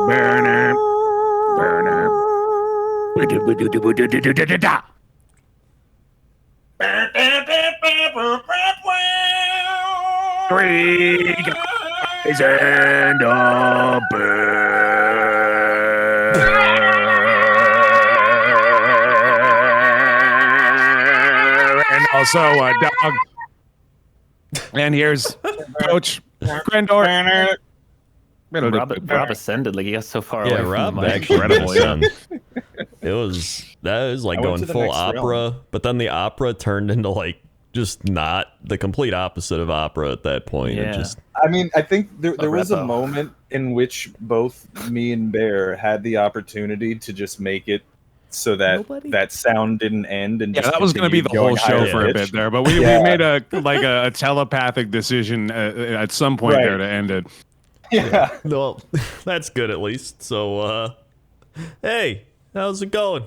Three guys and a bear, and also a dog. And here's Coach Grandor. Rob ascended like he got so far away. Yeah, from Rob the mic. actually that was like going full opera, but then the opera turned into like just not the complete opposite of opera at that point. Yeah. It just, I mean, I think there was a moment in which both me and Bear had the opportunity to just make it so that that sound didn't end. And that was going to be the whole show for a bit there, but we made a telepathic decision at some point there to end it. Yeah. well, that's good at least. So, hey, how's it going?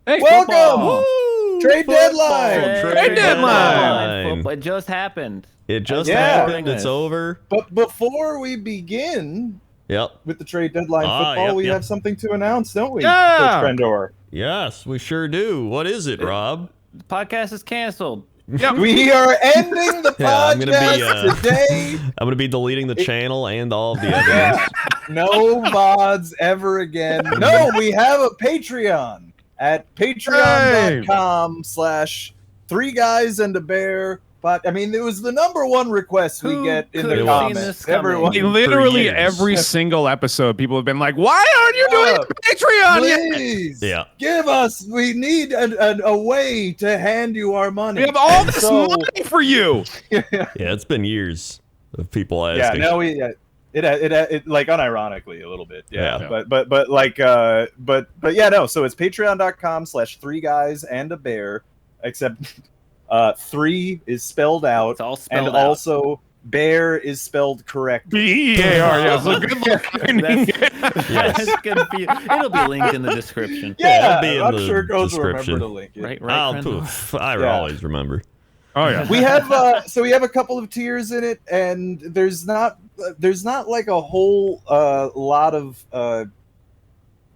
Hey, welcome. Woo! Trade deadline. Trade deadline. Football. It just happened. It just happened. It's over. But before we begin with the trade deadline football, we have something to announce, don't we, Coach Grandor? Yes, we sure do. What is it, Rob? The podcast is canceled. Yep. We are ending the podcast today. I'm going to be deleting the channel and all of the evidence. No VODs ever again. No, we have a Patreon at patreon.com/3guysandAbear. But I mean, it was the #1 request we get in the comments. Everyone, literally every single episode, people have been like, "Why aren't you doing Patreon please yet? Give us. We need a way to hand you our money. We have all this money for you." Yeah, it's been years of people asking. Yeah, no, it like unironically a little bit. Yeah. But yeah, no. So it's patreon.com/3guysandAbear, except 3 is spelled out, it's all spelled and out. also bear is spelled correctly. B-E-A-R, yeah. So good luck finding it. It'll be linked in the description. Yeah, it'll be in I'm the sure Goes will description. remember to link it. Right, I always remember. Oh yeah. We have we have a couple of tiers in it, and there's not like a whole lot of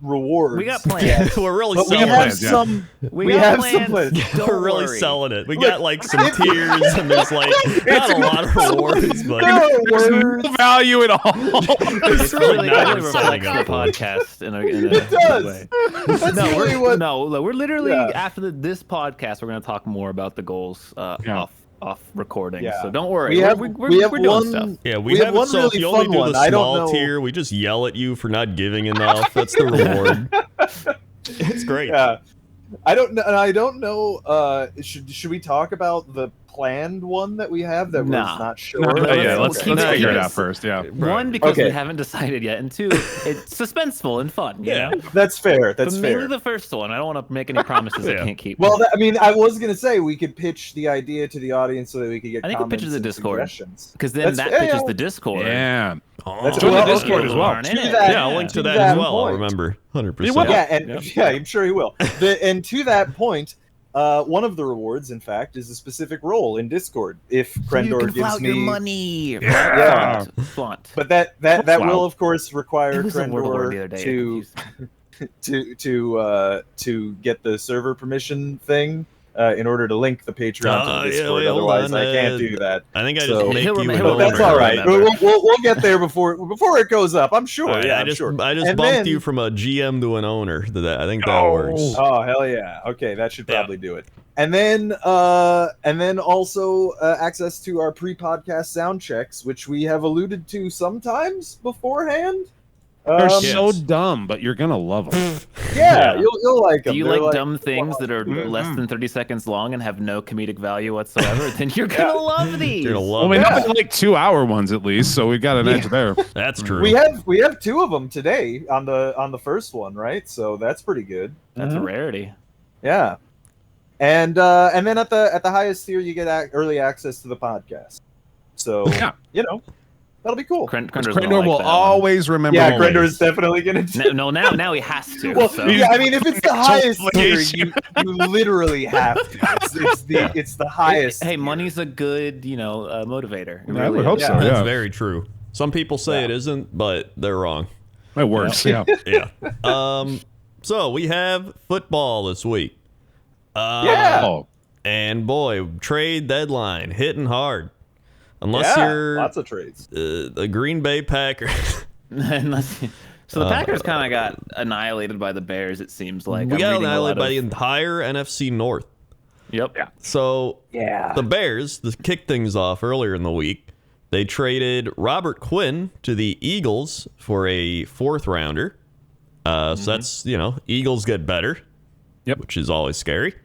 rewards. We got plans. We're really but selling we have it. some. We have plans. some plans. We're really selling it. We got like some tiers, and there's like not a lot of rewards, but there's no value at all. it's really not reflects the podcast in a it does. way. That's really We're literally after this podcast, we're going to talk more about the goals off recording. Yeah. So don't worry. We have we're one. doing stuff. Yeah, we have one so really if you only fun do one. the I don't small know. tier, we just yell at you for not giving enough. That's the reward. It's great. Yeah. I don't know. Should we talk about the planned one that we have that we're not sure? Let's figure it out first. Yeah. One, because we haven't decided yet, and two, it's suspenseful and fun. You know? That's fair. But mainly the first one. I don't want to make any promises I can't keep. Well, I mean, I was gonna say we could pitch the idea to the audience so that we could get. I think we pitch the Discord because then That's, that pitches the Discord. Yeah. That's join the Discord as well. I'll link to that as well. I'll remember 100%. Yeah, I'm sure he will. And to that point, one of the rewards, in fact, is a specific role in Discord. If Krendor gives me your money, flaunt. But that will, of course, require Krendor to get the server permission thing. In order to link the Patreon to the Discord, otherwise I can't do that. I think I just make you. That's all right. We'll get there before it goes up. I'm sure. Right, I just bumped you from a GM to an owner. I think that works. Oh hell yeah! Okay, that should probably do it. And then also access to our pre-podcast sound checks, which we have alluded to sometimes beforehand. They're so dumb, but you're gonna love them. Yeah, you'll like them. Do you like dumb things that are less than 30 seconds long and have no comedic value whatsoever? Then you're gonna love these. You're gonna love. Well, we have like 2-hour ones at least, so we got an edge there. That's true. We have 2 of them today on the first one, right? So that's pretty good. That's a rarity. Yeah, and then at the highest tier, you get early access to the podcast. So that'll be cool. Krendor will always remember. Yeah, Krendor is definitely going to. Now he has to. Well, so. yeah, I mean, if it's the highest tier, you literally have to. It's the highest. Hey, money's a good, motivator. I would hope so. That's very true. Some people say it isn't, but they're wrong. It works. Yeah. Yeah. So we have football this week. Oh, And boy, trade deadline hitting hard. Unless you're lots of trades. The Green Bay Packers. So the Packers kind of got annihilated by the Bears, it seems like. We got annihilated by the entire NFC North. Yep. Yeah. So the Bears, to kick things off earlier in the week, they traded Robert Quinn to the Eagles for a 4th rounder. So that's, Eagles get better. Yep. Which is always scary.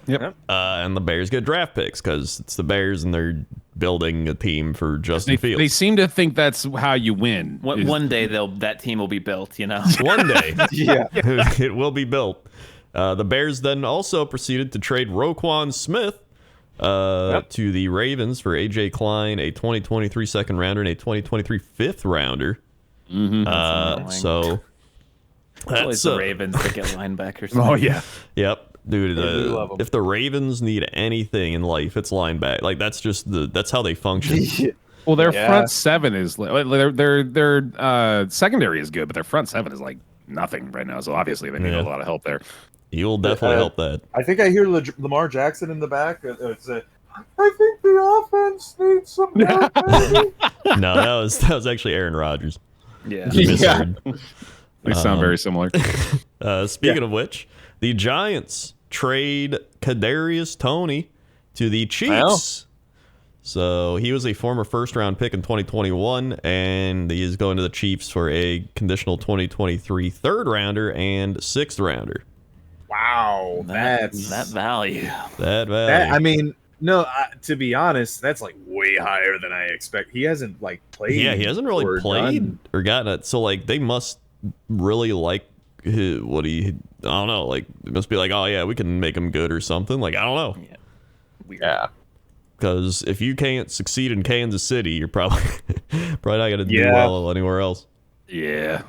Yep. And the Bears get draft picks because it's the Bears and they're building a team for Justin Fields. They seem to think that's how you win. One day that team will be built, One day. Yeah. It will be built. The Bears then also proceeded to trade Roquan Smith to the Ravens for A.J. Klein, a 2023 second rounder, and a 2023 5th rounder. So that's always the Ravens that get linebackers. Oh, yeah. Yep. Dude, love 'em. if the Ravens need anything in life, it's linebacker. Like that's just that's how they function. Well, their front seven is their secondary is good, but their front seven is like nothing right now. So obviously they need a lot of help there. You'll definitely help that. I think I hear Lamar Jackson in the back. Say, I think the offense needs some help. No, that was actually Aaron Rodgers. Yeah. You misheard. They sound very similar. Speaking of which, the Giants trade Kadarius Toney to the Chiefs. So he was a former 1st-round pick in 2021, and he is going to the Chiefs for a conditional 2023 3rd rounder and 6th rounder. Wow, that value. That value. I mean, no, to be honest, that's like way higher than I expect. He hasn't played. Yeah, he hasn't really played or gotten it. So they must really like what he. I don't know. It must be oh yeah, we can make him good or something. I don't know. Yeah. Weird. Yeah. Because if you can't succeed in Kansas City, you're probably not going to do well anywhere else. Yeah.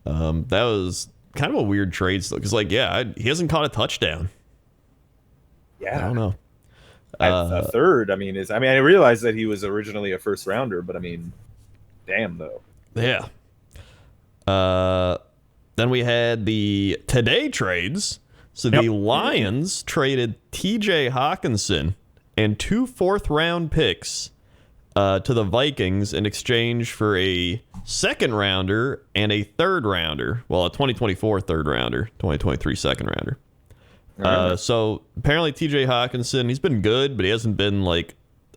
That was kind of a weird trade still. Because he hasn't caught a touchdown. Yeah. I don't know. A 3rd. I realized that he was originally a 1st rounder, but damn though. Yeah. Then we had the today trades. So the Lions traded T.J. Hawkinson and 2 4th-round picks to the Vikings in exchange for a 2nd rounder and a 3rd rounder. Well, a 2024 3rd rounder, 2023 2nd rounder. So apparently T.J. Hawkinson, he's been good, but he hasn't been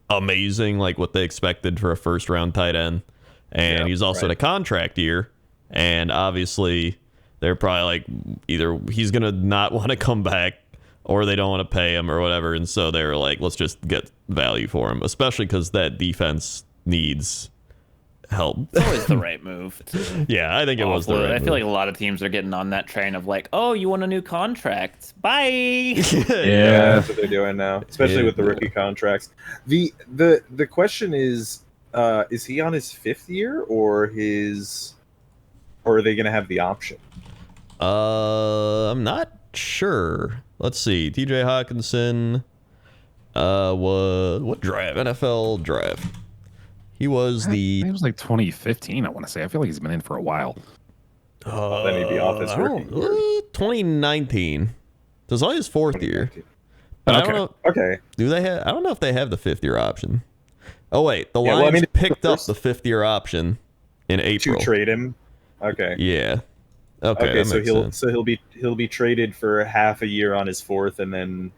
amazing what they expected for a 1st-round tight end. And he's also in a contract year. And obviously they're probably either he's going to not want to come back or they don't want to pay him or whatever. And so they're let's just get value for him, especially because that defense needs help. It's always the right move. Yeah, I think it was the right move. I feel like a lot of teams are getting on that train of oh, you want a new contract. Bye. Yeah, that's what they're doing now, especially with the rookie contracts. The question is he on his 5th year or are they going to have the option? I'm not sure. Let's see. TJ Hawkinson what draft? NFL draft. He was It was 2015, I want to say. I feel like he's been in for a while. Then he'd be off his rookie. 2019. So it's only his 4th year. But I don't know. Okay. Do they have? I don't know if they have the 5th year option. Oh wait, the Lions well, I mean, picked up the 5th year option in April. To trade him. Okay. Yeah. Okay. Okay. So he'll be traded for half a year on his 4th, and then,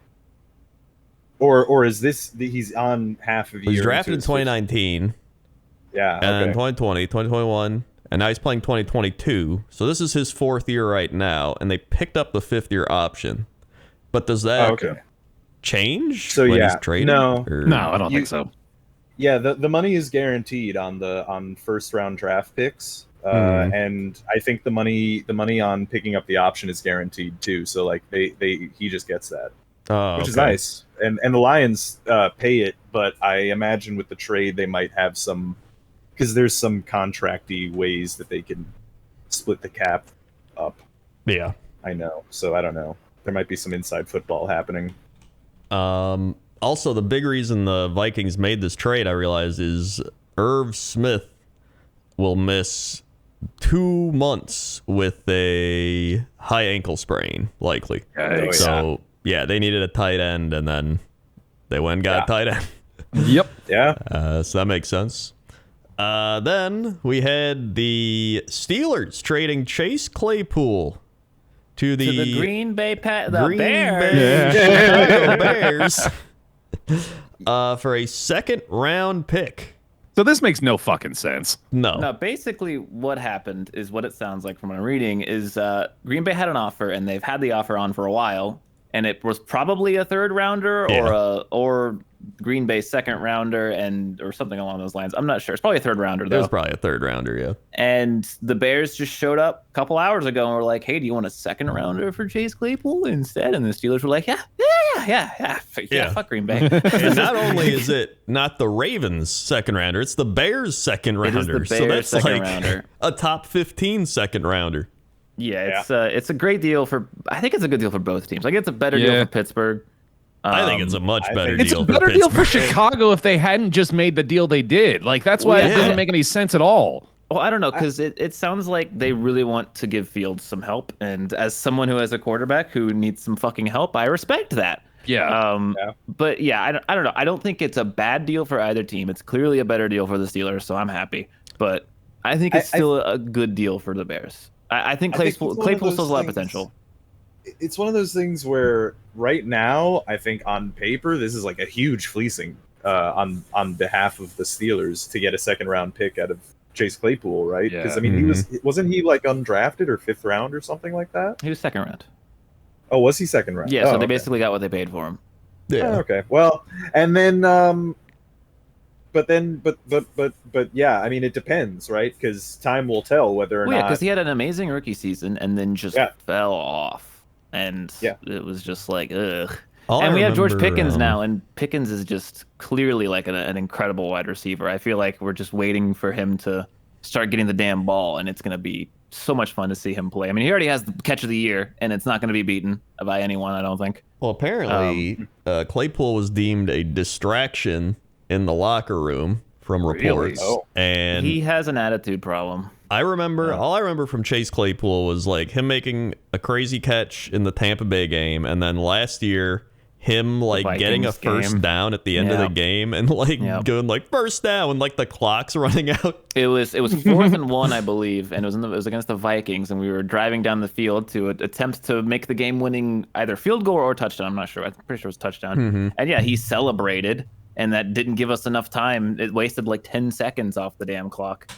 or is this he's on half of a year? He was drafted in 2019. Yeah. Okay. And 2020, 2021, and now he's playing 2022. So this is his 4th year right now, and they picked up the 5th year option. But does that change? So when yeah, he's traded, no, I don't think so. Yeah, the money is guaranteed on 1st-round draft picks, and I think the money on picking up the option is guaranteed too. So he just gets that, which is nice. And the Lions pay it, but I imagine with the trade they might have some, because there's some contracty ways that they can split the cap up. Yeah, I know. So I don't know. There might be some inside football happening. Also, the big reason the Vikings made this trade, I realize, is Irv Smith will miss 2 months with a high ankle sprain, likely. Yikes. So, yeah, they needed a tight end, and then they went and got a tight end. Yep. Yeah. So that makes sense. Then we had the Steelers trading Chase Claypool to the Green Bay Green Bears. Bay Chicago Bears for a second-round pick. So this makes no fucking sense. No, basically what happened is what it sounds like from what I'm reading is Green Bay had an offer, and they've had the offer on for a while, and it was probably a third rounder or Green Bay second rounder or something along those lines. I'm not sure. It's probably a third rounder though. It was probably a third rounder, yeah. And the Bears just showed up a couple hours ago and were like, "Hey, do you want a second rounder for Chase Claypool instead?" And the Steelers were like, "Yeah. Fuck Green Bay." And not only is it not the Ravens second rounder, it's the Bears second rounder. It is the Bears so that's second like rounder. a top 15 second rounder. Yeah, it's a great deal for. I think it's a good deal for both teams. Like it's a better deal for Pittsburgh. I think it's a much better It's deal. a better for deal for Pittsburgh. Chicago if they hadn't just made the deal they did. Like that's why it doesn't make any sense at all. Well, I don't know, because it sounds like they really want to give Fields some help. And as someone who has a quarterback who needs some fucking help, I respect that. Yeah. But yeah, I don't know. I don't think it's a bad deal for either team. It's clearly a better deal for the Steelers, so I'm happy. But I think it's still a good deal for the Bears. I think Claypool still has a lot of potential. It's one of those things where right now, I think on paper, this is like a huge fleecing on behalf of the Steelers to get a second round pick out of Chase Claypool, right? Because I mean, wasn't he like undrafted or fifth round or something like that? He was second round. Oh, was he second round? Yeah, so they basically got what they paid for him. Yeah. Oh, okay. Well, and then, but yeah, I mean, it depends, right? Because time will tell whether or not. Yeah, because he had an amazing rookie season and then just fell off. And it was just like, ugh. And we have George Pickens now, and Pickens is just clearly like an incredible wide receiver. I feel like we're just waiting for him to start getting the damn ball, and it's going to be so much fun to see him play. I mean, he already has the catch of the year, and it's not going to be beaten by anyone, I don't think. Well, apparently, Claypool was deemed a distraction in the locker room from reports. Really? Oh. And he has an attitude problem. all I remember from Chase Claypool was like him making a crazy catch in the Tampa Bay game, and then last year him like getting a first down at the end of the game and like going like first down and like the clock's running out. It was 4th and 1, I believe, and it was against the Vikings, and we were driving down the field to attempt to make the game-winning either field goal or touchdown. I'm not sure. I'm pretty sure it was touchdown. And yeah, he celebrated, and that didn't give us enough time. It wasted like 10 seconds off the damn clock.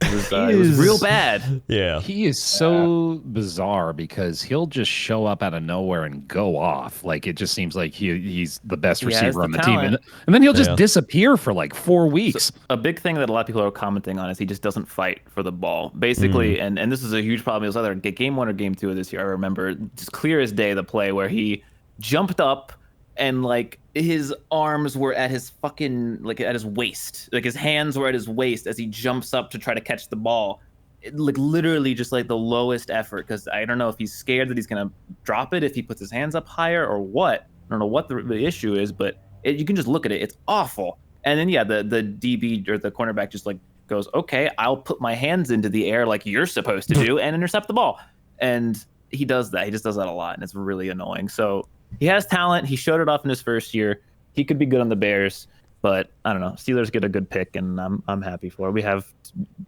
It was real bad. Yeah. He is so bizarre because he'll just show up out of nowhere and go off. Like it just seems like he's the best receiver on the team. And then he'll just disappear for like 4 weeks. So a big thing that a lot of people are commenting on is he just doesn't fight for the ball. Basically, and this is a huge problem. It was either game 1 or game 2 of this year. I remember just clear as day the play where he jumped up and like his arms were at his fucking like at his waist, like his hands were at his waist as he jumps up to try to catch the ball. Like literally just like the lowest effort, because I don't know if he's scared that he's gonna drop it if he puts his hands up higher or what. I don't know what the issue is, but you can just look at it. It's awful. And then the DB or the cornerback just like goes, okay, I'll put my hands into the air like you're supposed to do and intercept the ball. And he does that. He just does that a lot, and it's really annoying. So he has talent. He showed it off in his first year. He could be good on the Bears, but I don't know. Steelers get a good pick, and I'm happy for it. We have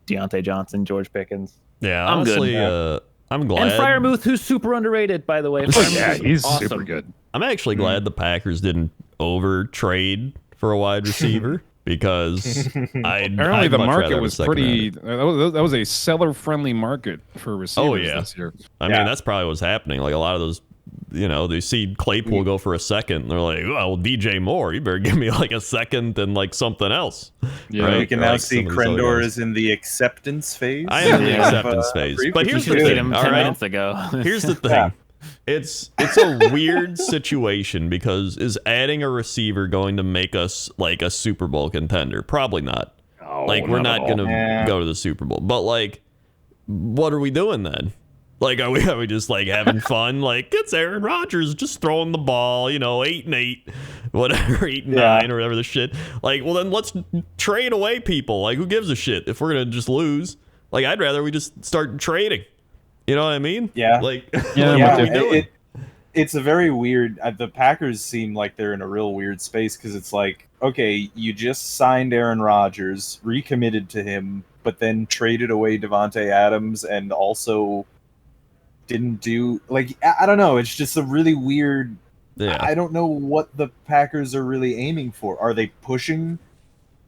Deontay Johnson, George Pickens. Yeah, honestly, I'm glad. And Freiermuth, who's super underrated, by the way. He's awesome. super good. I'm actually glad the Packers didn't over trade for a wide receiver because apparently the market was pretty. That was a seller-friendly market for receivers this year. I mean, that's probably what's happening. Like a lot of those, they see Claypool go for a second, and they're like, "Well, DJ Moore, you better give me like a second and like something else." Yeah, right? We can now see Krendor is in the acceptance phase. I am in the acceptance phase, but here's the thing. Him 10 minutes ago. Here's the thing. It's a weird situation because is adding a receiver going to make us like a Super Bowl contender? Probably not. We're not going to go to the Super Bowl. But like, what are we doing then? Like, are we just like having fun? Like, it's Aaron Rodgers just throwing the ball, 8-8, whatever, 8-9 or whatever the shit. Like, well then let's trade away people. Like, who gives a shit if we're gonna just lose? Like, I'd rather we just start trading. You know what I mean? Yeah. Like, Yeah, what are we doing? It's a very weird. The Packers seem like they're in a real weird space because it's like, okay, you just signed Aaron Rodgers, recommitted to him, but then traded away Devontae Adams and also didn't do like I don't know. It's just a really weird. Yeah. I don't know what the Packers are really aiming for. Are they pushing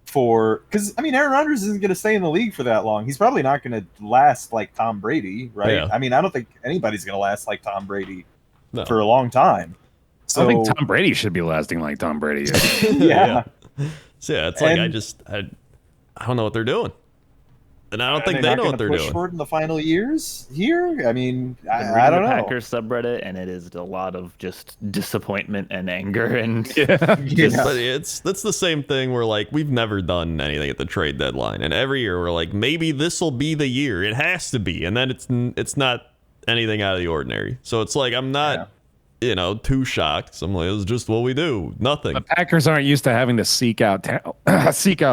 for? Because I mean, Aaron Rodgers isn't going to stay in the league for that long. He's probably not going to last like Tom Brady, right? Yeah. I mean, I don't think anybody's going to last like Tom Brady. No. For a long time. So I think Tom Brady should be lasting like Tom Brady is. yeah. So yeah, it's like I don't know what they're doing, and I don't think they know what they're doing. For it in the final years here. I mean, I don't know. Packers subreddit, and it is a lot of just disappointment and anger and But that's the same thing. Where like we've never done anything at the trade deadline, and every year we're like, maybe this will be the year. It has to be, and then it's not anything out of the ordinary. So it's like I'm not, too shocked. I'm like, it's just what we do. Nothing. The Packers aren't used to having to seek out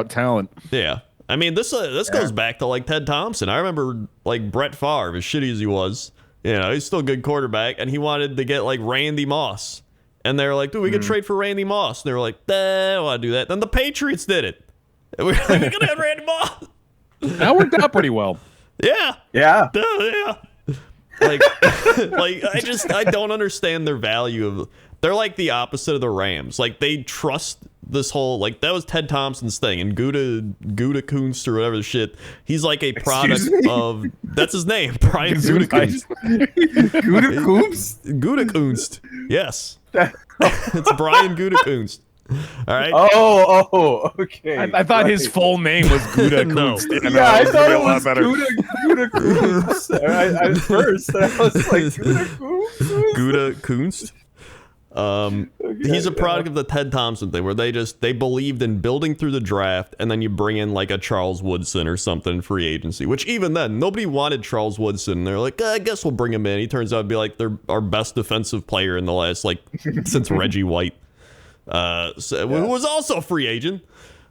talent. Yeah. I mean, this goes back to like Ted Thompson. I remember like Brett Favre, as shitty as he was, he's still a good quarterback, and he wanted to get like Randy Moss. And they were like, dude, we could trade for Randy Moss. And they were like, I don't want to do that. Then the Patriots did it. And we were like, we're going to have Randy Moss. That worked out pretty well. Yeah. Yeah. Yeah. Like I don't understand their value of. They're like the opposite of the Rams. Like they trust this whole that was Ted Thompson's thing, and Gutekunst or whatever the shit. He's like a product of that's his name, Brian Gutekunst. Gutekunst. Yes, it's Brian Gutekunst. All right. Oh, okay. I thought his full name was Gouda Kunst. Yeah, I thought it was Gouda Kunst. At first, I was like, Gouda Kunst. He's a product of the Ted Thompson thing, where they believed in building through the draft, and then you bring in like a Charles Woodson or something in free agency. Which even then, nobody wanted Charles Woodson. They're like, I guess we'll bring him in. He turns out to be like our best defensive player in the last since Reggie White. Who was also a free agent.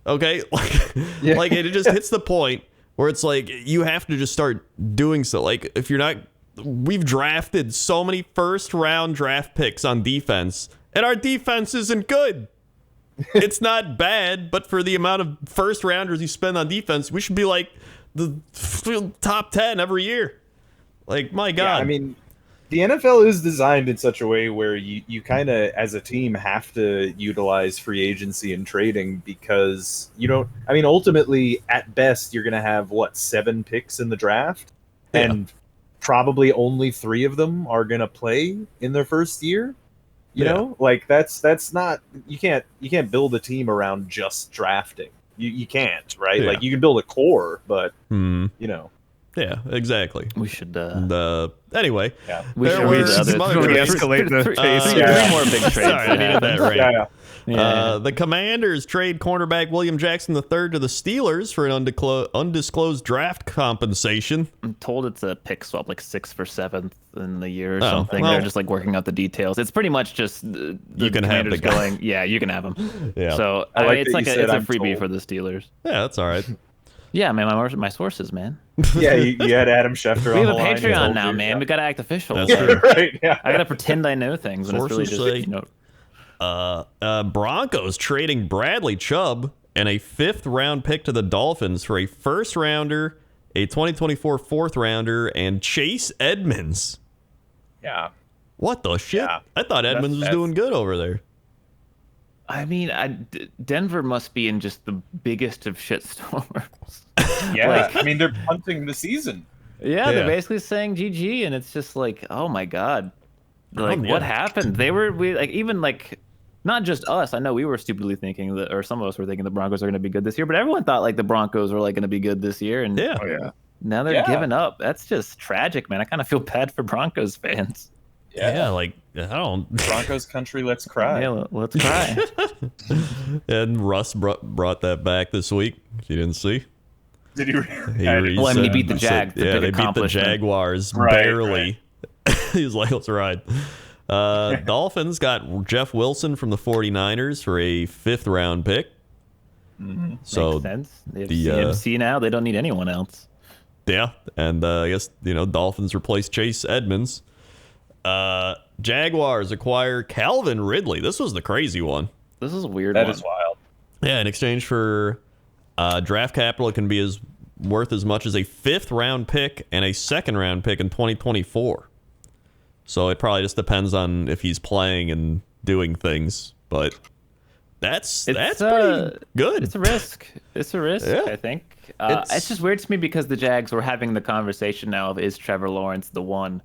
Okay, like it just hits the point where it's like you have to just start doing so. Like if you're not, we've drafted so many first round draft picks on defense, and our defense isn't good. It's not bad, but for the amount of first rounders you spend on defense, we should be like the top 10 every year. Like my God, I mean. The NFL is designed in such a way where you kind of, as a team, have to utilize free agency and trading because you don't. I mean, ultimately, at best, you're going to have 7 picks in the draft, and probably only 3 of them are going to play in their first year. You know, like that's not. You can't build a team around just drafting. You can't, right? Yeah. Like you can build a core, but Yeah, exactly. We should. Anyway, we should escalate the pace. Three more big trades. Sorry, I needed that right. Yeah. The Commanders trade cornerback William Jackson III to the Steelers for an undisclosed draft compensation. I'm told it's a pick swap, like 6th for 7th in the year or something. Well, they're just like working out the details. It's pretty much just you can have the guy. Going. Yeah, you can have him. Yeah. So it's like it's a freebie for the Steelers. Yeah, that's all right. Yeah, man, my sources, man. Yeah, you had Adam Schefter we on have the a line. Patreon now, man. We gotta act official. That's true. Right, yeah. I gotta pretend I know things, and Sources it's really just Broncos trading Bradley Chubb and a 5th round pick to the Dolphins for a 1st rounder, a 2024 4th rounder, and Chase Edmonds. Yeah. What the shit? Yeah. I thought Edmonds was doing good over there. I mean, Denver must be in just the biggest of shitstorms. Yeah, I mean, they're punting the season. Yeah, they're basically saying GG, and it's just like, oh my God. Like, what happened? Not just us. I know we were stupidly thinking that, or some of us were thinking the Broncos are going to be good this year, but everyone thought like the Broncos were like going to be good this year. And now they're giving up. That's just tragic, man. I kind of feel bad for Broncos fans. Yeah, like I don't. Broncos country, let's cry. Yeah, let's cry. And Russ brought that back this week. You didn't see? Did he? He beat the Jags. Yeah, they beat the Jaguars barely. Right. He was like, "Let's ride." Dolphins got Jeff Wilson from the 49ers for a 5th round pick. Mm-hmm. So makes sense. They have CMC now. They don't need anyone else. Yeah, and I guess Dolphins replace Chase Edmonds. Jaguars acquire Calvin Ridley. This was the crazy one. This is a weird That one. is wild. Yeah, in exchange for draft capital, it can be worth as much as a 5th-round pick and a 2nd-round pick in 2024. So it probably just depends on if he's playing and doing things, but that's pretty good. It's a risk. Yeah. I think. It's just weird to me because the Jags were having the conversation now of, is Trevor Lawrence the one?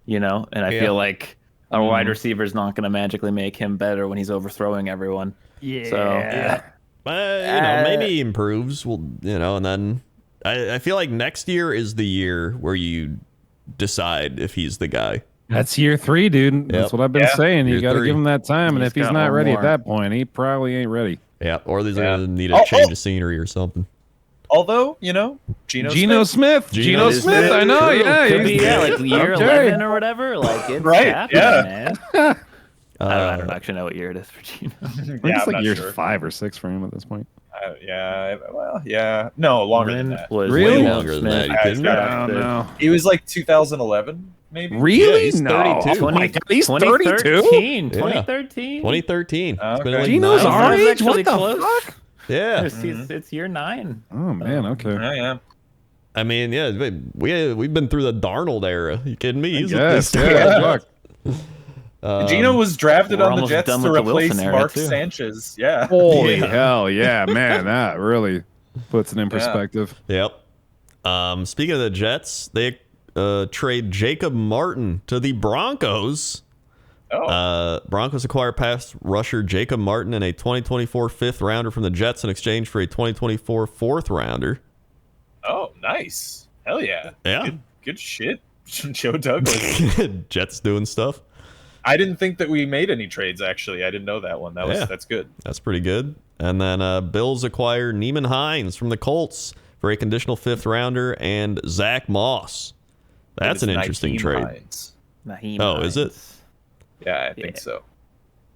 And I feel like a wide receiver is not going to magically make him better when he's overthrowing everyone. Yeah. So maybe he improves. Well, and then I feel like next year is the year where you decide if he's the guy. That's year 3, dude. That's what I've been saying. You got to give him that time, and if he's not ready at that point, he probably ain't ready. Yeah, or there's going to need a change of scenery or something. Although, Geno Smith. Geno Smith, I know. True. Yeah, Could be like year 11 or whatever. Like it's happening, man. I don't actually know what year it is for Geno. I think it's like year 5 or 6 for him at this point. No, longer than that. Was Way way longer than that. You kidding me? Oh, no. He was like 2011, maybe. Really? Yeah, he's 32. Oh my God, he's 32? 2013. Yeah. 2013. 2013. It's been like Geno's 9 our years. age? What the close. fuck? Yeah. It's year 9. Oh, man, okay. Yeah. I mean, yeah, we've been through the Darnold era. You kidding me? He's Yes, yeah. Geno was drafted we're on the almost Jets done to with the replace Wilson era, Mark too. Sanchez. Yeah. Holy hell, yeah, man, that really puts it in perspective. Yep. Speaking of the Jets, they trade Jacob Martin to the Broncos. Broncos acquire pass rusher Jacob Martin and a 2024 5th rounder from the Jets in exchange for a 2024 4th rounder. Oh, nice. Hell yeah. Yeah. Good shit. Joe Douglas. Jets doing stuff. I didn't think that we made any trades, actually. I didn't know that one. That's good. That's pretty good. And then Bills acquire Neiman Hines from the Colts for a conditional 5th rounder and Zach Moss. That's an interesting trade. Hines. Naheem is it? Yeah, I think so.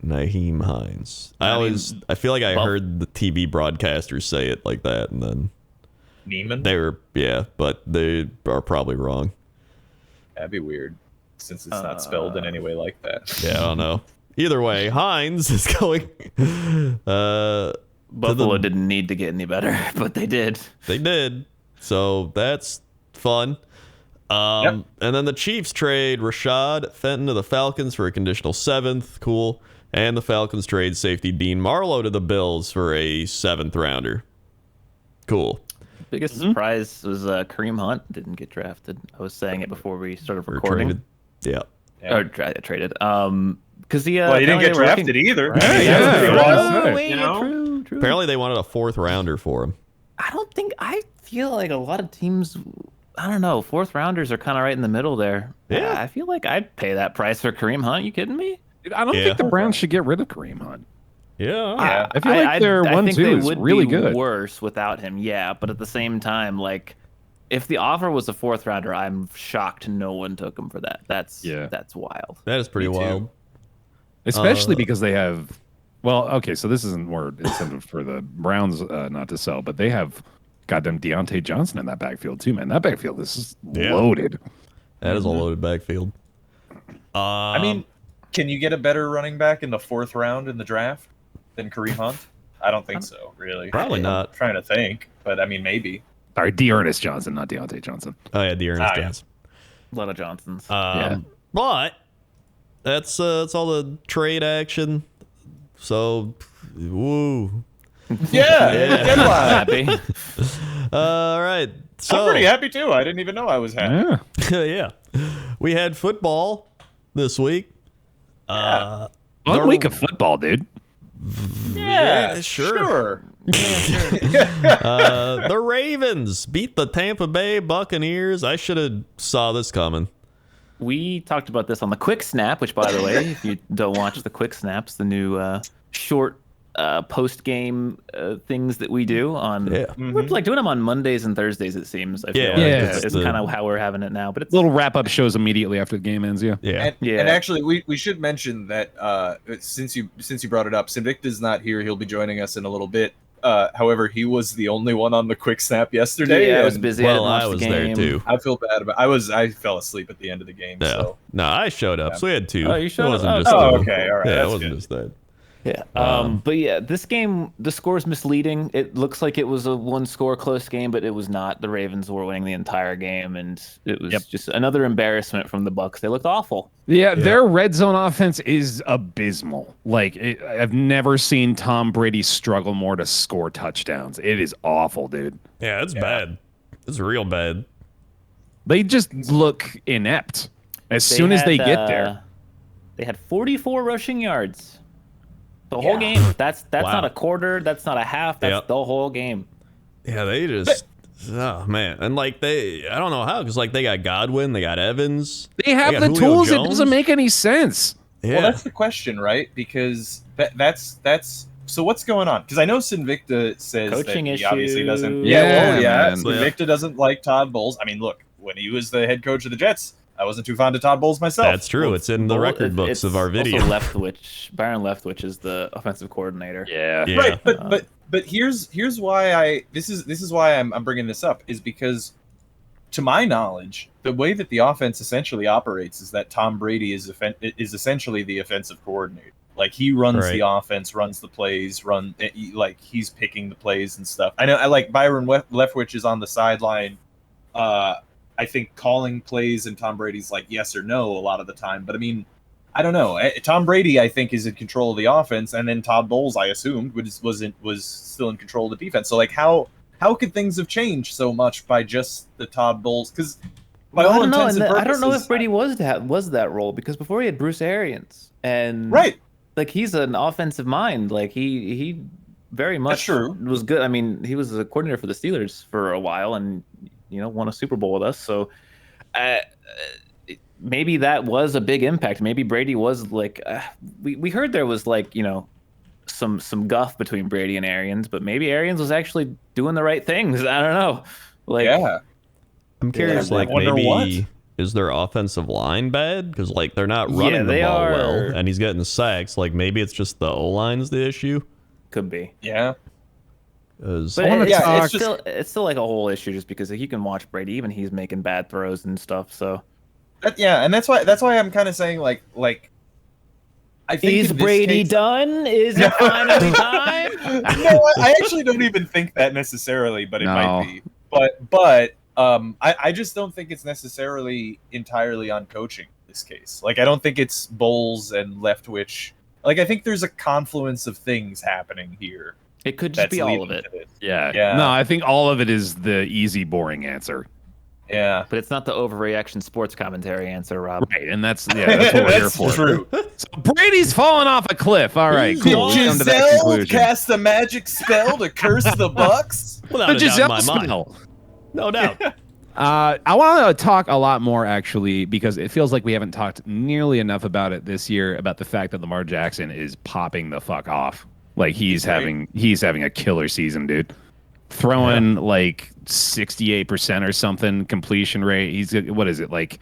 Naheem Hines. I feel like I heard the TV broadcasters say it like that, and then Neiman? but they are probably wrong. That'd be weird, since it's not spelled in any way like that. Yeah, I don't know. Either way, Hines is going. Buffalo didn't need to get any better, but they did. They did. So that's fun. And then the Chiefs trade Rashad Fenton to the Falcons for a conditional 7th. Cool. And the Falcons trade safety Dean Marlowe to the Bills for a 7th rounder. Cool. Biggest surprise was Kareem Hunt didn't get drafted. I was saying it before we started recording. Traded. Yeah. Or traded. Because he didn't get drafted either. True. Apparently they wanted a 4th rounder for him. I feel like a lot of teams, I don't know, 4th rounders are kind of right in the middle there. Yeah. I feel like I'd pay that price for Kareem Hunt. You kidding me? Dude, I don't think the Browns should get rid of Kareem Hunt. Yeah. I feel like their I think 1-2 they is would really be good. worse without him, but at the same time, like, if the offer was a 4th rounder, I'm shocked no one took him for that. That's wild. That is pretty wild. Especially because they have, so this isn't more incentive for the Browns not to sell, but they have goddamn Deontay Johnson in that backfield too, man. That backfield is loaded. That is a loaded backfield. I mean, can you get a better running back in the 4th round in the draft than Kareem Hunt? I don't think so, really. Probably not. I'm trying to think, but I mean, maybe. Sorry, Dearness Johnson, not Deontay Johnson. Oh yeah, Dearness Johnson. A lot of Johnsons. But that's all the trade action. So, woo. Yeah. Happy. All right. So I'm pretty happy too. I didn't even know I was happy. yeah. We had football this week. One week of football, dude. Yeah, sure. The Ravens beat the Tampa Bay Buccaneers. I should have saw this coming. We talked about this on the Quick Snap, which, by the way, if you don't watch the Quick Snaps, the new short post-game things that we do on. We're like doing them on Mondays and Thursdays, it seems. I feel like it's kind of how we're having it now. But it's little wrap-up shows immediately after the game ends. And actually, we should mention that since you brought it up, Sinvicta's not here. He'll be joining us in a little bit. However, he was the only one on the quick snap yesterday. Yeah, I was and busy. Well, I I didn't watch was the there game. too. I feel bad about. I fell asleep at the end of the game. Yeah. So No, I showed up. Yeah. So we had two. Oh, you showed It wasn't up? just Oh, two. okay, all right, Yeah, it that's wasn't good. just that. Yeah. Um, But yeah, this game, the score is misleading. It looks like it was a one-score close game, but it was not. The Ravens were winning the entire game, and it was just another embarrassment from the Bucs. They looked awful. Yeah, their red zone offense is abysmal. Like, I've never seen Tom Brady struggle more to score touchdowns. It is awful, dude. Yeah, it's bad. It's real bad. They just look inept as soon as they get there. They had 44 rushing yards. The whole game. That's not a quarter. That's not a half. That's the whole game. Yeah, they just. Oh man, and like I don't know how, because like they got Godwin, they got Evans, They have got the Julio tools. Jones. It doesn't make any sense. Yeah, well, that's the question, right? Because that's so what's going on? Because I know Sinvicta says Coaching that he obviously doesn't. issues. Yeah, man. Sinvicta doesn't like Todd Bowles. I mean, look, when he was the head coach of the Jets, I wasn't too fond of Todd Bowles myself. That's true. It's in the record books of our video. Also Byron Leftwich is the offensive coordinator. Yeah. Yeah. Right, but here's why this is why I'm bringing this up, is because, to my knowledge, the way that the offense essentially operates is that Tom Brady is essentially the offensive coordinator. Like, he runs the offense, runs the plays, like he's picking the plays and stuff. I know, I like Byron Leftwich is on the sideline, I think, calling plays, and Tom Brady's like yes or no a lot of the time. But I mean, I don't know. Tom Brady, I think, is in control of the offense, and then Todd Bowles, I assumed, was still in control of the defense. So like, how could things have changed so much by just the Todd Bowles? Because I don't know if Brady was that role, because before he had Bruce Arians, and like, he's an offensive mind. Like, he very much was good. I mean, he was a coordinator for the Steelers for a while, and won a Super Bowl with us. So maybe that was a big impact. Maybe Brady was like, we heard there was like, some guff between Brady and Arians, but maybe Arians was actually doing the right things. I don't know. Like, I'm curious. Like, maybe is their offensive line bad? Because like they're not running the ball well, and he's getting sacks. Like, maybe it's just the O-line's the issue. Could be. Yeah. But it's still like a whole issue, just because you can watch Brady, even he's making bad throws and stuff. So and that's why I'm kind of saying like I think, is Brady done? Is it finally time? No, I actually don't even think that necessarily, but it might be. But I just don't think it's necessarily entirely on coaching in this case. Like, I don't think it's Bowles and Leftwich. Like, I think there's a confluence of things happening here. It could just be all of it. Yeah. No, I think all of it is the easy, boring answer. Yeah. But it's not the overreaction sports commentary answer, Rob. Right, and that's what we're here for. True. So Brady's falling off a cliff. All right, cool. Did Come to that Giselle conclusion. cast a magic spell to curse the Bucks? Without The a doubt in Giselle my mind. spell. No doubt. I want to talk a lot more, actually, because it feels like we haven't talked nearly enough about it this year, about the fact that Lamar Jackson is popping the fuck off. Like, he's having a killer season, dude. Throwing like 68% or something completion rate. He's, what is it, like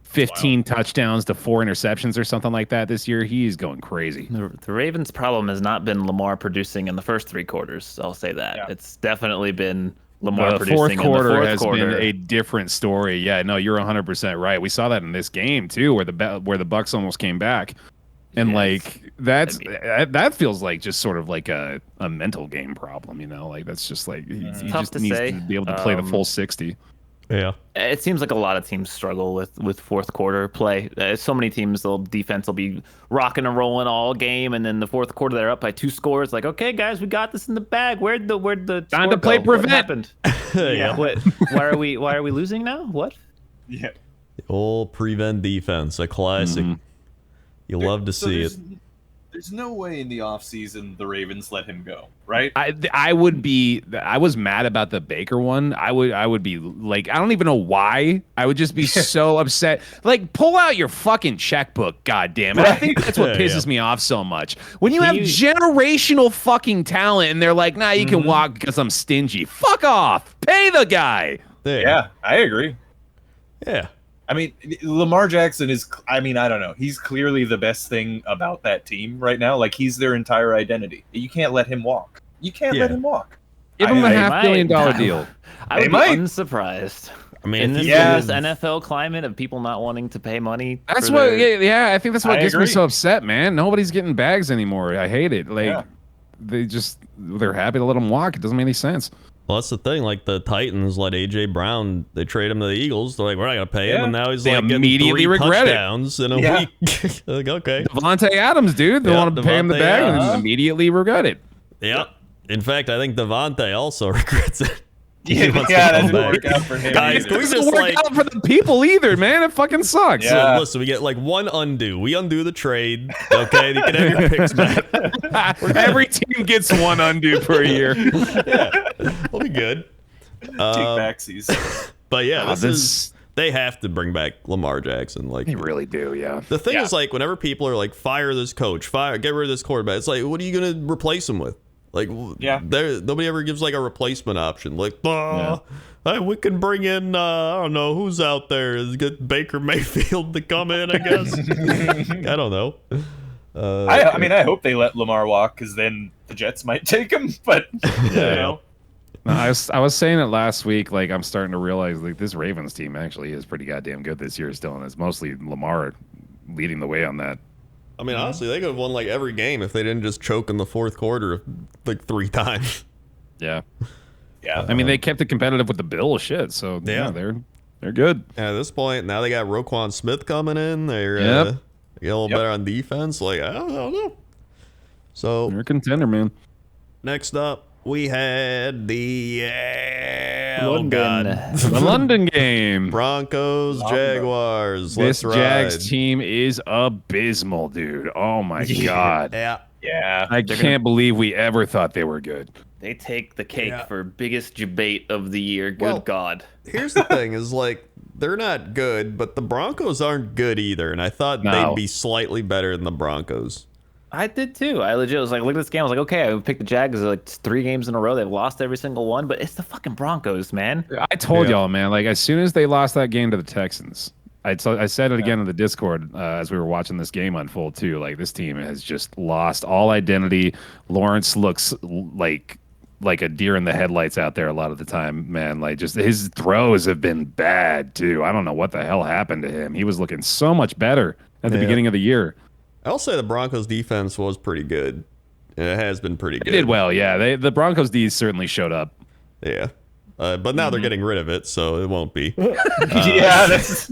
15 touchdowns to 4 interceptions or something like that this year? He's going crazy. The Ravens' problem has not been Lamar producing in the first 3 quarters. I'll say that. It's definitely been Lamar The producing fourth in the quarter fourth has quarter. been a different story. Yeah, no, you're 100% right. We saw that in this game too, where the Bucs almost came back. And like that feels like just sort of like a mental game problem, Like, that's just like he just needs to be able to play the full 60. Yeah. It seems like a lot of teams struggle with fourth quarter play. So many teams, defense will be rocking and rolling all game, and then the fourth quarter they're up by 2 scores. Like, okay, guys, we got this in the bag. Where'd the time score to play go? prevent? What happened? Yeah. What? Why are we losing now? What? Yeah. The old prevent defense, a classic. You love to see it. There's no way in the offseason the Ravens let him go, right? I was mad about the Baker one. I would be like, I don't even know why. I would just be so upset. Like, pull out your fucking checkbook, goddamn it. I think that's what pisses me off so much. When you have generational fucking talent and they're like, nah, you can walk because I'm stingy. Fuck off. Pay the guy. Yeah, I agree. Yeah. I mean, Lamar Jackson is, I don't know. He's clearly the best thing about that team right now. Like, he's their entire identity. You can't let him walk. You can't let him walk. Give him a They $500 million might. deal. I would be unsurprised. I mean, In this Yeah. NFL climate of people not wanting to pay money. That's for what. their- Yeah, I think that's what I gets me agree. so upset, man. Nobody's getting bags anymore. I hate it. Like Yeah. they're happy to let him walk. It doesn't make any sense. well, that's the thing. Like the Titans let AJ Brown, they trade him to the Eagles. They're like, we're not gonna pay him, Yeah. and now he's They like getting immediately 3 regret it. touchdowns in a Yeah. week. Like, okay, Devontae Adams, dude. They Yeah, want to pay him the Devontae bag and Adams. then immediately regret it. yeah. In fact, I think Devontae also regrets it. He Yeah, wants to that come didn't back. work out for him. Guys, either. can we It just doesn't work like out for the people either, man. It fucking sucks. Yeah. so, listen? We get like one undo. We undo the trade. Okay, you can have your picks back. Every team gets one undo per year. Yeah, we'll be good. Take backsies. But yeah, Oh, this they have to bring back Lamar Jackson. Like They really do, yeah. the thing is, like, whenever people are like, fire this coach, get rid of this quarterback, it's like, what are you gonna replace him with? Like, nobody ever gives like a replacement option. Like, hey, we can bring in, I don't know who's out there. Get Baker Mayfield to come in, I guess. I don't know. I mean, I hope they let Lamar walk because then the Jets might take him. But you know, No, I was saying it last week. Like I'm starting to realize like this Ravens team actually is pretty goddamn good this year still, and it's mostly Lamar leading the way on that. I mean, honestly, they could have won like every game if they didn't just choke in the fourth quarter like 3 times. Yeah, yeah. I mean they kept it competitive with the Bills, shit. So yeah, they're good. And at this point, now they got Roquan Smith coming in. They're they get a little better on defense. Like, I don't know. So They're a contender, man. next up, we had the London. The London game. Broncos, Jaguars. This Let's Jags ride. team is abysmal, dude. Oh my god. Yeah. I can't believe we ever thought they were good. They take the cake for biggest debate of the year. Good Well, God. Here's the thing: is like they're not good, but the Broncos aren't good either. And I thought No. they'd be slightly better than the Broncos. I did too. I legit was like, look at this game. I was like, okay, I picked the Jags like 3 games in a row. They've lost every single one, but it's the fucking Broncos, man. I told y'all, man. Like as soon as they lost that game to the Texans, I said it again in the Discord as we were watching this game unfold too. Like this team has just lost all identity. Lawrence looks like a deer in the headlights out there a lot of the time, man. Like just his throws have been bad too. I don't know what the hell happened to him. He was looking so much better at the beginning of the year. I'll say the Broncos defense was pretty good. It has been pretty good. They did well, yeah. The Broncos D's certainly showed up. Yeah. But now they're getting rid of it, so it won't be. Yeah, that's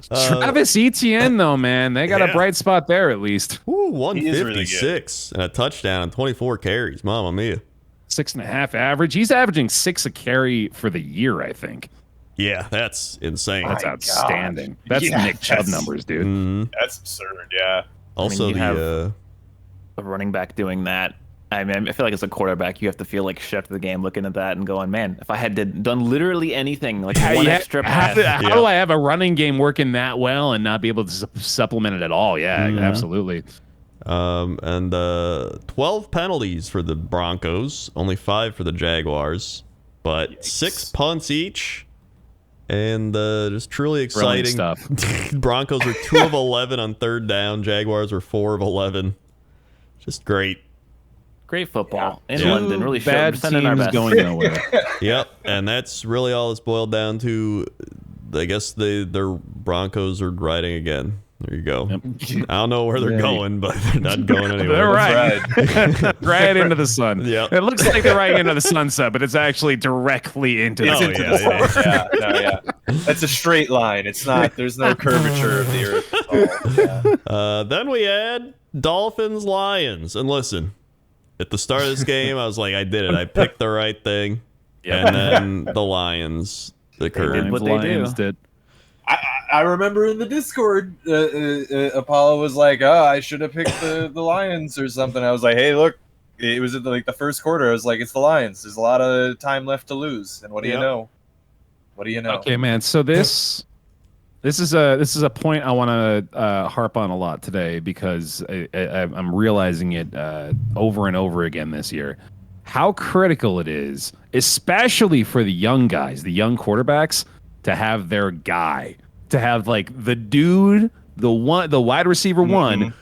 Travis Etienne, though, man, they got a Yeah. bright spot there at least. Ooh, He is really 156 and a touchdown and 24 carries. Mama mia. 6.5 average. He's averaging 6 a carry for the year, I think. Yeah, that's insane. That's My outstanding. gosh. That's Yeah, Nick Chubb that's- numbers, dude. Mhm. that's absurd. Yeah. Also, you the have- A running back doing that. I mean, I feel like as a quarterback, you have to feel like shit after the game, looking at that and going, man, if I had done literally anything, like one extra pass. How do I have a running game working that well and not be able to supplement it at all? Yeah, absolutely. and 12 penalties for the Broncos, only 5 for the Jaguars, but 6 punts each. And just truly Brilliant exciting stuff. Broncos were 2 of 11 on 3rd down. Jaguars were 4 of 11. Just great. Great football in Two London. Really bad sending our teams best. going nowhere. Yep, and that's really all it's boiled down to. I guess their Broncos are riding again. There you go. I don't know where they're going, but they're not going anywhere. They're right. Right into the sun. Yep. It looks like they're riding into the sunset, but it's actually directly into the Oh, sun. yeah. Yeah. That's a straight line. It's not. There's no curvature of the earth. Oh, yeah. Then we had Dolphins Lions, and listen, at the start of this game, I was like, I did it. I picked the right thing, and then the Lions, the curve. what they do. did. I remember in the Discord, Apollo was like, "Oh, I should have picked the Lions or something." I was like, "Hey, look, it was like the first quarter. I was like, it's the Lions. There's a lot of time left to lose, and what do you know? What do you know?" Okay, man. So this is a point I want to harp on a lot today because I'm realizing it over and over again this year. How critical it is, especially for the young guys, the young quarterbacks, to have their guy, to have like the dude, the wide receiver one,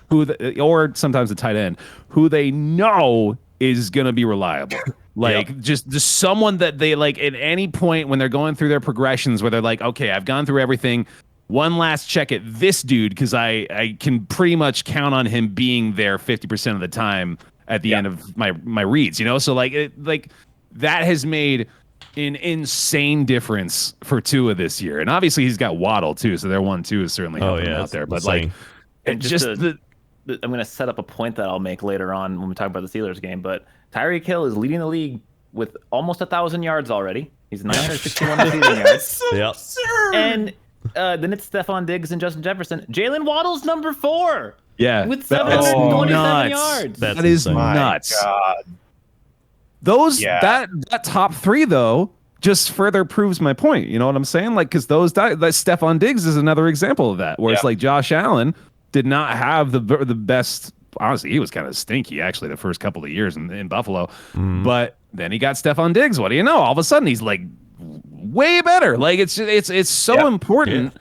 or sometimes the tight end, who they know is gonna be reliable. Like just someone that they like at any point when they're going through their progressions where they're like, okay, I've gone through everything. One last check at this dude because I can pretty much count on him being there 50% of the time at the end of my reads, you know? So like that has made an insane difference for Tua this year. And obviously he's got Waddle too, so their 1-2 is certainly helping him out there. But like I'm going to set up a point that I'll make later on when we talk about the Steelers game, but Tyreek Hill is leading the league with almost 1,000 yards already. He's 961 receiving yards. Yep. And then it's Stephon Diggs and Justin Jefferson. Jalen Waddle's number 4. Yeah. With 727 yards. That is nuts. God. That top 3 though just further proves my point. You know what I'm saying? Like, because that Stephon Diggs is another example of that, where it's like Josh Allen did not have the best. Honestly, he was kind of stinky actually the first couple of years in Buffalo, but then he got Stephon Diggs. What do you know? All of a sudden he's like way better. Like it's so important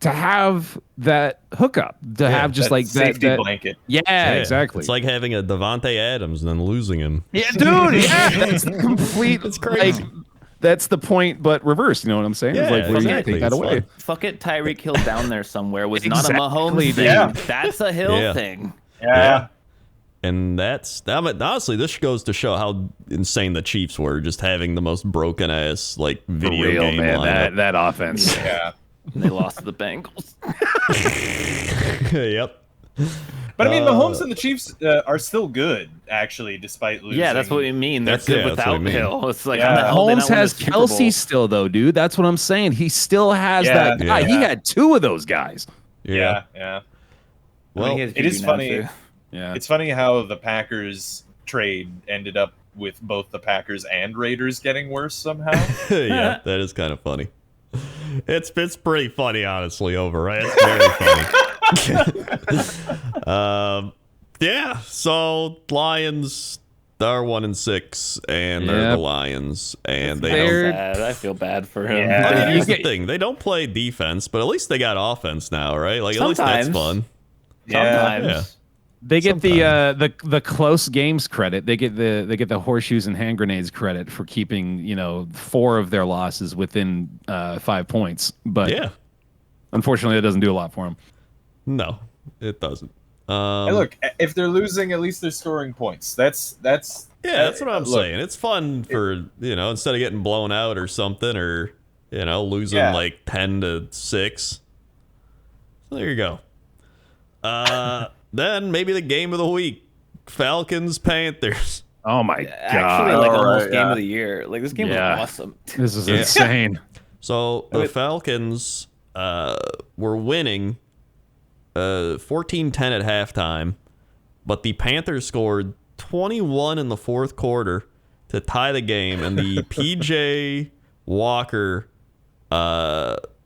to have that hookup, to have just like safety blanket. Yeah, exactly. It's like having a Devontae Adams and then losing him. Yeah, dude. Yeah, that's complete. It's crazy. Like, that's the point, but reversed. You know what I'm saying? Yeah, it's like, exactly. Take that away. Fuck it, Tyreek Hill down there somewhere was not a Exactly, Mahomes thing. yeah. That's a Hill thing. Yeah. And honestly, this goes to show how insane the Chiefs were, just having the most broken ass like video game lineup. That offense. Yeah. And they lost to the Bengals. Yep. But I mean, Mahomes and the Chiefs are still good, actually, despite losing. Yeah, that's what we mean. They're good without Hill. It's like Mahomes has Kelsey still, though, dude. That's what I'm saying. He still has that guy. Yeah. He had 2 of those guys. Yeah. Well, it is funny. Yeah, It's funny how the Packers trade ended up with both the Packers and Raiders getting worse somehow. Yeah, that is kind of funny. It's pretty funny, honestly. It's very funny. Yeah. So Lions are 1-6, and they're the Lions, and I feel bad for him. Yeah. I mean, here's the thing: they don't play defense, but at least they got offense now, right? Like at least that's fun. Sometimes. Yeah. they get the close games credit. They get the horseshoes and hand grenades credit for keeping 4 of their losses within 5 points. But unfortunately, that doesn't do a lot for them. No, it doesn't. Hey, look, if they're losing, at least they're scoring points. That's what I'm saying. It's fun for instead of getting blown out or something, or losing like 10-6. So there you go. Then maybe the game of the week: Falcons Panthers. Oh my god! Actually, like almost game of the year. Like this game was awesome. This is insane. So the Falcons were winning 14-10 at halftime, but the Panthers scored 21 in the fourth quarter to tie the game, and the PJ Walker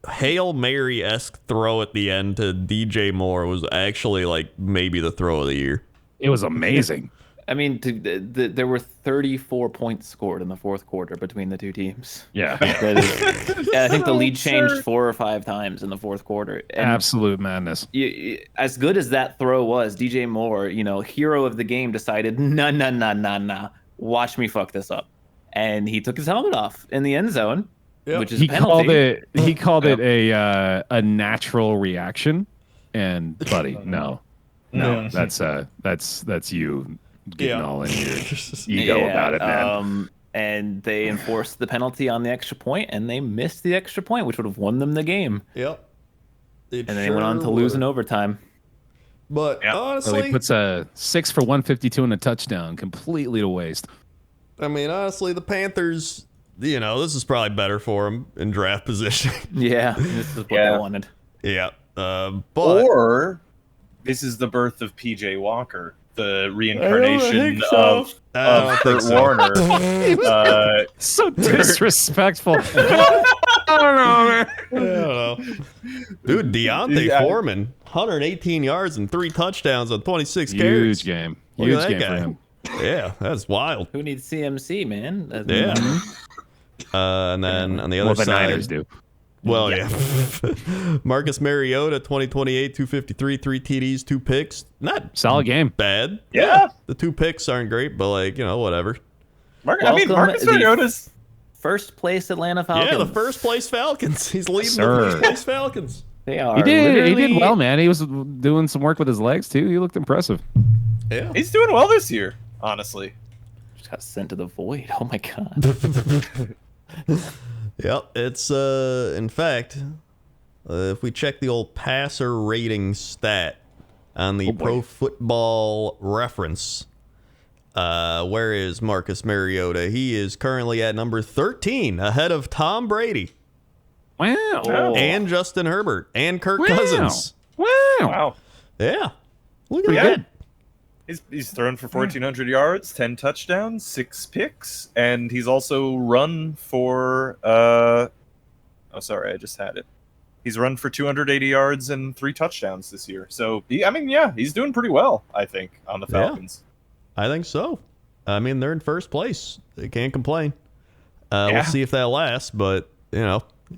Hail Mary-esque throw at the end to DJ Moore was actually like maybe the throw of the year. It was amazing. I mean, there were 34 points scored in the fourth quarter between the two teams. Yeah. I think the lead changed 4 or 5 times in the fourth quarter. And absolute madness. As good as that throw was, DJ Moore, hero of the game, decided, nah, watch me fuck this up. And he took his helmet off in the end zone, which is a penalty. He called it a natural reaction. And buddy, no, that's you getting all in your ego about it, man. And they enforced the penalty on the extra point, and they missed the extra point, which would have won them the game. Yep. And then they went on to lose in overtime. But honestly, so he puts a 6 for 152 and a touchdown completely to waste. I mean, honestly, the Panthers, this is probably better for them in draft position. Yeah, this is what they wanted. Yeah. Or this is the birth of PJ Walker, the reincarnation of Kurt Warner. So disrespectful. I don't know. Dude, Deontay Foreman, 118 yards and 3 touchdowns on 26 carries. Huge game. Huge game guy. for him. Yeah, that's wild. Who needs CMC, man? Yeah. And then on the other the side, Niners do. Well, yeah. Marcus Mariota, 2028, 253, 3 TDs, 2 picks. Not Solid game. bad. Yeah. The 2 picks aren't great, but whatever. Marcus Mariota's first place Atlanta Falcons. Yeah, the first place Falcons. He's leading the Sir. first place Falcons. They are. He did literally- well, man. He was doing some work with his legs too. He looked impressive. Yeah. he's doing well this year, honestly. Just got sent to the void. Oh my god. Yep. It's in fact, if we check the old passer rating stat on the Pro Football Reference, where is Marcus Mariota? He is currently at number 13, ahead of Tom Brady Wow. and Justin Herbert and Kirk Wow. Cousins. Wow. Yeah. Look at Yeah. that. He's thrown for 1,400 yards, 10 touchdowns, 6 picks, and he's also run for oh, sorry, I just had it. He's run for 280 yards and 3 touchdowns this year. So, he's doing pretty well, I think, on the Falcons. I think so. I mean, they're in first place. They can't complain. Yeah. We'll see if that lasts, but,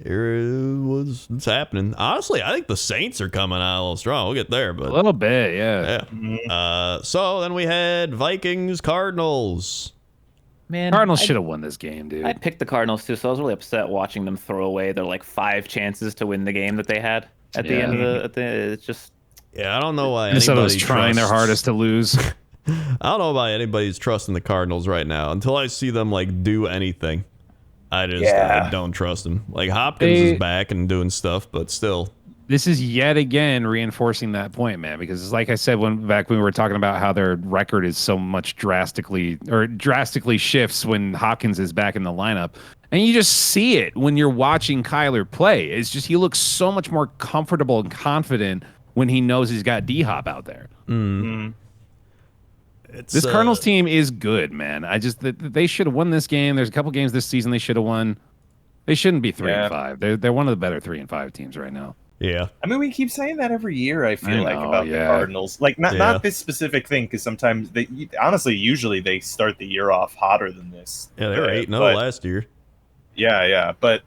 it's happening. Honestly, I think the Saints are coming out a little strong. We'll get there, A but little bit, yeah. yeah. So then we had Vikings, Cardinals. Man, Cardinals should have won this game, dude. I picked the Cardinals too, so I was really upset watching them throw away their 5 chances to win the game that they had at the end of the. It's just. Yeah, I don't know why Minnesota was anybody trying their trusts- hardest to lose. I don't know why anybody's trusting the Cardinals right now until I see them do anything. I don't trust them. Hopkins is back and doing stuff, but still. This is yet again reinforcing that point, man, because like I said when we were talking about how their record is so much drastically shifts when Hopkins is back in the lineup. And you just see it when you're watching Kyler play. It's just he looks so much more comfortable and confident when he knows he's got D-Hop out there. This Cardinals team is good, man. They should have won this game. There's a couple games this season they should have won. They shouldn't be 3-5. They're one of the better 3-5 teams right now. Yeah. I mean, we keep saying that every year, I feel I know, about the Cardinals. Not this specific thing, because sometimes usually they start the year off hotter than this. Yeah, they were 8-0 last year. Yeah. But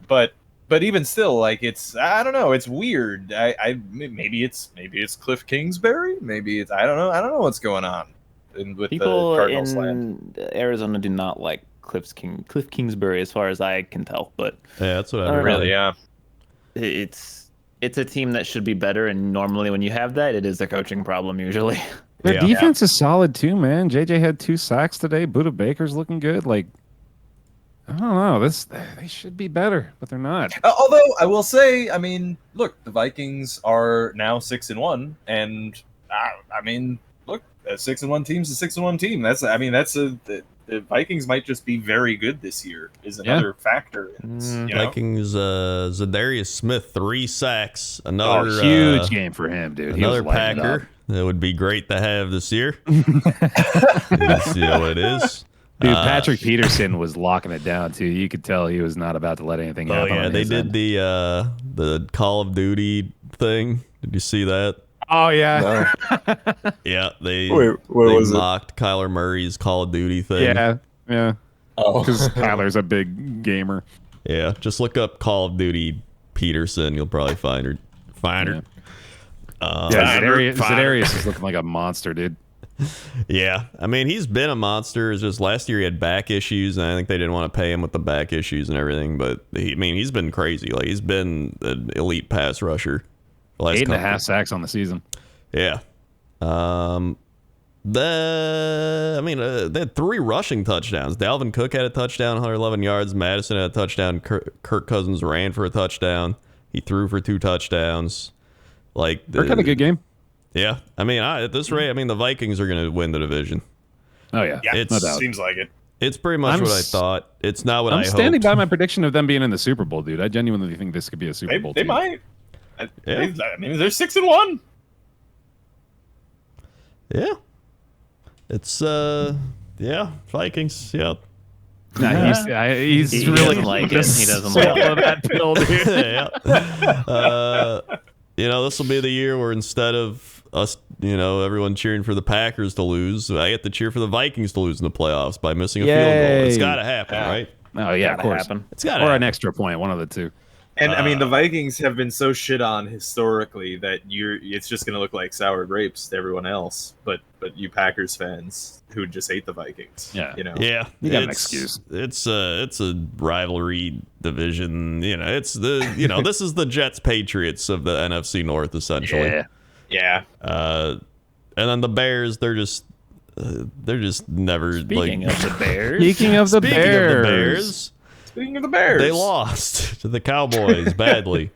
even still, it's I don't know, it's weird. Maybe it's Cliff Kingsbury, maybe it's I don't know what's going on with People the Cardinals in land. Arizona do not like Cliff Kingsbury, as far as I can tell. But Yeah, that's what I I don't heard. know. Really, yeah. It's a team that should be better, and normally when you have that, it is a coaching problem usually. Their Yeah. defense is solid too, man. JJ had 2 sacks today. Buda Baker's looking good. I don't know. They should be better, but they're not. Although I will say, I mean, look, the Vikings are now 6-1, and look, a 6-1 team's a 6-1 team. The Vikings might just be very good this year. Is another factor. Vikings, Zadarius Smith, 3 sacks. Another Huge game for him, dude. He was Another lighting it up. Packer that would be great to have this year. You know what it is. Dude, Patrick Peterson was locking it down too. You could tell he was not about to let anything Oh happen. yeah, on they his did end. the Call of Duty thing. Did you see that? Oh yeah, Yeah, they Wait, what they was it? mocked Kyler Murray's Call of Duty thing. yeah. Oh, Because Kyler's a big gamer. Yeah, just look up Call of Duty Peterson. You'll probably find her. Yeah, Find her. Zadarius is looking like a monster, dude. Yeah, I mean he's been a monster. It's just last year he had back issues, and I think they didn't want to pay him with the back issues and everything. But he's been crazy. He's been an elite pass rusher. The last 8.5 sacks on the season. Yeah. They had 3 rushing touchdowns. Dalvin Cook had a touchdown, 111 yards. Madison had a touchdown. Kirk Cousins ran for a touchdown. He threw for 2 touchdowns. Kirk had a good game. Yeah. I mean, at this rate, the Vikings are going to win the division. Oh yeah, yeah, no doubt. seems like it. It's pretty much I'm what I s- thought. It's not what I'm I standing hoped. by my prediction of them being in the Super Bowl, dude. I genuinely think this could be a Super Bowl They team. might. Yeah. They're 6-1. Yeah. It's, Vikings. Yep. Nah, he's He really doesn't like it. He doesn't like swallow it. that pill, dude. Yeah. This will be the year where instead of us, everyone cheering for the Packers to lose, I get to cheer for the Vikings to lose in the playoffs by missing a field goal. It's Yay. got to happen, right? Oh yeah, of Gotta course. happen. It's got Or to an extra point, one of the two. And I mean, the Vikings have been so shit on historically that it's just going to look like sour grapes to everyone else. But you Packers fans who just hate the Vikings, Yeah. you know, Yeah, You got an excuse. It's a rivalry division. You know, it's this is the Jets Patriots of the NFC North essentially. Yeah. And then the Bears, they're just never Speaking like. of the Bears, Speaking of the Speaking Bears. of the Bears, Speaking of the Bears, they lost to the Cowboys badly.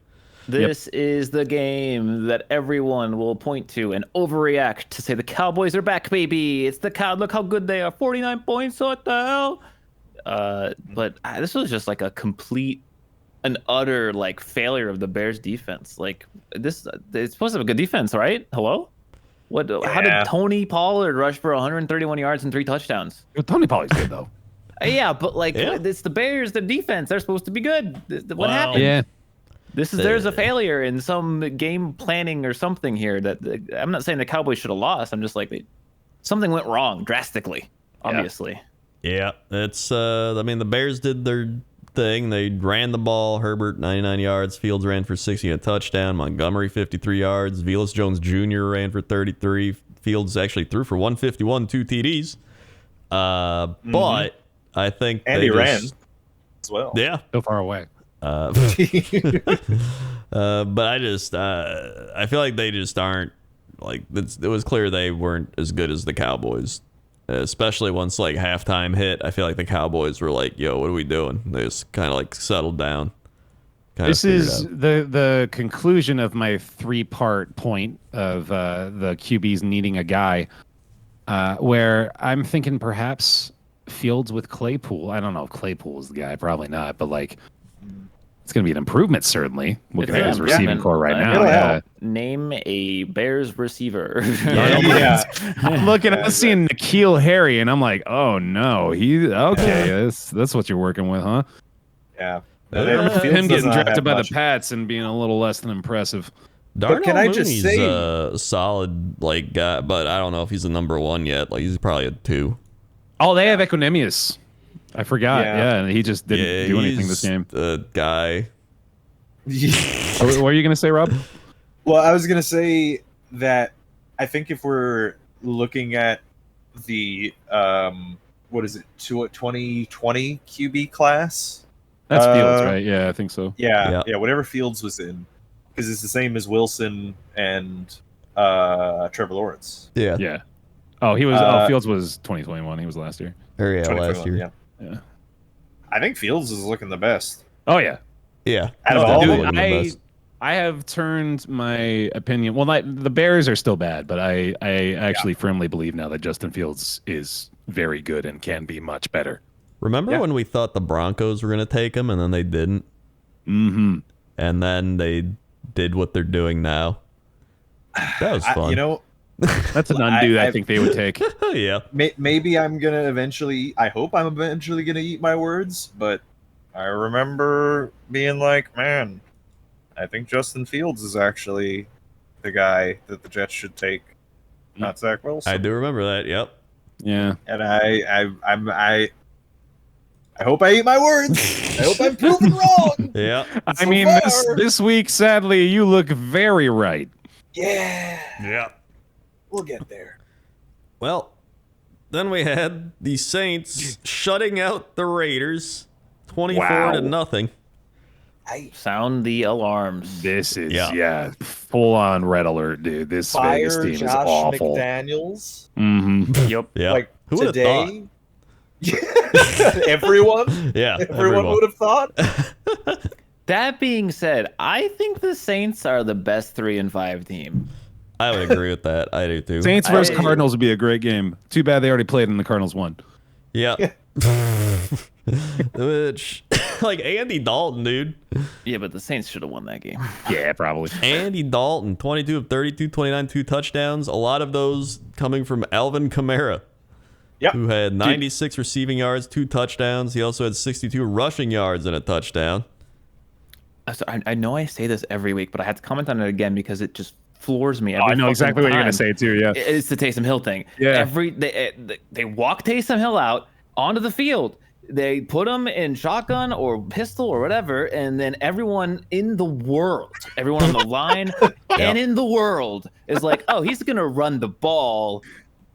this is the game that everyone will point to and overreact to say the Cowboys are back, baby. It's the Cow. Look how good they are. 49 points. What the hell? But this was just like an utter like failure of the Bears defense. Like this, it's supposed to have a good defense, right? Hello? What? How did Tony Pollard rush for 131 yards and 3 touchdowns? Tony Polly's good though. Yeah, but like it's the Bears, the defense. They're supposed to be good. What Wow. happened? Yeah. There's a failure in some game planning or something here. That I'm not saying the Cowboys should have lost. I'm just like something went wrong drastically. Obviously. Yeah, it's. I mean, the Bears did their thing. They ran the ball. Herbert 99 yards. Fields ran for 60 and a touchdown. Montgomery 53 yards. Velus Jones Jr. ran for 33. Fields actually threw for 151, 2 TDs. But I think and they he ran just, as well. Yeah. So far away. But I feel like they just aren't like it was clear they weren't as good as the Cowboys, especially once like halftime hit. I feel like the Cowboys were like, "Yo, what are we doing?" They just kind of like settled down. This is the conclusion of my 3-part point of the QBs needing a guy, where I'm thinking perhaps Fields with Claypool. I don't know if Claypool is the guy, probably not, but like it's going to be an improvement certainly. Looking at his receiving core right now. Yeah. Name a Bears receiver. I'm looking. I'm seeing N'Keal Harry, and I'm like, oh no, that's what you're working with, huh? Yeah. Him getting drafted by the Pats and being a little less than impressive. Darnell can I just Mooney's say- a solid like guy, but I don't know if he's the number 1 yet. Like he's probably a 2. Oh, they have Equinemius. I forgot. Yeah. Yeah, and he just didn't do anything this game. The guy. What were you going to say, Rob? Well, I was going to say that I think if we're looking at the, 2020 QB class? That's Fields, right? Yeah, I think so. Yeah, whatever Fields was in. Because it's the same as Wilson and Trevor Lawrence. Yeah. Yeah. Oh, Fields was 2021. He was last year. Or yeah, 2021, last year. Yeah. I think Fields is looking the best. Oh, yeah. Yeah. Out of all Definitely of them, the best. I have turned my opinion. Well, the Bears are still bad, but I actually firmly believe now that Justin Fields is very good and can be much better. Remember when we thought the Broncos were going to take him and then they didn't? Mm-hmm. And then they did what they're doing now. That was fun. That's an undo I think they would take. Yeah. Maybe I'm gonna eventually. I hope I'm eventually gonna eat my words, but I remember being like, "Man, I think Justin Fields is actually the guy that the Jets should take, not Zach Wilson." I do remember that. Yep. Yeah. And I hope I eat my words. I hope I'm proven wrong. Yeah. I mean, this week, sadly, you look very right. Yeah. Yeah. We'll get there. Well, then we had the Saints shutting out the Raiders 24-0. Sound the alarms. This is full on red alert, dude. This Vegas Fire team is Josh awful. McDaniels. Mm-hmm. Yep. Yeah. Like Who would have thought? today. Everyone. Yeah. Everyone would have thought. That being said, I think the Saints are the best 3-5 team. I would agree with that. I do too. Saints versus Cardinals would be a great game. Too bad they already played and the Cardinals won. Yeah. Which, like Andy Dalton, dude. Yeah, but the Saints should have won that game. Yeah, probably. Andy Dalton, 22 of 32, 29, 2 touchdowns. A lot of those coming from Alvin Kamara, who had 96 receiving yards, 2 touchdowns. He also had 62 rushing yards and a touchdown. So I know I say this every week, but I had to comment on it again because it just floors me. I know exactly what you're going to say, too, yeah. It's the Taysom Hill thing. Yeah. They walk Taysom Hill out onto the field. They put him in shotgun or pistol or whatever, and then everyone in the world, everyone on the line and in the world is like, oh, he's gonna run the ball.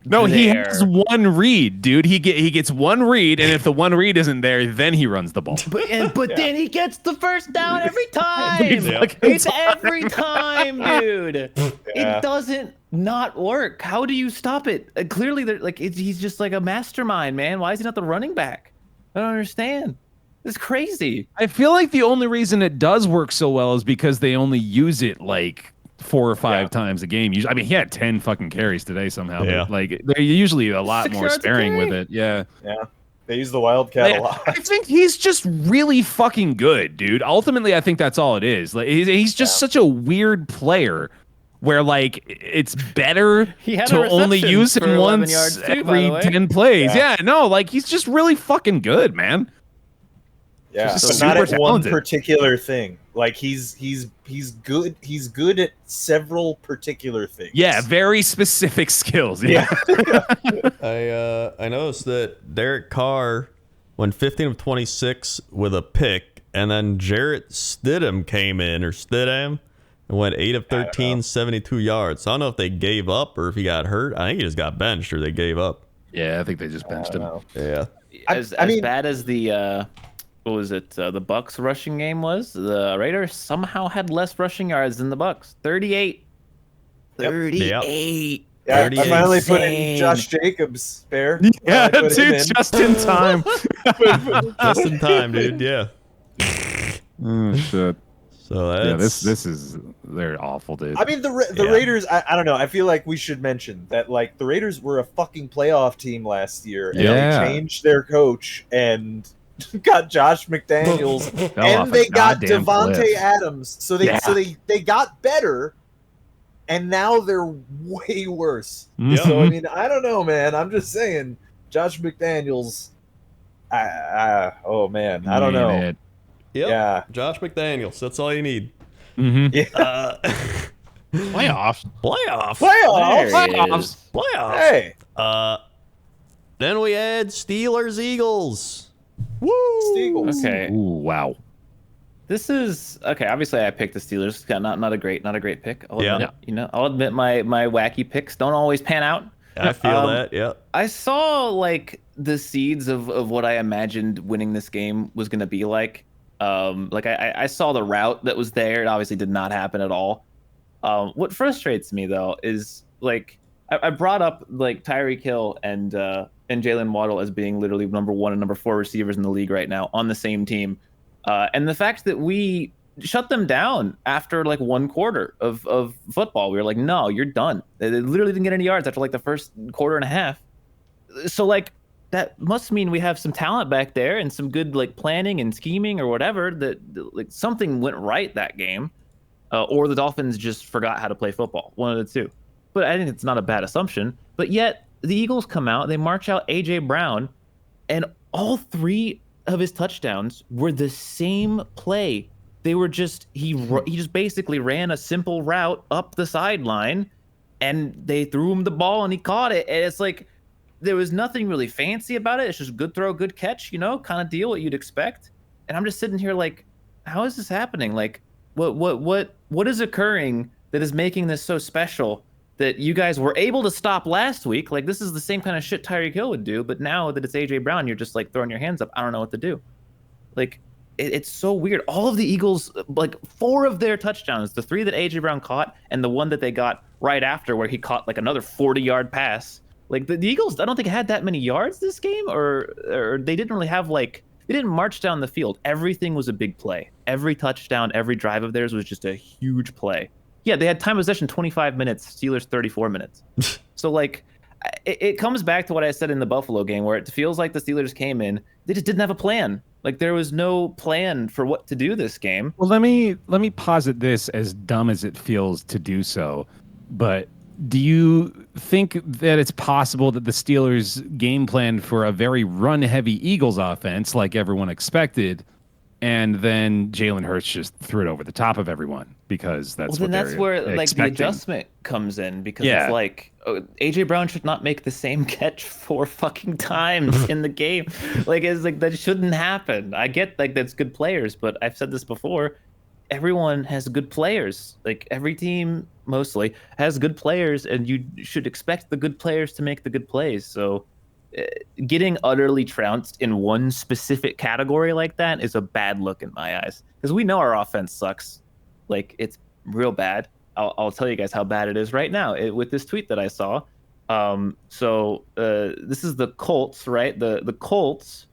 No, he there. has one read, dude. He gets one read, and if the one read isn't there, then he runs the ball. But then he gets the first down every time. Every It's every time, dude. Yeah. It doesn't not work. How do you stop it? Clearly, they're like he's just like a mastermind, man. Why is he not the running back? I don't understand. It's crazy. I feel like the only reason it does work so well is because they only use it like 4 or 5 times a game. I mean, he had 10 fucking carries today somehow. Yeah. But like they're usually a lot 6 more yards a sparing with carry. it. Yeah. Yeah. They use the Wildcat a lot. I think he's just really fucking good, dude. Ultimately, I think that's all it is. Like he's just such a weird player where like it's better He had a to only reception use for him 11 once yards too, by every the way. 10 plays. Yeah. Yeah, no, like he's just really fucking good, man. Yeah, Just but not super at one talented. particular thing. Like he's good. He's good at several particular things. Yeah, very specific skills. Yeah. I noticed that Derek Carr went 15 of 26 with a pick, and then Jarrett Stidham came in, or Stidham, and went 8 of 13, 72 yards. So I don't know if they gave up or if he got hurt. I think he just got benched or they gave up. Yeah, I think they just benched him. Yeah. As I mean- bad as the what was it? The Bucks rushing game was. The Raiders somehow had less rushing yards than the Bucks. 38. Yep. 38. Yeah, I 38. finally put in Insane. Josh Jacobs there. Yeah, I put him dude, in. just in time. Just in time, dude. Yeah. Oh shit. So that's Yeah, this is they're awful, dude. I mean, the Yeah. Raiders. I don't know. I feel like we should mention that like the Raiders were a fucking playoff team last year, and Yeah. they changed their coach and got Josh McDaniels, Fell off and a they got goddamn Devontae cliff. Adams. So they Yeah. they got better, and now they're way worse. Mhm. So I mean, I don't know, man. I'm just saying, Josh McDaniels. Oh man, I don't know. Man, Yep. Yeah. Josh McDaniels. That's all you need. Mhm. Uh, Playoffs. playoffs. Playoffs. There it Playoffs. is. Playoffs. Hey, Then we had Steelers Eagles. Woo! Steagles. Okay. Ooh, wow. This is okay. Obviously, I picked the Steelers. Not a great pick. I'll Yeah. admit, I'll admit my wacky picks don't always pan out. I feel Um, that. Yeah. I saw like the seeds of what I imagined winning this game was going to be like. Like I saw the route that was there. It obviously did not happen at all. What frustrates me though is like I brought up like Tyreek Hill and Jalen Waddle as being literally number 1 and number 4 receivers in the league right now on the same team, and the fact that we shut them down after like 1 quarter of football. We were like, no, you're done. They literally didn't get any yards after like the first quarter and a half. So like that must mean we have some talent back there and some good like planning and scheming or whatever that like something went right that game, or the Dolphins just forgot how to play football. One of the two. But I think it's not a bad assumption. But yet the Eagles come out, they march out AJ Brown, and all 3 of his touchdowns were the same play. They were just he just basically ran a simple route up the sideline, and they threw him the ball and he caught it. And it's like there was nothing really fancy about it. It's just good throw, good catch, kind of deal, what you'd expect. And I'm just sitting here like, how is this happening? Like, what is occurring that is making this so special that you guys were able to stop last week? Like, this is the same kind of shit Tyreek Hill would do, but now that it's AJ Brown, you're just like throwing your hands up. I don't know what to do. Like, it's so weird. All of the Eagles, like 4 of their touchdowns, the 3 that AJ Brown caught and the one that they got right after where he caught like another 40-yard pass. Like the Eagles, I don't think had that many yards this game, or they didn't really have like, they didn't march down the field. Everything was a big play. Every touchdown, every drive of theirs was just a huge play. Yeah, they had time possession 25 minutes, Steelers 34 minutes. So like, it comes back to what I said in the Buffalo game, where it feels like the Steelers came in, they just didn't have a plan. Like there was no plan for what to do this game. Well, let me posit this, as dumb as it feels to do so, but do you think that it's possible that the Steelers game plan for a very run-heavy Eagles offense, like everyone expected, and then Jalen Hurts just threw it over the top of everyone because that's well, what then that's where expecting. like the adjustment comes in because Yeah. it's like AJ Brown should not make the same catch 4 fucking times in the game. Like it's like that shouldn't happen. I get like that's good players, but I've said this before. Everyone has good players. Like every team mostly has good players, and you should expect the good players to make the good plays. So getting utterly trounced in one specific category like that is a bad look in my eyes because we know our offense sucks. Like it's real bad. I'll tell you guys how bad it is right now with this tweet that I saw. This is the Colts, right? The Colts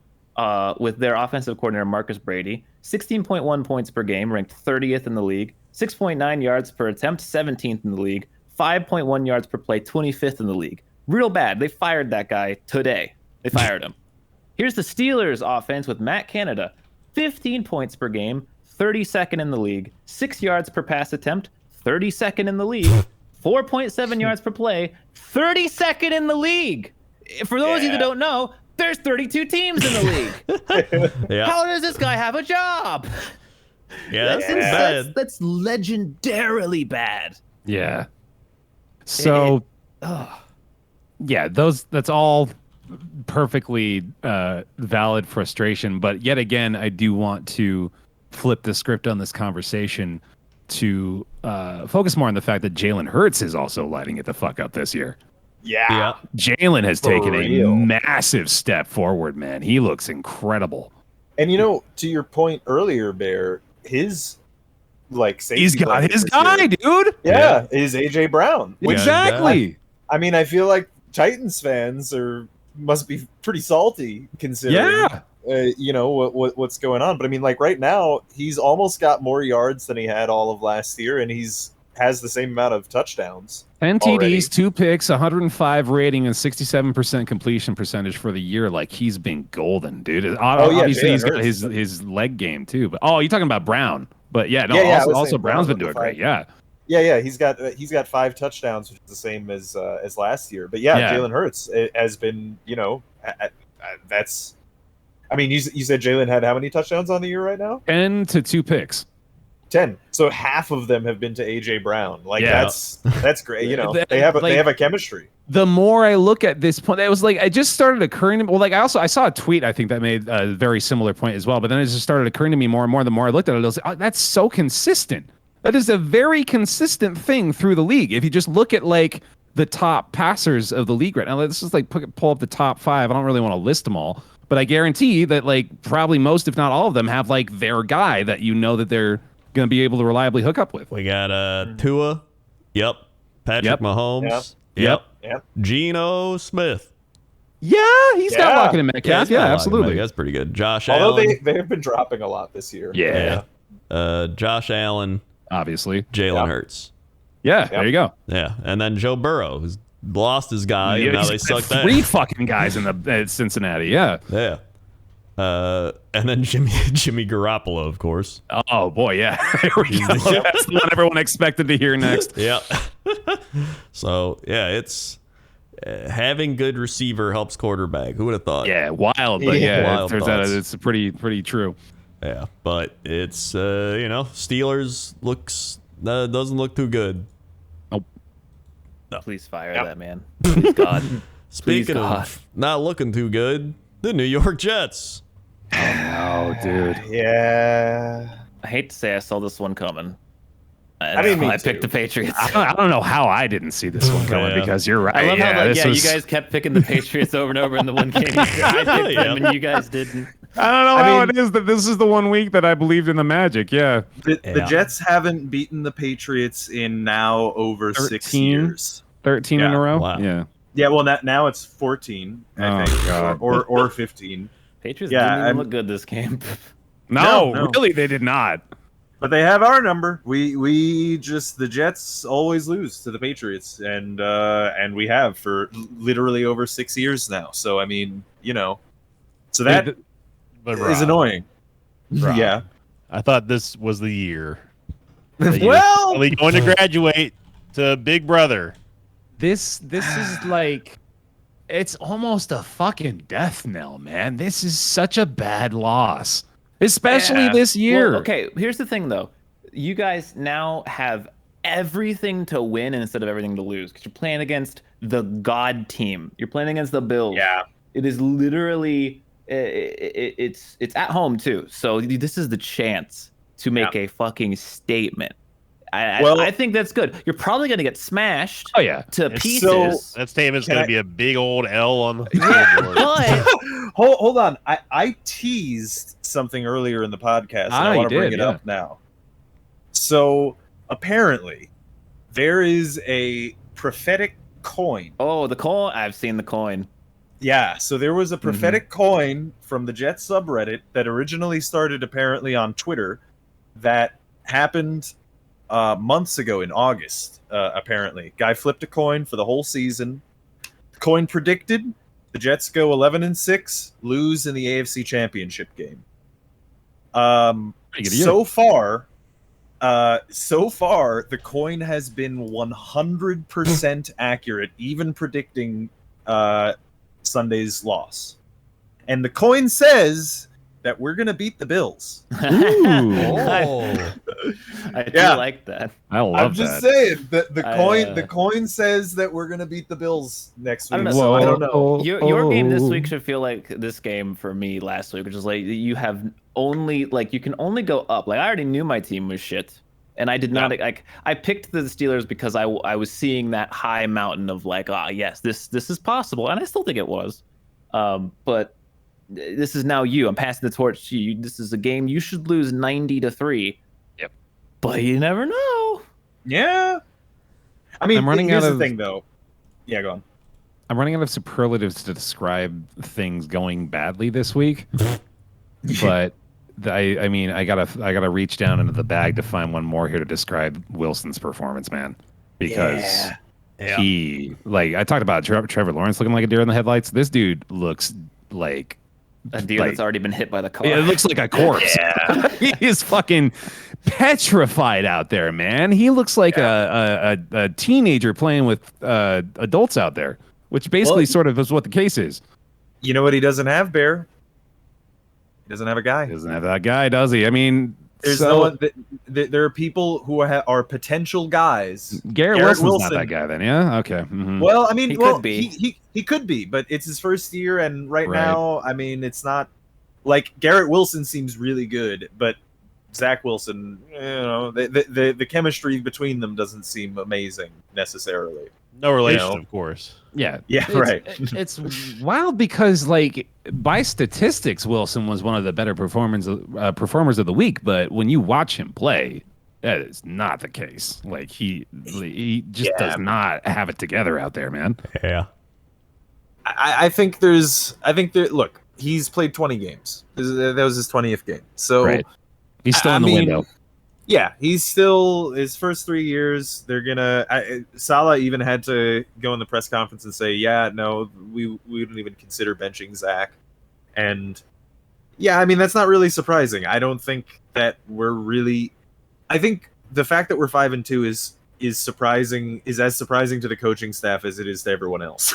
with their offensive coordinator Marcus Brady, 16.1 points per game, ranked 30th in the league, 6.9 yards per attempt, 17th in the league, 5.1 yards per play, 25th in the league. Real bad. They fired that guy today. They fired him. Here's the Steelers offense with Matt Canada, 15 points per game, 32nd in the league, 6 yards per pass attempt, 32nd in the league, 4.7 yards per play, 32nd in the league. For those of you that don't know, there's 32 teams in the league. Yeah. How does this guy have a job? Yeah, bad. That's legendarily bad. Yeah. So, yeah, that's all perfectly valid frustration. But yet again, I do want to flip the script on this conversation to focus more on the fact that Jalen Hurts is also lighting it the fuck up this year. Yeah. Jalen has For taken real. a massive step forward, man. He looks incredible. And to your point earlier, Bear, his safety He's got blanket his this guy, year, dude. Yeah, is AJ Brown. Yeah. Exactly. I mean, I feel like Titans fans must be pretty salty considering what's going on. But I mean, like right now, he's almost got more yards than he had all of last year, and has the same amount of touchdowns. 10 already. TDs, 2 picks, 105 rating, and 67% completion percentage for the year. Like he's been golden, dude. Obviously, Jalen he's got Hurts, his leg game too. But you're talking about Brown. But yeah, no. I was also saying Brown's been with doing the great. five. Yeah. Yeah, he's got 5 touchdowns, which is the same as last year. But yeah. Jalen Hurts has been, that's. I mean, you said Jalen had how many touchdowns on the year right now? 10 to 2 picks. 10. So half of them have been to AJ Brown. Like Yeah. that's great. They have a chemistry. The more I look at this point, it was like it just started occurring to me. Well, like I saw a tweet I think that made a very similar point as well. But then it just started occurring to me more and more. The more I looked at it, I was like, oh, that's so consistent. That is a very consistent thing through the league. If you just look at like the top passers of the league right now, let's just like pull up the top 5. I don't really want to list them all, but I guarantee that like probably most, if not all of them, have like their guy that that they're going to be able to reliably hook up with. We got Tua. Yep. Patrick Mahomes. Yep. Geno Smith. Yeah, he's got Lockett and Metcalf. he's Yeah, got Lockett. absolutely. That's pretty good. Josh Although Allen. they have been dropping a lot this year. Yeah. Josh Allen. Obviously. Jalen Hurts. Yeah, there you go. Yeah. And then Joe Burrow, who's lost his guy, and now they he's suck got that. 3 fucking guys in at Cincinnati. Yeah. Yeah. And then Jimmy Garoppolo, of course. Oh boy, yeah. Here we go. That's the one everyone expected to hear next. Yeah. So yeah, it's having good receiver helps quarterback. Who would have thought? Yeah, wild, but Wild it turns out thoughts. it's pretty true. Yeah, but it's Steelers doesn't look too good. Please fire that man. Please God. Speaking God. of not looking too good, the New York Jets. Oh, dude. Yeah. I hate to say I saw this one coming. I didn't mean I picked to. the Patriots. I don't know how I didn't see this one coming Yeah. because you're right. I love how this you was- guys kept picking the Patriots over and over in the one game. I picked them and you guys didn't. I don't know I how mean- it is that this is the one week that I believed in the Magic. Yeah. The Jets haven't beaten the Patriots in now over 6 13? years. 13 in Yeah. a row. Wow. Yeah. Yeah, well now it's 14, I Oh, think, God. or 15. Patriots Yeah, didn't even I'm- look good this game. No, No. really, they did not. But they have our number. We just the Jets always lose to the Patriots, and we have for literally over 6 years now. So I mean, so that But is Rob, annoying. Rob, Yeah. I thought this was the year. that you were Well, finally going to graduate to Big Brother. This is like, it's almost a fucking death knell, man. This is such a bad loss. especially Yeah. this year. Well, okay, here's the thing though. You guys now have everything to win instead of everything to lose because you're playing against the God team. You're playing against the Bills. Yeah. It is literally it's at home too. So this is the chance to make a fucking statement. I think that's good. You're probably going to get smashed Oh yeah. to It's pieces. That statement's Can going I- to be a big old L on the scoreboard. but Hold on. I teased something earlier in the podcast, and I you want to bring did, it up now. So apparently, there is a prophetic coin. oh, the coin. I've seen the coin. Yeah, so there was a prophetic coin from the Jets subreddit that originally started apparently on Twitter that happened months ago in August, apparently. Guy flipped a coin for the whole season. The coin predicted the Jets go 11-6, lose in the AFC Championship game. Pretty good year. So far, the coin has been 100% accurate, even predicting Sunday's loss. And the coin says that we're going to beat the Bills. Ooh. I do Yeah. like that. I love I'm just that. saying that the I, coin says that we're going to beat the Bills next I week. don't know. So I don't know. Your game this week should feel like this game for me last week, which is like you have only like you can only go up. Like I already knew my team was shit, and I did not like. I picked the Steelers because I was seeing that high mountain of like, yes, this is possible, and I still think it was. But this is now you. I'm passing the torch to you. This is a game you should lose 90-3. Yep. But you never know. Yeah. I mean, I'm running here's out the of- thing, though. Yeah, go on. I'm running out of superlatives to describe things going badly this week. But I mean, I gotta reach down into the bag to find one more here to describe Wilson's performance, man. Because he, like, I talked about Trevor Lawrence looking like a deer in the headlights. This dude looks like A deer that's already been hit by the car. it looks like a corpse. He is fucking petrified out there, man. He looks like a teenager playing with adults out there, which basically sort of is what the case is. You know what he doesn't have, Bear? He doesn't have a guy. He doesn't have that guy, does he? I mean, There's no one. There are people who are potential guys. Garrett Wilson's not that guy then, yeah? Okay. Mhm. Well, I mean, He well, could be. He could be, but it's his first year, and right Right. now, I mean, it's not like Garrett Wilson seems really good, but Zach Wilson, the chemistry between them doesn't seem amazing necessarily. No relation, You know. of course. Yeah. Yeah, It's- right. It's wild because, like, by statistics, Wilson was one of the better performers of the week. But when you watch him play, that is not the case. Like, he just does not have it together out there, man. Yeah. I think look, he's played 20 games. That was his 20th game. So Right. He's still I in the mean, window. yeah, he's still his first 3 years. They're gonna. Salah even had to go in the press conference and say, "Yeah, no, we wouldn't even consider benching Zach." And yeah, I mean that's not really surprising. I don't think that we're really. I think the fact that we're 5-2 is surprising. Is as surprising to the coaching staff as it is to everyone else.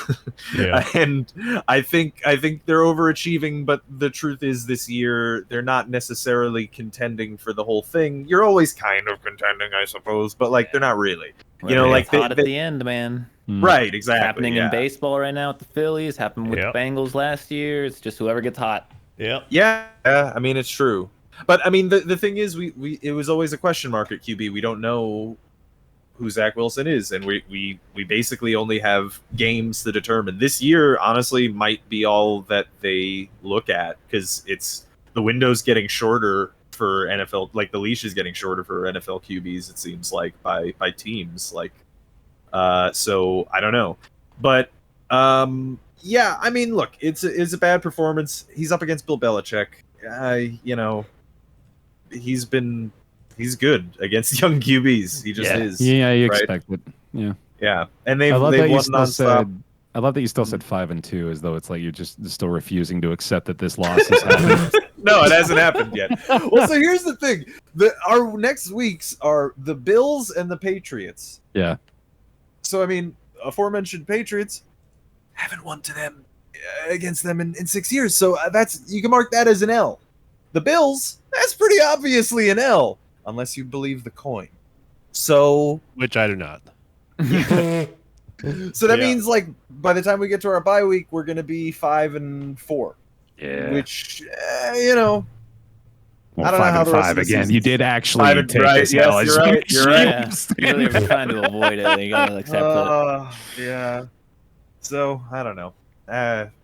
Yeah. And I think they're overachieving, but the truth is this year they're not necessarily contending for the whole thing. You're always kind of contending, I suppose, but like they're not really. You know, like it's hot at the end, man. right, exactly. Happening in baseball right now with the Phillies. Happened with Yep. the Bengals last year. It's just whoever gets hot. Yep. Yeah, I mean it's true. But I mean the thing is we it was always a question mark at QB. We don't know who Zach Wilson is, and we basically only have games to determine. This year, honestly, might be all that they look at because it's the window's getting shorter for NFL. Like the leash is getting shorter for NFL QBs. It seems like by teams. Like, so I don't know, but yeah, I mean, look, it's a bad performance. He's up against Bill Belichick. You know, he's good against young QBs. He just is. Yeah, you right? expect it. Yeah. Yeah, and they've I love that won you still nonstop. said. I love that you still said 5-2, as though it's like you're just still refusing to accept that this loss is happening. No, it hasn't happened yet. Well, so here's the thing: our next weeks are the Bills and the Patriots. Yeah. So I mean, aforementioned Patriots haven't won to them against them in 6 years. So that's you can mark that as an L. The Bills, that's pretty obviously an L, unless you believe the coin. So, Which I do not. so that means like by the time we get to our bye week, we're going to be 5-4. Yeah. Which, you know, Well, I don't know 5 how and the rest 5 of the again. season's- You did actually 5 and- take right, this yes, L. you're right, you're right. Yeah, you really were trying to avoid it. You gotta accept it. Yeah. So I don't know.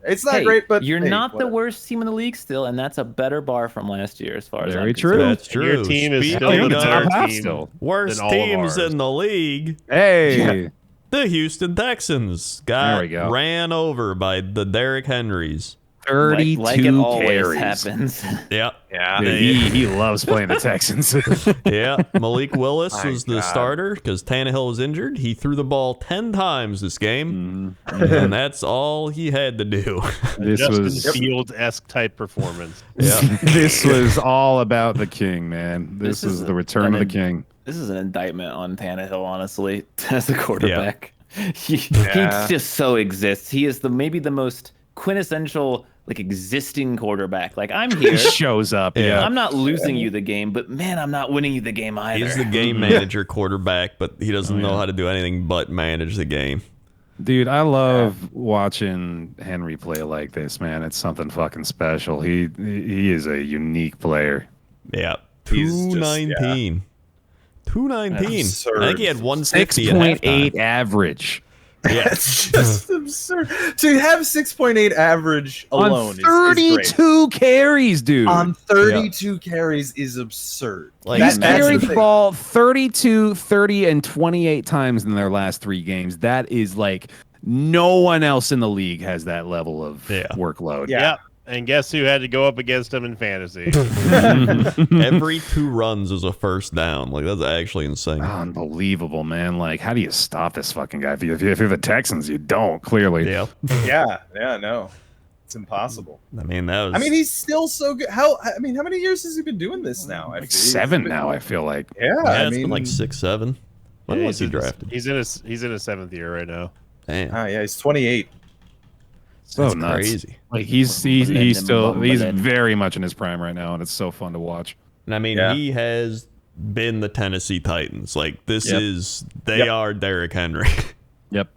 It's not Hey, great, but you're hey, not whatever. the worst team in the league still, and that's a better bar from last year as far as Very I'm true. concerned. That's true. Your team is Speaking still You're the in the better top half team still. worst than all of teams ours. in the league. Hey. The Houston Texans There we got go. ran over by the Derrick Henrys. 32 like it always carries. happens. Yep. Yeah. Dude, he loves playing the Texans. Yeah, Malik Willis My was the God. starter because Tannehill was injured. He threw the ball 10 times this game, Mm-hmm. and that's all he had to do. This Justin was Fields-esque type performance. Yeah. this was all about the king, man. This This is is the return of the an- king. This is an indictment on Tannehill, honestly, as a quarterback. He Yeah. just so exists. He is maybe the most quintessential existing quarterback. Like, I'm He here. shows up. Yeah. I'm not losing you the game, but man, I'm not winning you the game either. He's the game manager quarterback, but he doesn't know how to do anything but manage the game. Dude, I love watching Henry play like this, man. It's something fucking special. He is a unique player. Yeah. He's just- 219. 219. Absurd. I think he had 160 at 6.8 halftime. average Yeah. That's just absurd. To have 6.8 average alone on is great. 32 carries, dude. On 32 carries is absurd. Like, He's that's carried the the ball 32, 30, and 28 times in their last 3 games. That is like no one else in the league has that level of workload. Yeah. Yep. And guess who had to go up against him in fantasy? Every 2 runs is a first down. Like, that's actually insane. Unbelievable, man. Like, how do you stop this fucking guy? If you're the Texans, you don't, clearly. Yeah. Yeah, no. It's impossible. I mean, that was. I mean, he's still so good. How many years has he been doing this now? Like 7 now, I feel like. Yeah, yeah, I it's mean, been like 6, 7. When Yeah, was he he's in his- drafted? He's in his 7th year right now. Damn. yeah, he's 28. So That's nuts. crazy. Like he's very much in his prime right now, and it's so fun to watch. And I mean, Yeah. he has been the Tennessee Titans. Like, this Yep. is, they are Derrick Henry. Yep.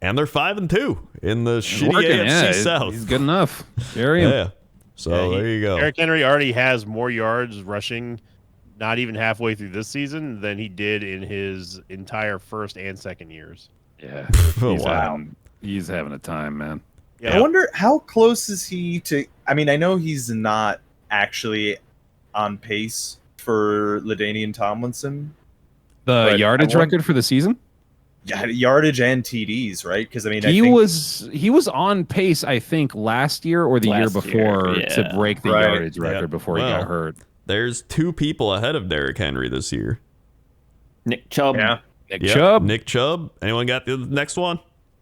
And they're 5-2 in the shitty Working, AFC South. He's good enough. Carry him. Yeah. So there you go. Derrick Henry already has more yards rushing, not even halfway through this season, than he did in his entire first and second years. Yeah. Oh, He's wow. he's having a time, man. Yeah. I wonder how close is he to. I mean, I know he's not actually on pace for LaDainian Tomlinson. The But yardage I want- record for the season? Yeah, yardage and TDs, right? Because I mean, He I think, was on pace, I think, last year or the year Last before year, to yeah. break the Right. yardage record Yeah. before he Well, got hurt. There's 2 people ahead of Derrick Henry this year. Nick Chubb. Yeah, Nick Yep. Chubb. Nick Chubb. Anyone got the next one?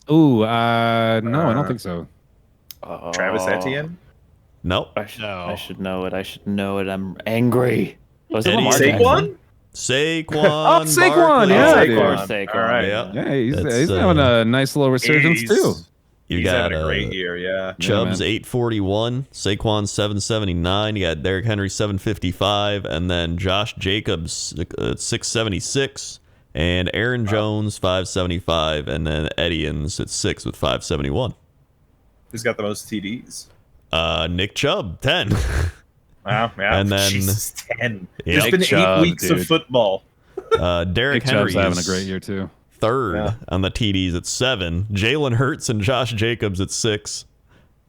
Ooh, no, I don't think so. Oh, Travis Etienne. Nope. I should No. know it. I'm angry. Was it Eddie Lamar Saquon. Saquon. Oh, Saquon, Barkley. yeah, Jackson? dude. Of course, Saquon. All right. Yeah. Yeah, he's That's, having a nice little resurgence too. You He's got having a great year. Yeah. Chubb's man. 841, Saquon 779. You got Derrick Henry 755, and then Josh Jacobs 676, and Aaron Jones 575, and then Etienne's at 6 with 571. Who's got the most TDs? Nick Chubb 10. Wow, yeah. And then- Jesus, 10. Yeah. It's Nick been Chubb, 8 weeks dude. of football. Derrick Nick Henry Chubb's having a is great year too. third Yeah. on the TDs at 7. Jalen Hurts and Josh Jacobs at 6.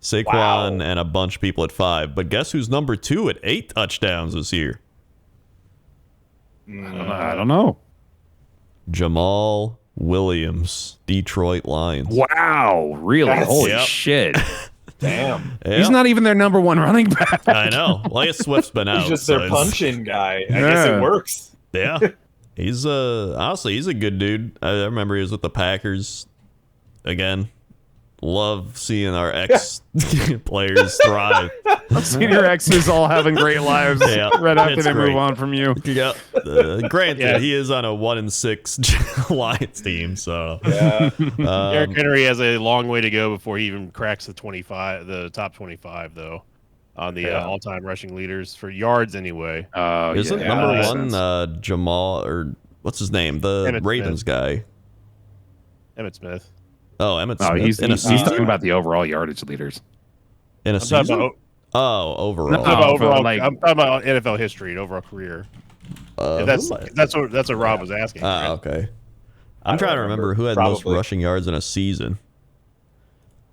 Saquon Wow. and a bunch of people at 5. But guess who's number 2 at 8 touchdowns this year? I don't know. Jamal Williams, Detroit Lions. Wow, really? That's- Holy Yep. shit! Damn. Yeah, He's not even their number 1 running back. I know. Well, I guess Swift's been out. He's just so their it's- punch-in guy. I guess Yeah. it works. Yeah. He's honestly, he's a good dude. I remember he was with the Packers. Again, love seeing our ex players thrive. Senior X's all having great lives Yeah, right after it's they great. move on from you. Yeah. Granted, Yeah. he is on a 1-6 Lions team, so Yeah. Derrick Henry has a long way to go before he even cracks the top 25, though. on the all-time rushing leaders for yards anyway. Oh, Isn't yeah. number Makes one sense. Jamal, or what's his name? The Emmett Ravens Smith. guy. Emmett Smith. Oh, Emmett Oh, Smith. he's in a talking season? about the overall yardage leaders. In a I'm talking season? about, Oh, overall. I'm talking about Oh, overall. like- I'm talking about NFL history and overall career. If that's what Rob was asking. Ah, right? okay. I I'm don't trying to remember who had most Probably. rushing yards in a season.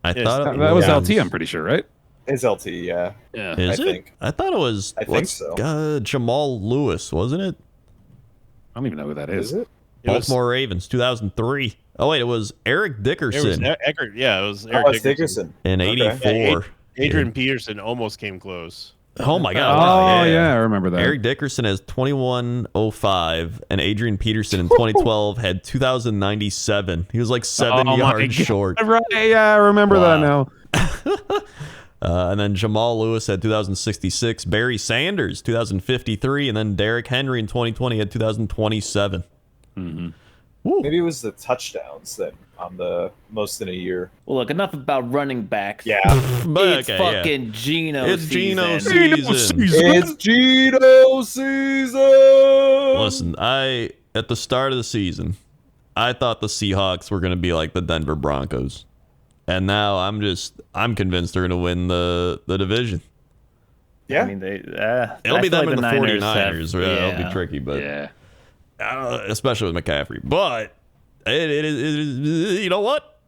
I Yes, thought it That was Yeah. LT, I'm pretty sure, right? It's LT, yeah. Yeah. Is I it? think. I thought it was. I think so. Jamal Lewis, wasn't it? I don't even know who that is. Is it? It was- Baltimore Ravens, 2003. Oh wait, it was Eric It was Dickerson Eckert. Yeah, it was Oh, Eric it's Dickerson. in Okay. '84. Adrian Peterson almost came close. Oh my Oh, God! yeah, I remember that. Eric Dickerson has 2105, and Adrian Peterson in 2012 had 2097. He was like 7 Oh, my yards God. short. Right, yeah, I remember that Wow. now. And then Jamal Lewis had 2066. Barry Sanders 2053, and then Derrick Henry in 2020 had 2027. Maybe it was the touchdowns that on the most in a year. Well, look, enough about running backs. Yeah. But It's okay, yeah. fucking Geno It's Geno season. season. It's Geno season. Listen, at the start of the season, I thought the Seahawks were going to be like the Denver Broncos, and now I'm convinced they're going to win the division. Yeah. I mean, It'll be them and the Niners 49ers. have- It'll be tricky, but Yeah. especially with McCaffrey. But it is, you know what?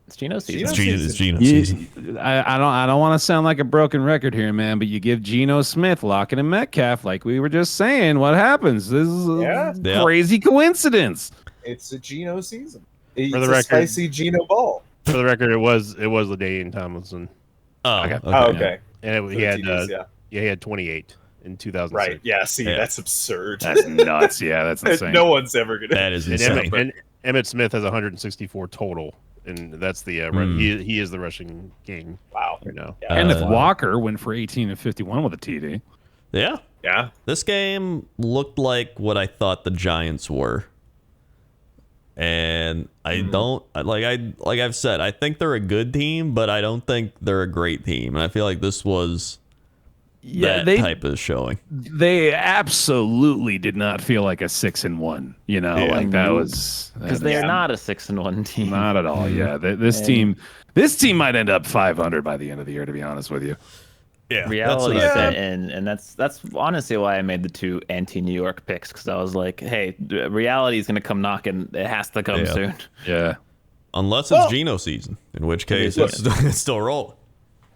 It's Geno season. It's Geno You- season. I don't want to sound like a broken record here, man, but you give Geno Smith, Lockett, and Metcalf, like we were just saying, what happens? This is a Yeah. crazy coincidence. It's a Geno season. It's For the a record- spicy Geno ball. For the record, it was LaDainian Tomlinson, Oh, Okay. okay. Oh, okay. and For he the had TDs, yeah. he had 28 in 2006. Right. Yeah. See, Yeah. that's absurd. That's nuts. Yeah, that's insane. No one's ever gonna. That is And insane. Emmett Smith has 164 total, and that's the he is the rushing king Wow. right now. Yeah. Kenneth Uh, Walker went for 18 and 51 with a TD. Yeah. Yeah. This game looked like what I thought the Giants were. And I don't like I've said, I think they're a good team, but I don't think they're a great team. And I feel like this was that type of showing. They absolutely did not feel like a 6-1. You know, Yeah. like that was Because they're not a 6-1 team. not at all. Yeah, this team might end up 500 by the end of the year. To be honest with you. Yeah. Reality that's what I set, and that's honestly why I made the two anti-New York picks, because I was like, hey, reality is gonna come knocking. It has to come Yeah. soon. Yeah. Unless it's Geno season, in which case it's still rolling.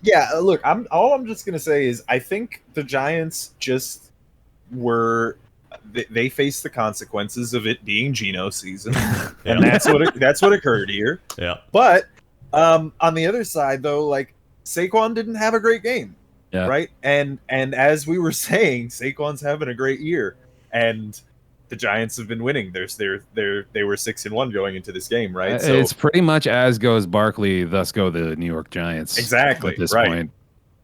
Yeah, look, I'm just gonna say is I think the Giants just were they faced the consequences of it being Geno season, and that's what occurred here. Yeah. But on the other side, though, like Saquon didn't have a great game, right? And as we were saying, Saquon's having a great year, and the Giants have been winning. They were 6-1 going into this game, right? So It's pretty much as goes Barkley, thus go the New York Giants. Exactly, At this right. point.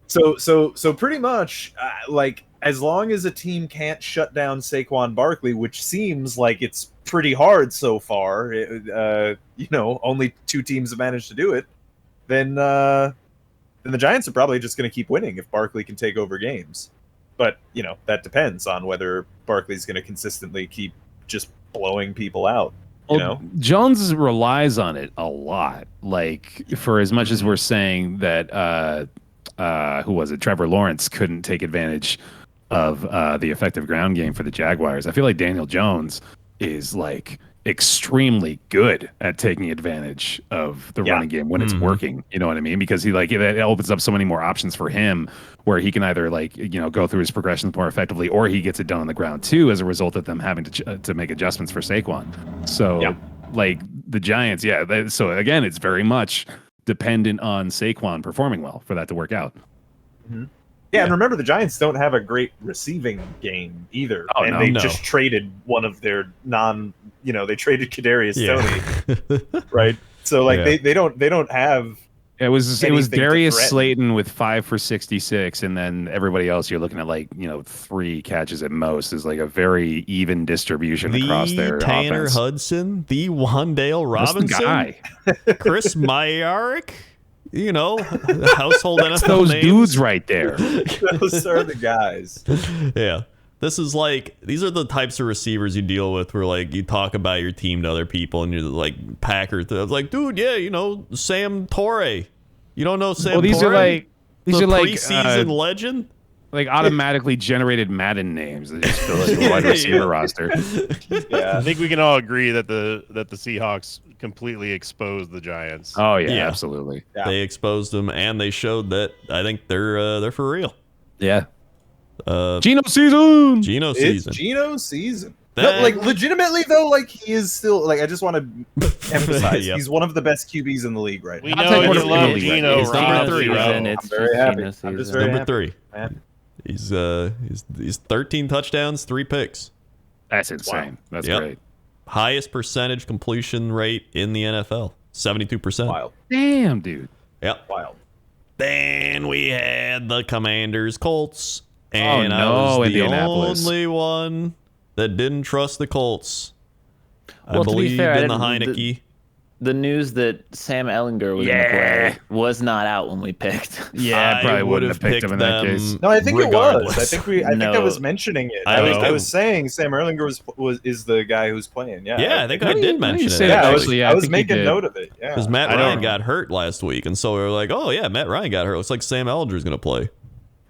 So pretty much, like as long as a team can't shut down Saquon Barkley, which seems like it's pretty hard so far, only 2 teams have managed to do it, then the Giants are probably just going to keep winning if Barkley can take over games. But that depends on whether Barkley's going to consistently keep just blowing people out. Jones relies on it a lot. Like for as much as we're saying that who was it? Trevor Lawrence couldn't take advantage of the effective ground game for the Jaguars. I feel like Daniel Jones is like extremely good at taking advantage of the running game when it's working. You know what I mean? Because it opens up so many more options for him where he can either go through his progressions more effectively, or he gets it done on the ground too as a result of them having to make adjustments for Saquon. So like the Giants, so again, it's very much dependent on Saquon performing well for that to work out. Mm-hmm. Yeah, and remember the Giants don't have a great receiving game either, and they just traded one of their they traded Kadarius Toney, right? So they don't have. It was anything to Darius threaten. Slayton with 5 for 66, and then everybody else you're looking at 3 catches at most. Is like a very even distribution across their Tanner offense. Hudson, the Wandale That's the Robinson, guy. Chris Myarick. You know, household NFL Those names. dudes right there. Those are the guys. Yeah. This is like, these are the types of receivers you deal with where, like, you talk about your team to other people and you're like, Packer. I was like, dude, yeah, you know, Sam Torre. You don't know Sam Well, these Torre? are like preseason legend? like automatically generated Madden names that just fill in the wide receiver roster. Yeah. I think we can all agree that the Seahawks completely exposed the Giants. Oh yeah, Yeah. absolutely. Yeah. They exposed them and they showed that I think they're for real. Yeah. Uh, Geno season. Geno It's season. Geno's season. Then- No, like legitimately though, like he is still like I just want to emphasize Yeah. he's one of the best QBs in the league right We now. I'll take know one you of love the league. Geno. He's number Rob, three, so- right? It's I'm very just happy. Geno I'm just season. very Number happy. 3. Man. He's 13 touchdowns, 3 picks. That's insane. That's Yep. great. Highest percentage completion rate in the NFL, 72%. Wild. Damn, dude. Yep. Wild. Then we had the Commanders, Colts, and I no, was the Indianapolis. only one that didn't trust the Colts. I Well, to be believed fair, I in the didn't- Heineke. The news that Sam Ellinger was going to Yeah. play was not out when we picked. Yeah, I probably wouldn't have picked him in that them case. No, I think regardless. it was. I think I No. was mentioning it. I I was, think I it was saying Sam Erlinger is the guy who's playing. Yeah. Yeah, I think I did mention it. say Yeah, that I was, actually, yeah, I I was think you making did. note of it. Yeah. Because Matt I don't Ryan know. got hurt last week, and so we were like, "Oh yeah, Matt Ryan got hurt. Looks like Sam Ellinger's going to play."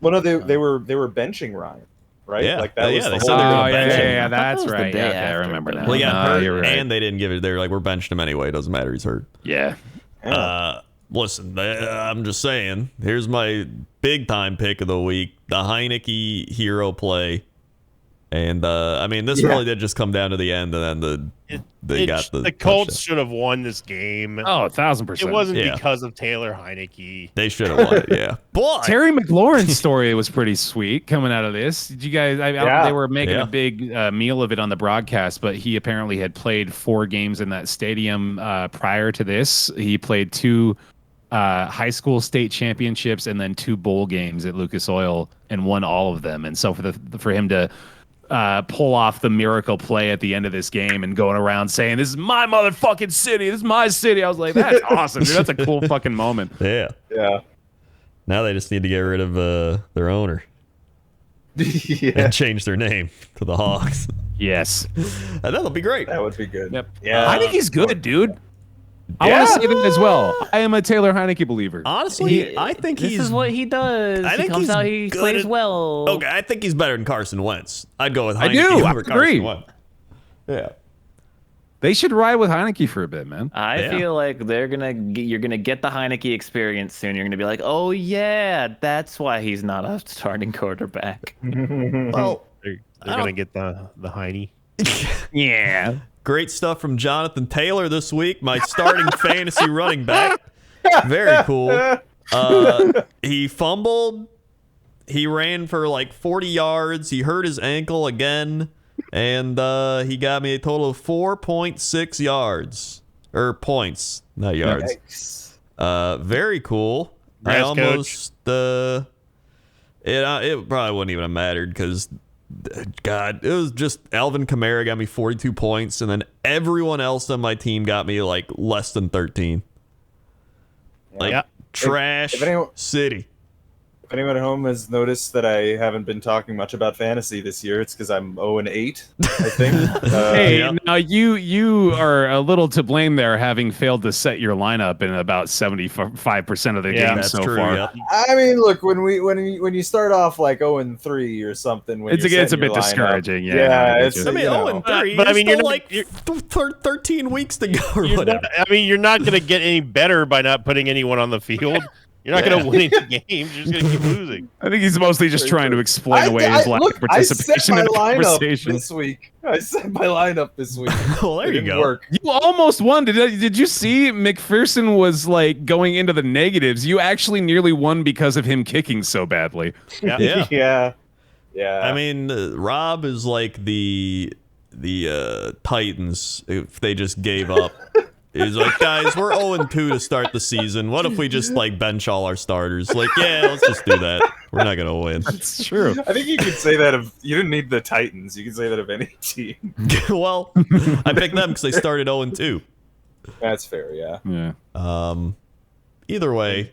Well, no, they were benching Ryan, right? Yeah. Like that Yeah, was they the said whole they were Oh, gonna yeah, bench him. yeah, I thought that's that was the right. day Yeah, okay, I after, remember but now. Well, he got No, hurt, you're right. and they didn't give it. They're like, "We're benching him anyway. It doesn't matter. He's hurt." Yeah. Yeah. Listen, I'm just saying. Here's my big time pick of the week: the Heineke hero play. And I mean, this Yeah. really did just come down to the end, and then they got the Colts touchdown. should have won this game. Oh, 1,000%. It wasn't Yeah. because of Taylor Heineke. They should have won it, yeah. But Terry McLaurin's story was pretty sweet coming out of this. Did you guys? Yeah. They were making Yeah. a big meal of it on the broadcast, but he apparently had played 4 games in that stadium prior to this. He played 2 high school state championships and then 2 bowl games at Lucas Oil and won all of them. And so for him to pull off the miracle play at the end of this game and going around saying, "This is my motherfucking city. This is my city," I was like, "That's awesome, dude. That's a cool fucking moment." yeah, Yeah. now they just need to get rid of their owner Yeah. and change their name to the Hawks. Yes. And that'll be great. That would be good. Yep. Yeah. I think he's good, dude. I Yeah. want to say that as well. I am a Taylor Heineke believer. Honestly, I think This he's is what he does. I think he comes he's out, he good plays at- well. okay. I think he's better than Carson Wentz. I'd go with Heineke I do. I over agree. Carson Wentz. Yeah. They should ride with Heineke for a bit, man. I Yeah. feel like you're gonna get the Heineke experience soon. You're gonna be like, oh yeah, that's why he's not a starting quarterback. Well, They're I gonna get the Heine. Yeah. great stuff from Jonathan Taylor this week, my starting fantasy running back. Very cool. He fumbled. He ran for like 40 yards. He hurt his ankle again. And he got me a total of 4.6 yards. Or points, not yards. Yikes. Very cool. I Yes, almost it probably wouldn't even have mattered because God, it was just Alvin Kamara got me 42 points, and then everyone else on my team got me like less than 13. Like Yeah. trash if anyone- city. If anyone at home has noticed that I haven't been talking much about fantasy this year, it's because I'm 0-8, I think. Hey, yeah. now you are a little to blame there, having failed to set your lineup in about 75% of the Yeah, games That's so true. far. Yeah. I mean, look, when you start off like 0-3 or something, when It's you're a setting bit your lineup, discouraging. Yeah, Yeah, no, it's I mean, you know. 0-3. But I mean, you're you're still not- like 13 weeks to go or You're whatever. not- I mean, you're not going to get any better by not putting anyone on the field. You're not going to win any games. You're just going to keep losing. I think he's mostly just trying to explain away his lack of I set participation my in the lineup conversation. this week. I set my lineup this week. Well, there It you didn't go. work. You almost won. Did you see McPherson was like going into the negatives? You actually nearly won because of him kicking so badly. Yeah. Yeah. Yeah. I mean, Rob is like the Titans if they just gave up. He's like, guys, we're 0-2 to start the season. What if we just like bench all our starters? Like, yeah, let's just do that. We're not gonna win. It's true. I think you could say that of you didn't need the Titans. You could say that of any team. Well, I picked them because they started 0-2. That's fair. Yeah. Yeah. Either way.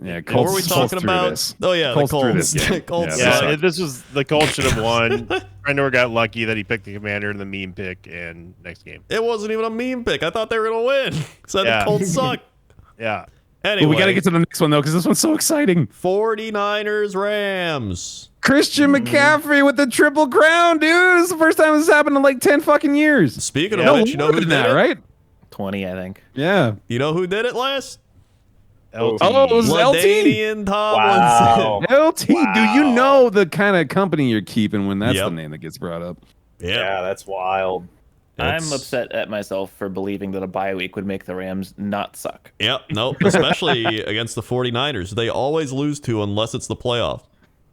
Yeah, What Colts, were we Colts talking threw about? this. Oh, yeah, Colts the threw Colts. this game. Colts Yeah, suck. This was the Colts should have won. Brendor got lucky that he picked the Commander in the meme pick and next game. It wasn't even a meme pick. I thought they were going to win. Said Yeah. the Colts suck. Yeah. Anyway, But we got to get to the next one, though, because this one's so exciting. 49ers Rams. Christian McCaffrey with the Triple Crown, dude. This is the first time this happened in like 10 fucking years. Speaking No of which, you know longer who than did that, it? right? 20, I think. Yeah. You know who did it last? LT. Oh, it was LT. LaDainian Tomlinson. Wow. LT, do you know the kind of company you're keeping when that's Yep. the name that gets brought up? Yeah, that's wild. I'm upset at myself for believing that a bye week would make the Rams not suck. Yep, nope, especially against the 49ers. They always lose to unless it's the playoff.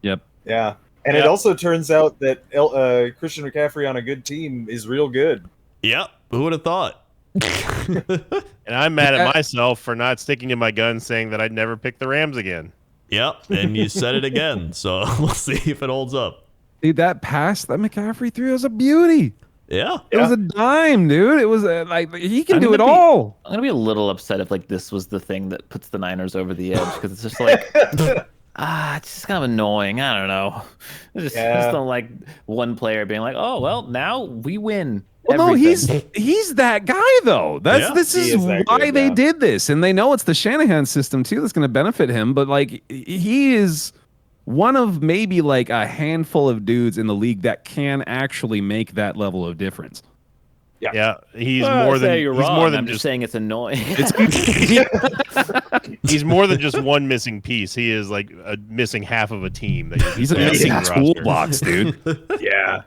Yep. Yeah. And it also turns out that Christian McCaffrey on a good team is real good. Yep, who would have thought? And I'm mad at myself for not sticking to my guns saying that I'd never pick the Rams again. Yep, and you said it again, so we'll see if it holds up. Dude, that pass that McCaffrey threw was a beauty. Yeah. It was a dime, dude. It was like he can I'm do it gonna be- all. I'm gonna be a little upset if like this was the thing that puts the Niners over the edge because it's just like it's just kind of annoying. I don't know. I just don't like one player being like, oh well, now we win. Well, no, everything." he's that guy though. This He is is that why good, they yeah. did this, and they know it's the Shanahan system too that's going to benefit him. But like, he is one of maybe like a handful of dudes in the league that can actually make that level of difference. Yeah, he's Well, more I say than you're he's wrong. more than I'm just just saying it's annoying. he's more than just one missing piece. He is like a missing half of a team. That He's a missing toolbox, dude. Yeah.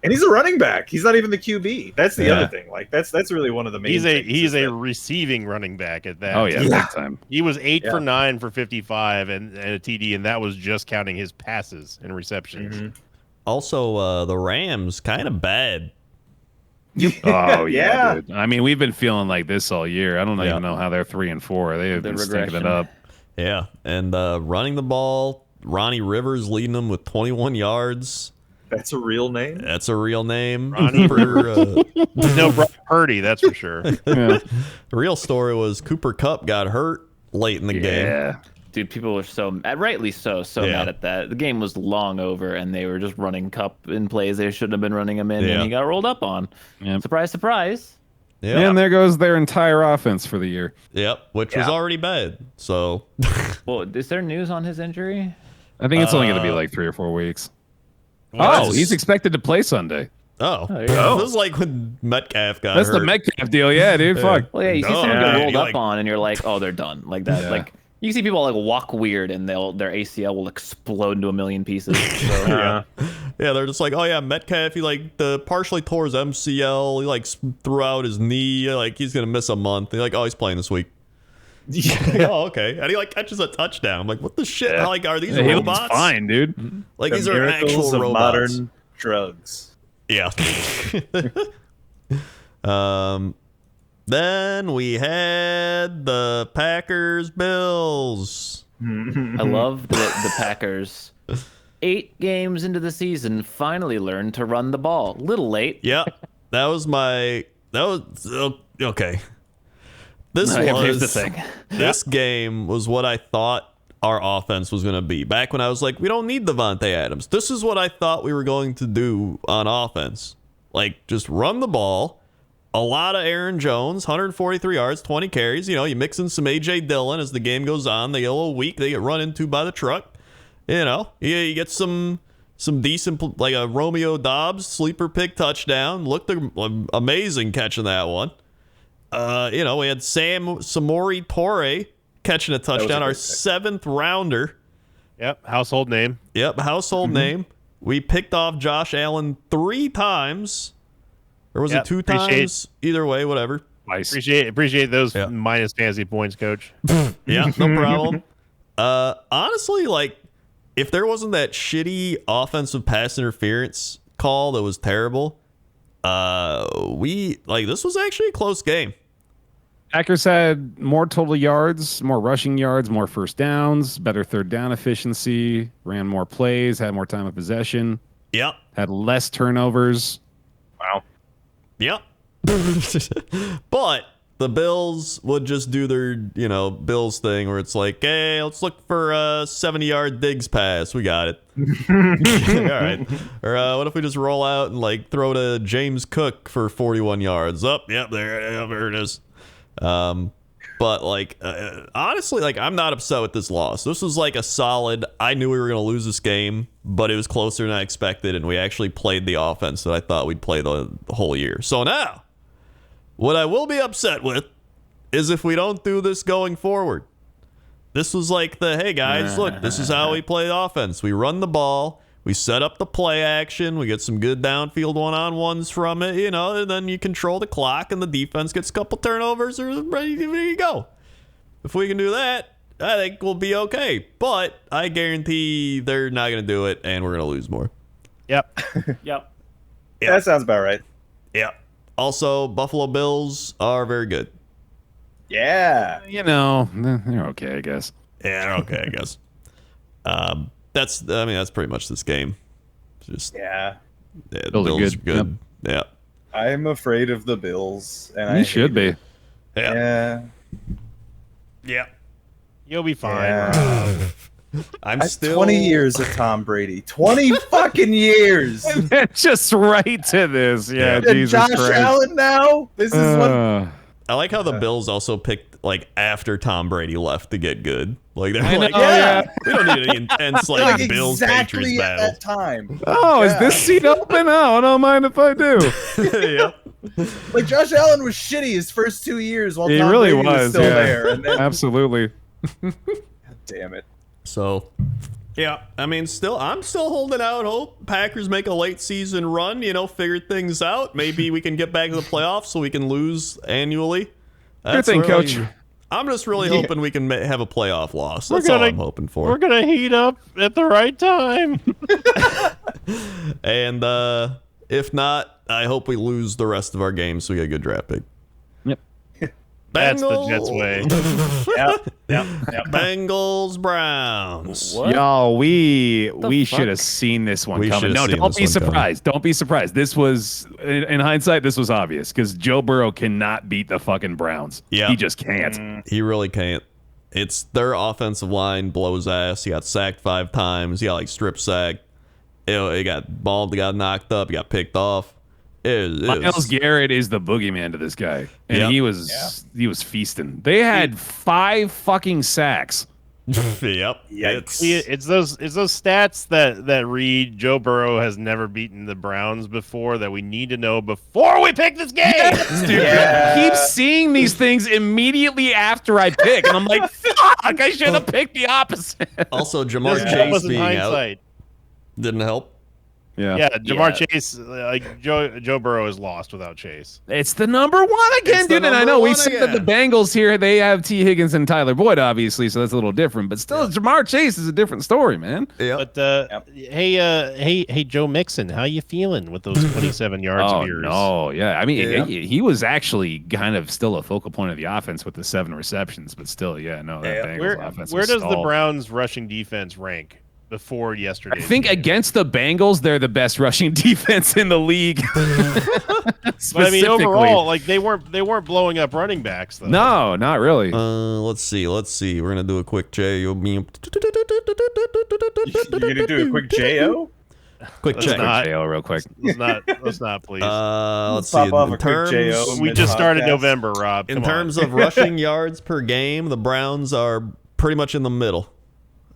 And he's a running back. He's not even the QB. That's the Yeah. other thing. Like that's really one of the main He's things. a is that- receiving running back at that. Oh yeah, big time. He was 8 Yeah. for 9 for 55 and a TD, and that was just counting his passes and receptions. Mhm. Also, the Rams, kind of bad. Oh yeah, Yeah. dude. I mean, we've been feeling like this all year. I don't Yeah. even know how they're 3-4. They have The been stinking it regression. up. Yeah, and running the ball, Ronnie Rivers leading them with 21 yards. That's a real name. That's a real name. Ronnie For, No Brock Purdy, that's for sure. Yeah. the real story was Cooper Kupp got hurt late in the game. Yeah. Dude, people were so rightly so Yeah. mad at that. The game was long over, and they were just running Cup in plays they shouldn't have been running him in, Yeah. and he got rolled up on. Yep. Surprise, surprise. Yeah. And there goes their entire offense for the year. Yep, which was already bad. So, Well, is there news on his injury? I think it's only going to be like 3 or 4 weeks. Well, Oh, he's expected to play Sunday. yeah. This is like when Metcalf got That's hurt. the Metcalf deal. Yeah, dude. Fuck. Well, yeah, you see No, someone yeah, get rolled you're up like- on, and you're like, oh, they're done. Like that. Yeah. Like you can see people like walk weird, and their ACL will explode into a million pieces. So, Yeah, they're just like, oh yeah, Metcalf. He like partially tore his MCL. He like threw out his knee. Like he's gonna miss a month. They're like, oh, he's playing this week. Oh, okay. And he like catches a touchdown. I'm like, what the shit? Yeah. Like, are these He looks robots? fine, dude. Like The these are miracles actual of robots. modern drugs. Yeah. Then we had the Packers Bills. I love that the Packers, 8 games into the season, finally learned to run the ball. Little late. Yeah, that was okay. This Here's the was thing. this game was what I thought our offense was going to be. Back when I was like, we don't need Devontae Adams. This is what I thought we were going to do on offense. Like, just run the ball. A lot of Aaron Jones, 143 yards, 20 carries. You know, you mix in some A.J. Dillon as the game goes on. They get a little weak. They get run into by the truck. You know, you get some decent, like a Romeo Dobbs sleeper pick touchdown. Looked amazing catching that one. You know, we had Samori Torre catching a touchdown, our 7th rounder. Yep, household name. Yep, household name. We picked off Josh Allen 3 times. Or was it 2 times? Either way, whatever. Nice. Appreciate those Yeah. minus fantasy points, coach. Yeah, no problem. Honestly, like, if there wasn't that shitty offensive pass interference call that was terrible, this was actually a close game. Packers had more total yards, more rushing yards, more first downs, better third down efficiency, ran more plays, had more time of possession, Yep. had less turnovers. Wow. Yep. But the Bills would just do their, Bills thing where it's like, hey, let's look for a 70-yard Diggs pass. We got it. All right. Or what if we just roll out and like throw to James Cook for 41 yards? There it is. But like, honestly, like I'm not upset with this loss. This was like a solid. I knew we were going to lose this game, but it was closer than I expected, and we actually played the offense that I thought we'd play the whole year. So now, what I will be upset with is if we don't do this going forward. This was like hey guys, look, this is how we play offense. We run the ball, we set up the play action, we get some good downfield one-on-ones from it, and then you control the clock and the defense gets a couple turnovers or ready to go. If we can do that, I think we'll be okay. But I guarantee they're not going to do it and we're going to lose more. Yep. Yep. Yeah, that sounds about right. Yeah. Also, Buffalo Bills are very good. Yeah. They're okay, I guess. Yeah, they're okay, I guess. That's pretty much this game. Just Yeah. the Bills are Bills are good. good. Yeah. I'm afraid of the Bills, and You should be. Yeah. Yeah. You'll be fine. Yeah. I'm That's still 20 years of Tom Brady. 20 fucking years. Just right to this. Yeah, And Jesus Josh Christ. Allen now. This is what. I like how the Bills also picked like after Tom Brady left to get good. Like they're I like, know, yeah, we don't need any intense like Bills exactly Patriots at battle. that time. Oh, is this seat open? Oh, I don't mind if I do. Yep. Like Josh Allen was shitty his first 2 years while He Tom really Brady was was, still yeah. there. And then, Absolutely. damn it. So, yeah, I'm still holding out hope. Packers make a late season run, figure things out. Maybe we can get back to the playoffs so we can lose annually. Good thing, Coach. I'm just really hoping we can have a playoff loss. That's We're all gonna- I'm hoping for. We're gonna heat up at the right time. And if not, I hope we lose the rest of our games so we get a good draft pick. Yep. That's the Jets way. Yep. Bengals, Browns. What? Y'all, we fuck? should have seen this one We coming. should No, have seen don't this be one coming. surprised. Don't be surprised. This was, in hindsight, this was obvious because Joe Burrow cannot beat the fucking Browns. Yeah. He just can't. He really can't. It's their offensive line blows ass. He got sacked 5 times. He got like strip sacked. He got balled. He got knocked up. He got picked off. Myles Garrett is the boogeyman to this guy, and Yep. he was feasting. They had 5 fucking sacks. Yep. Yikes. See, it's those stats that read Joe Burrow has never beaten the Browns before that we need to know before we pick this game. Dude, Yeah. I keep seeing these things immediately after I pick, and I'm like, fuck, I should have picked the opposite. Also, Jamar Doesn't help us Chase in being out hindsight. didn't help. Yeah, Jamar Yeah. Chase, like Joe Burrow is lost without Chase. It's the number one again, It's the dude. And I number know we one said that the again. Bengals here, they have T. Higgins and Tyler Boyd, obviously, so that's a little different. But still, Jamar Chase is a different story, man. Yep. But hey, Joe Mixon, how you feeling with those 27 yards Oh, of yours? no. Yeah. I mean, Yeah. he was actually kind of still a focal point of the offense with the 7 receptions, but still, that Yeah. Bengals offense Where was does the stalled. Browns rushing defense rank before yesterday? I think against the Bengals, they're the best rushing defense in the league. But I mean, Specifically. overall, like they weren't blowing up running backs though. No, not really. Let's see. We're gonna do a quick You're gonna do a quick JO? quick Let's check. not. JO real quick. Let's not, please. Let's Pop see. off In a quick JO. terms, we just started podcast. November, Rob. in Come terms on. of rushing yards per game, the Browns are pretty much in the middle.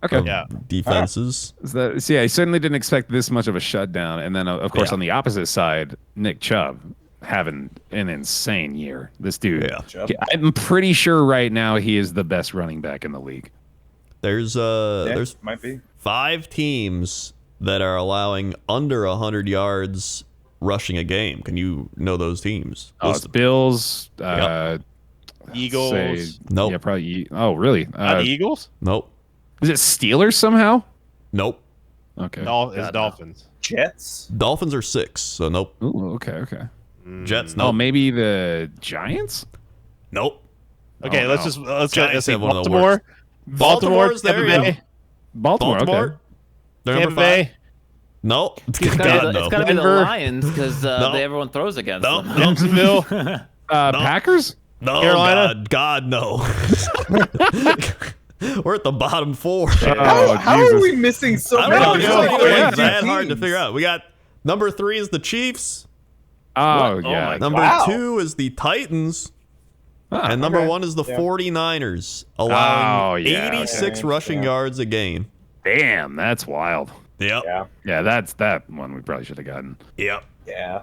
Okay. Of Yeah. defenses. See, I certainly didn't expect this much of a shutdown. And then, of course, Yeah. on the opposite side, Nick Chubb having an insane year. This dude, Yeah. Chubb. I'm pretty sure right now he is the best running back in the league. There's Yeah, there's might be. 5 teams that are allowing under 100 yards rushing a game. Can you know those teams? Oh, it's Bills. Eagles. say- Nope. Yeah, probably. Oh, really? Not the Eagles. Nope. Is it Steelers somehow? Nope. Okay. It's no. Dolphins. Jets? Dolphins are 6, so nope. Ooh, okay. Jets, Oh, nope. maybe the Giants? Nope. Okay, Oh, let's no. let's Giants say have one of the Baltimore. worst. Baltimore's there, Tampa yeah. Bay, Baltimore. Baltimore. Okay. They're Tampa number 5. Bay. Nope. It's gotta, God, be, no. it's gotta be the Denver. Lions because No. everyone throws against No, them. no. Jacksonville. Packers? No, Carolina? God, no. We're at the bottom 4. Oh, How are we missing so I many? don't know. There's like It's 22 that hard to teams. figure out. We got number 3 is the Chiefs. Oh, What? Oh yeah. my Number Wow. 2 is the Titans. Ah, And number okay. 1 is the Yeah. 49ers, allowing Oh, yeah, 86 okay. rushing Yeah. yards a game. damn, that's wild. Yep. Yeah, Yeah, that's that one we probably should have gotten. Yep. yeah.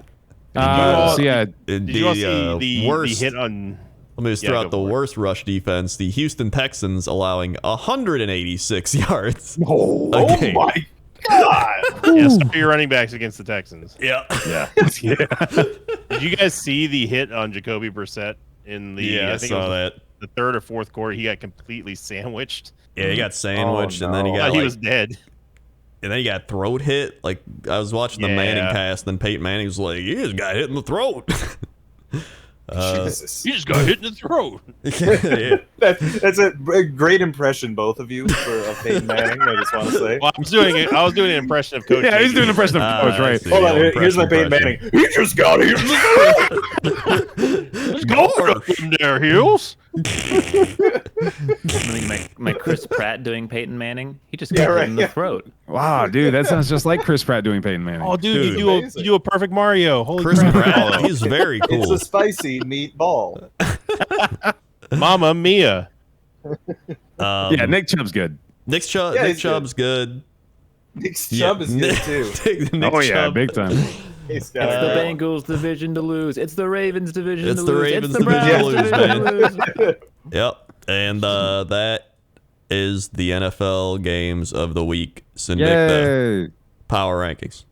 all- So yeah, Did you all see the worst, hit on? let me just Yeah, throw go out the for it. worst rush defense. The Houston Texans allowing 186 yards. oh, Oh game. my god! Yeah, start your running backs against the Texans. Yeah. yeah, yeah. Did you guys see the hit on Jacoby Brissett in the? Yeah, I think saw it was that. the third or fourth quarter. He got completely sandwiched. Yeah, he got sandwiched, and then he no. got Thought he like, was dead. and then he got throat hit. Like I was watching the Manning Yeah. cast, and Peyton Manning was like, "He just got hit in the throat." Jesus. You just got hit in the throat. Yeah. That's a great impression, both of you, of Peyton Manning. I just want to say. Well, I was doing an impression of Coach. Yeah, he's doing an Nagin. impression of Coach, right? see. Hold on, Yeah, here's my Peyton impression. Manning. He just got hit in the Go up them there heels. I think my Chris Pratt doing Peyton Manning. He just Yeah, got hit right, in the yeah. throat. Wow, dude, that sounds just like Chris Pratt doing Peyton Manning. Oh, dude, Dude. you do a perfect Mario. Holy Chris crap! Pratt, he's very It's cool. a spicy meatball. Mamma Mia. Yeah, Nick Chubb's good. Nick Yeah, he's Chubb's good. Nick Chubb is good too. Nick Oh yeah, Chubb. big time. He's got It's the a- Bengals division to lose. It's the Ravens division It's to the lose. Ravens it's the division Browns to lose, division to lose. Yep. And that is the NFL games of the week. Syndicta Yay! Power Rankings.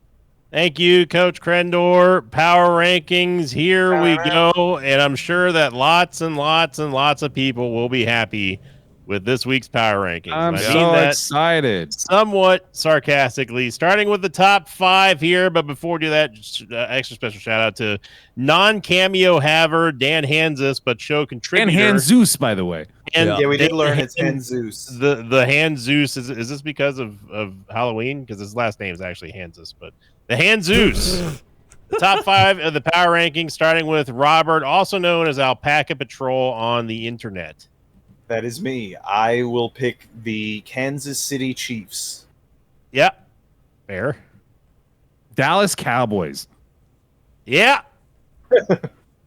Thank you, Coach Crendor. Power rankings. Here we go. And I'm sure that lots and lots and lots of people will be happy with this week's power rankings. I'm I mean so that excited. somewhat sarcastically, starting with the top 5 here. But before we do that, just, extra special shout out to non-cameo haver Dan Hansis, but show And contributor. Han Zeus, by the way. And Yeah, we did Dan learn it's Han- Hen Zeus. The Han Zeus is this because of Halloween? Because his last name is actually Hansis, but the Han Zeus. The top 5 of the power rankings, starting with Robert, also known as Alpaca Patrol on the internet. That is me. I will pick the Kansas City Chiefs. Yeah, fair. Dallas Cowboys. Yeah,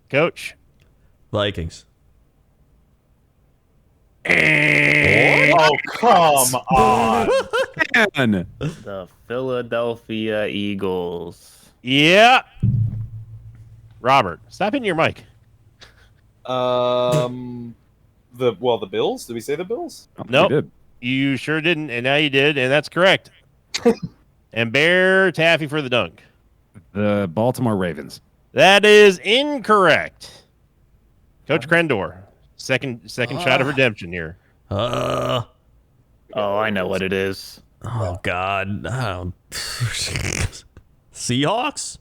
Coach. Vikings. Oh, come on. Man. The Philadelphia Eagles. Yeah, Robert, stop hitting your mic. The Bills? Did we say the Bills? Nope. We did. You sure didn't, and now you did, and that's correct. And Bear Taffy for the dunk. The Baltimore Ravens. That is incorrect. Coach Crendor, second shot of redemption here. Oh I know what it is. God. Seahawks?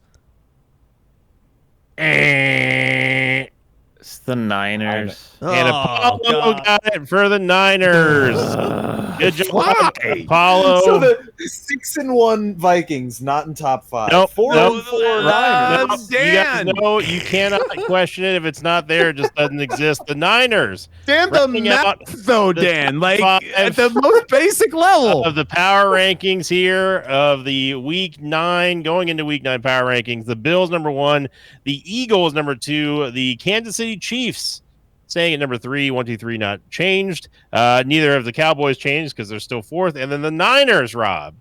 It's the Niners. And Oh, Apollo God. got it for the Niners. Good job, Why? Apollo. So the 6-1 Vikings, not in top 5. Nope. 4-4 Nope. Niners. You guys know you cannot question it if it's not there. It just doesn't exist. The Niners Damn the Rounding out map, though, the Dan. Like, top at the most basic level. of the power rankings here of the week 9, going into week 9 power rankings. The Bills number 1, the Eagles number 2, the Kansas City Chiefs staying at number 3, 1, 2, 3 not changed. Neither of the Cowboys changed because they're still 4th. And then the Niners, Rob.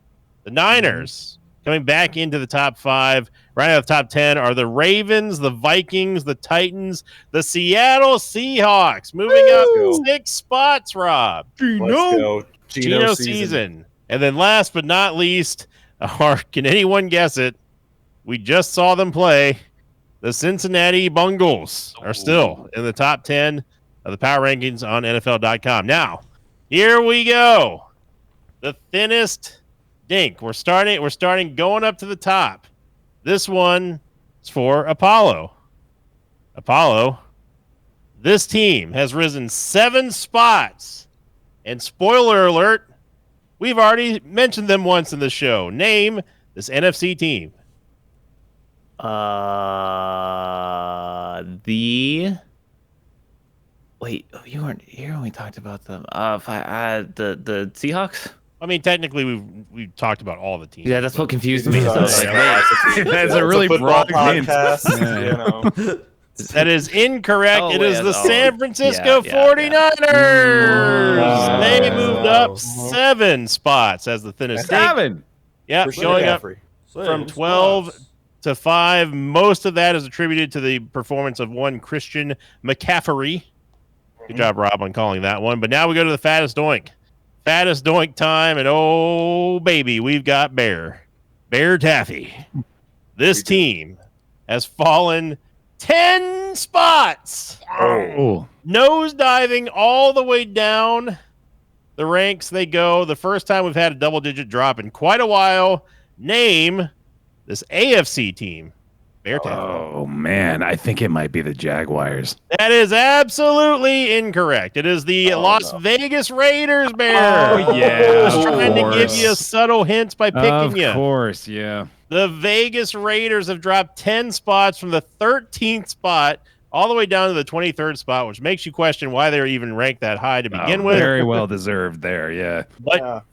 The Niners coming back into the top 5. Right out of the top 10 are the Ravens, the Vikings, the Titans, the Seattle Seahawks. Moving up 6 spots, Rob. Let's go. Geno season. And then last but not least, or can anyone guess it? We just saw them play. The Cincinnati Bengals are still in the top 10 of the power rankings on NFL.com. Now, here we go. The thinnest dink. We're starting going up to the top. This one is for Apollo. Apollo, this team has risen 7 spots. And spoiler alert, we've already mentioned them once in the show. Name this NFC team. The Wait, you weren't here when we talked about them. The Seahawks. I mean, technically, we've talked about all the teams. Yeah, that's what confused me. So I was like, wait. That's a really football broad hint. podcast. Yeah. You know. That is incorrect. Oh, it is yeah, the oh, San Francisco yeah. 49ers. They Wow. moved up 7 spots as the thinnest state. 7. Yeah, Christian going up McCaffrey. from 12 to 5. Most of that is attributed to the performance of one Christian McCaffrey. Good job, Rob, on calling that one. But now we go to the fattest doink. Fattest doink time, and oh, baby, we've got Bear Taffy. This team has fallen 10 spots. Oh. Nose diving all the way down the ranks they go. The first time we've had a double-digit drop in quite a while. Name this AFC team. Bear Taffy. Oh, man. I think it might be the Jaguars. That is absolutely incorrect. It is the Las Vegas Raiders, Bear. Oh, yeah. I was of trying to give course. you a subtle hint by picking you. Of course, yeah. The Vegas Raiders have dropped 10 spots from the 13th spot all the way down to the 23rd spot, which makes you question why they're even ranked that high to begin with. Very well deserved there, yeah. But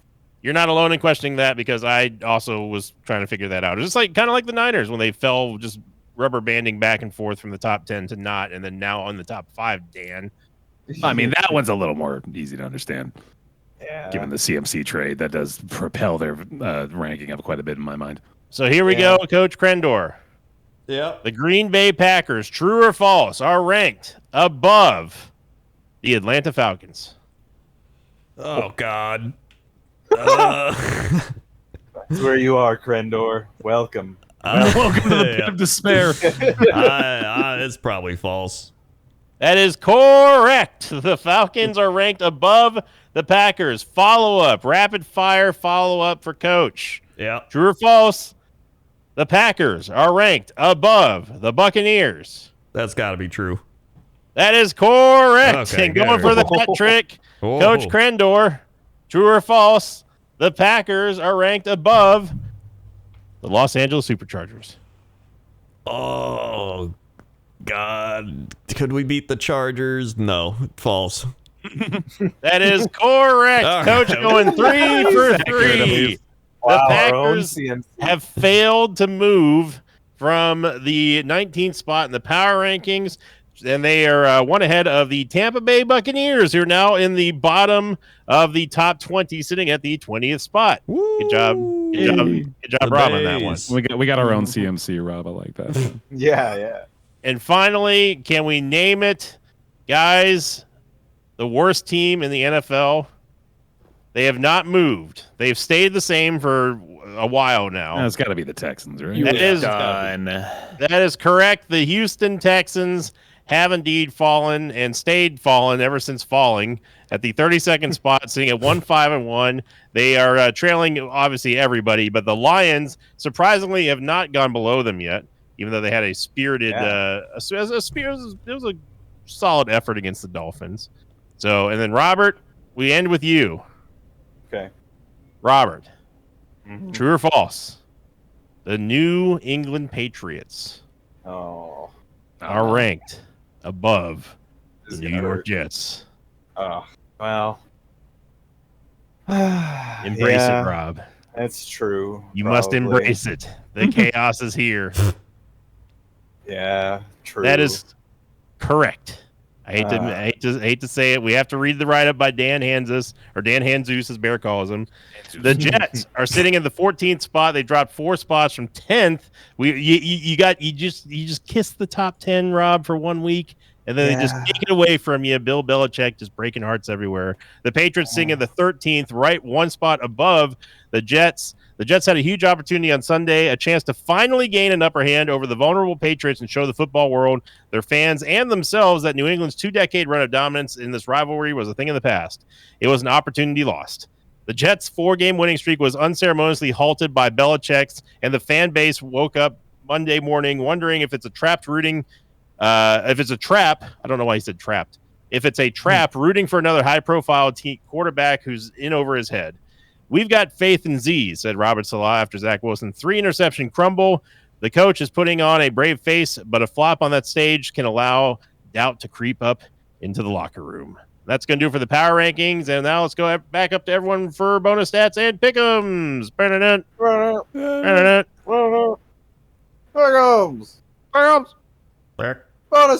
you're not alone in questioning that, because I also was trying to figure that out. It's just like kind of like the Niners when they fell just rubber banding back and forth from the top 10 to not, and then now on the top 5, Dan. I mean, that one's a little more easy to understand. Yeah. Given the CMC trade, that does propel their ranking up quite a bit in my mind. So here we go, Coach Krendor. Yeah. The Green Bay Packers, true or false, are ranked above the Atlanta Falcons. Oh, God. That's where you are, Krendor. Welcome. Welcome to the pit of despair. It's probably false. That is correct. The Falcons are ranked above the Packers. Follow-up, rapid-fire follow-up for Coach. Yeah. True or false? The Packers are ranked above the Buccaneers. That's got to be true. That is correct. Okay, and going good. for the hat trick, Oh. Coach Krendor. True or false? The Packers are ranked above the Los Angeles Superchargers. Oh, God. Could we beat the Chargers? No. False. That is correct. All Coach right. going 3 for 3. Wow, The our own Packers CMC. have failed to move from the 19th spot in the power rankings, and they are one ahead of the Tampa Bay Buccaneers, who are now in the bottom of the top 20, sitting at the 20th spot. Good job. Good job, Rob, on that one. Bays. We got our own CMC, Rob. I like that. Yeah. And finally, can we name it, guys, the worst team in the NFL? They have not moved. They've stayed the same for a while now. It's got to be the Texans, right? That is done. That is correct. The Houston Texans have indeed fallen and stayed fallen ever since falling at the 32nd spot, sitting at 1-5-1. They are trailing, obviously, everybody, but the Lions, surprisingly, have not gone below them yet, even though they had a spirited, it was a solid effort against the Dolphins. So, and then Robert, we end with you. Okay. Robert, true or false? The New England Patriots Oh. are ranked above the This is New gonna York hurt. Jets. Oh. Well. Embrace it, Rob. That's true. You must probably. embrace it. The chaos is here. Yeah, true. That is correct. I hate to say it. We have to read the write-up by Dan Hanzus, or Dan Hanzus, as Bear calls him. The Jets are sitting in the 14th spot. They dropped 4 spots from 10th. You just kissed the top 10, Rob, for 1 week, and then they just take it away from you. Bill Belichick just breaking hearts everywhere. The Patriots sitting in the 13th, right 1 spot above the Jets. The Jets had a huge opportunity on Sunday, a chance to finally gain an upper hand over the vulnerable Patriots and show the football world, their fans, and themselves that New England's 2-decade run of dominance in this rivalry was a thing of the past. It was an opportunity lost. The Jets' 4-game winning streak was unceremoniously halted by Belichick's, and the fan base woke up Monday morning wondering if it's a trapped rooting. If it's a trap, I don't know why he said trapped. If it's a trap, rooting for another high-profile quarterback who's in over his head. We've got faith in Z, said Robert Salah after Zach Wilson 3-interception crumble. The coach is putting on a brave face, but a flop on that stage can allow doubt to creep up into the locker room. That's going to do it for the power rankings. And now let's go back up to everyone for bonus stats and pick'ems. Bonus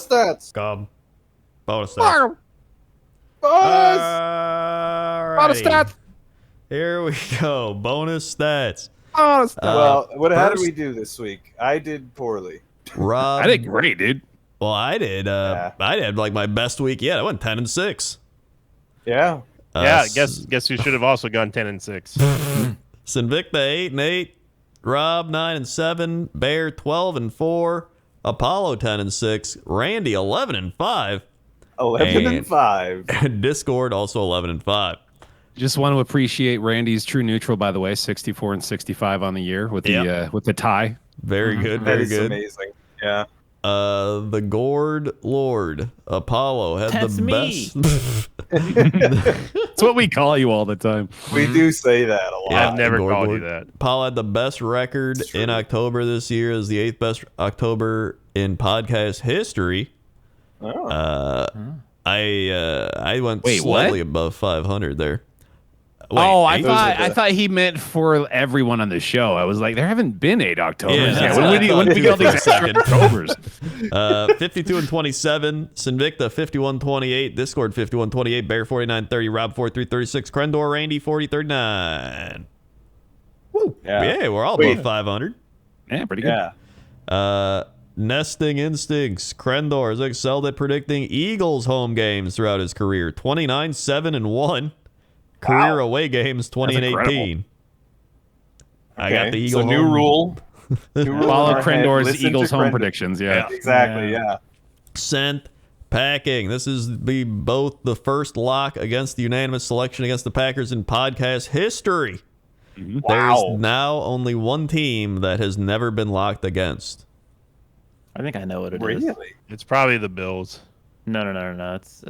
stats. Bonus stats. Bonus stats. Here we go. Bonus stats. Bonus stats. How did we do this week? I did poorly. Rob, I did great, dude. Well, I did. I did like my best week yet. I went 10-6. Yeah. Guess who should have also gone 10-6? Sinvicta 8-8, Rob 9-7, Bear 12-4, Apollo 10-6, Randy 11-5, 11-5, and Discord also 11-5. Just want to appreciate Randy's true neutral, by the way, 64-65 on the year with the tie. Very good, that very is good. amazing. Yeah. The Gourd Lord Apollo had That's the me. best. It's what we call you all the time. We do say that a lot. Yeah, I've never Gourd called Lord. you that. Apollo had the best record in October this year. Is the 8th best October in podcast history. Oh. I went Wait, slightly what? above 500 there. Wait, I eight? thought he meant for everyone on the show. I was like, there haven't been 8 Octobers. Yeah, that's what When I thought did we too get all for these a extra second. Octobers? 52-27, Sinvicta 51-28, Discord 51-28, Bear 49-30, Rob 43-36, Crendor, Randy 40-39. Woo! Yeah, we're all above 500. Yeah, pretty good. Yeah. Nesting Instincts, Crendor has excelled at predicting Eagles home games throughout his career, 29-7-1. Career away games, 20-18. I got the Eagle So new home. rule. New rule Follow in our head. Crendor's Listen Eagles to home Crendor. predictions. Yeah. Exactly. Yeah. Sent packing. This is both the first lock against the unanimous selection against the Packers in podcast history. Wow. There's now only one team that has never been locked against. I think I know what it is. Really? It's probably the Bills. No. It's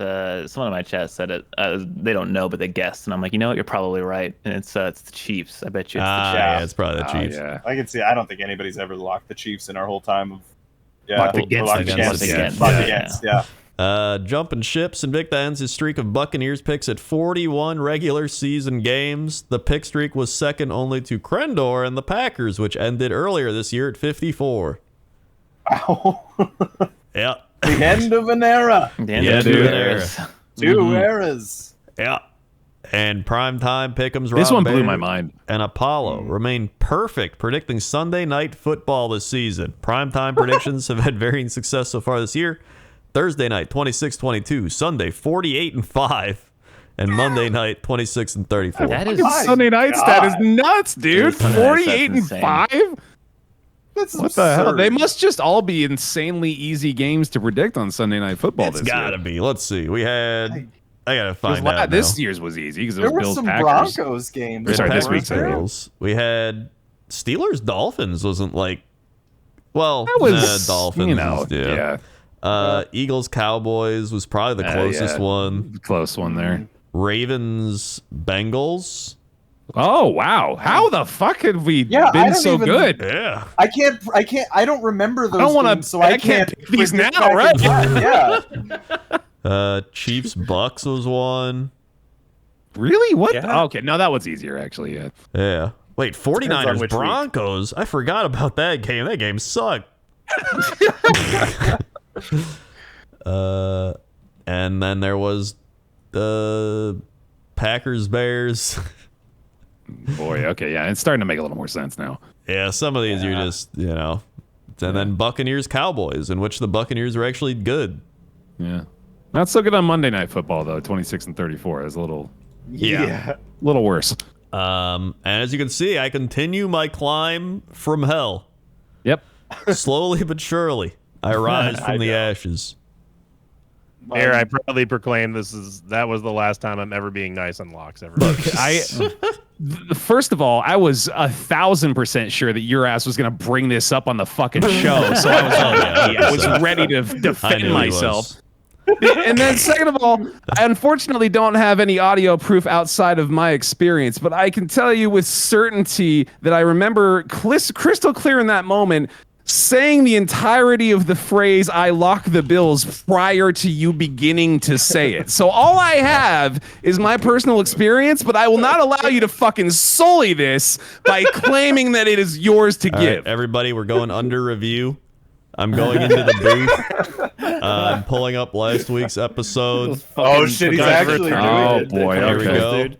someone in my chat said it. They don't know, but they guessed, and I'm like, you know what? You're probably right. And it's the Chiefs. I bet you it's the Chiefs. Yeah, it's probably the Chiefs. Yeah. I can see. I don't think anybody's ever locked the Chiefs in our whole time of. Yeah. Locked against Locked the against. Chiefs. Locked Yeah. against. Yeah. Jumping ships, Invicta ends his streak of Buccaneers picks at 41 regular season games. The pick streak was second only to Crendor and the Packers, which ended earlier this year at 54. Wow. Yeah. The end of an era. The end Yeah, of dude. two eras. Two eras. Yeah. And primetime pick'ems. This Rob one blew Baird my mind. And Apollo remain perfect predicting Sunday night football this season. Primetime predictions have had varying success so far this year. Thursday night 26-22, Sunday 48-5, and Monday night 26-34. That is Sunday night stat is nuts, dude. Sunday night stat's 48-5. That's What the hell? absurd. They must just all be insanely easy games to predict on Sunday Night Football. It's this gotta year. be. Let's see. We had. I gotta find Because out. this now. year's was easy because it There was were Bills some Packers. Broncos games. We had Sorry, this Packers, week's there. Bills. We had Steelers Dolphins. Wasn't like. Well, That was Dolphins. You know, yeah. Eagles Cowboys was probably the closest yeah. one. Close one there. Ravens Bengals. Oh wow! How the fuck have we Yeah, I been don't so even- good? Yeah. I don't remember those don't wanna- games, so I I can't can't pick these predict now, back in right? time. Yeah. Chiefs Bucks was one. Really? What? Yeah. Okay, no, that was easier actually. Yeah. Yeah. Wait, Depends on 49ers which week. Broncos. I forgot about that game. That game sucked. And then there was the Packers Bears. Boy, okay, yeah, it's starting to make a little more sense now. Yeah, some of these you're just, and then Buccaneers Cowboys, in which the Buccaneers are actually good. Yeah, not so good on Monday Night Football though. 26-34 is a little Yeah. worse. And as you can see, I continue my climb from hell. Yep. Slowly but surely, I rise from the ashes. Here, I proudly proclaim that was the last time I'm ever being nice on locks ever. First of all, I was 1,000% sure that your ass was gonna bring this up on the fucking show, so I was ready to I defend knew he myself. was. And then second of all, I unfortunately don't have any audio proof outside of my experience, but I can tell you with certainty that I remember crystal clear in that moment saying the entirety of the phrase "I lock the Bills" prior to you beginning to say it. So all I have is my personal experience, but I will not allow you to fucking sully this by claiming that it is yours to All give. right, everybody, we're going under review. I'm going into the booth. I'm pulling up last week's episode. Oh shit, he's actually doing Oh it. boy, Here we okay. go. Dude.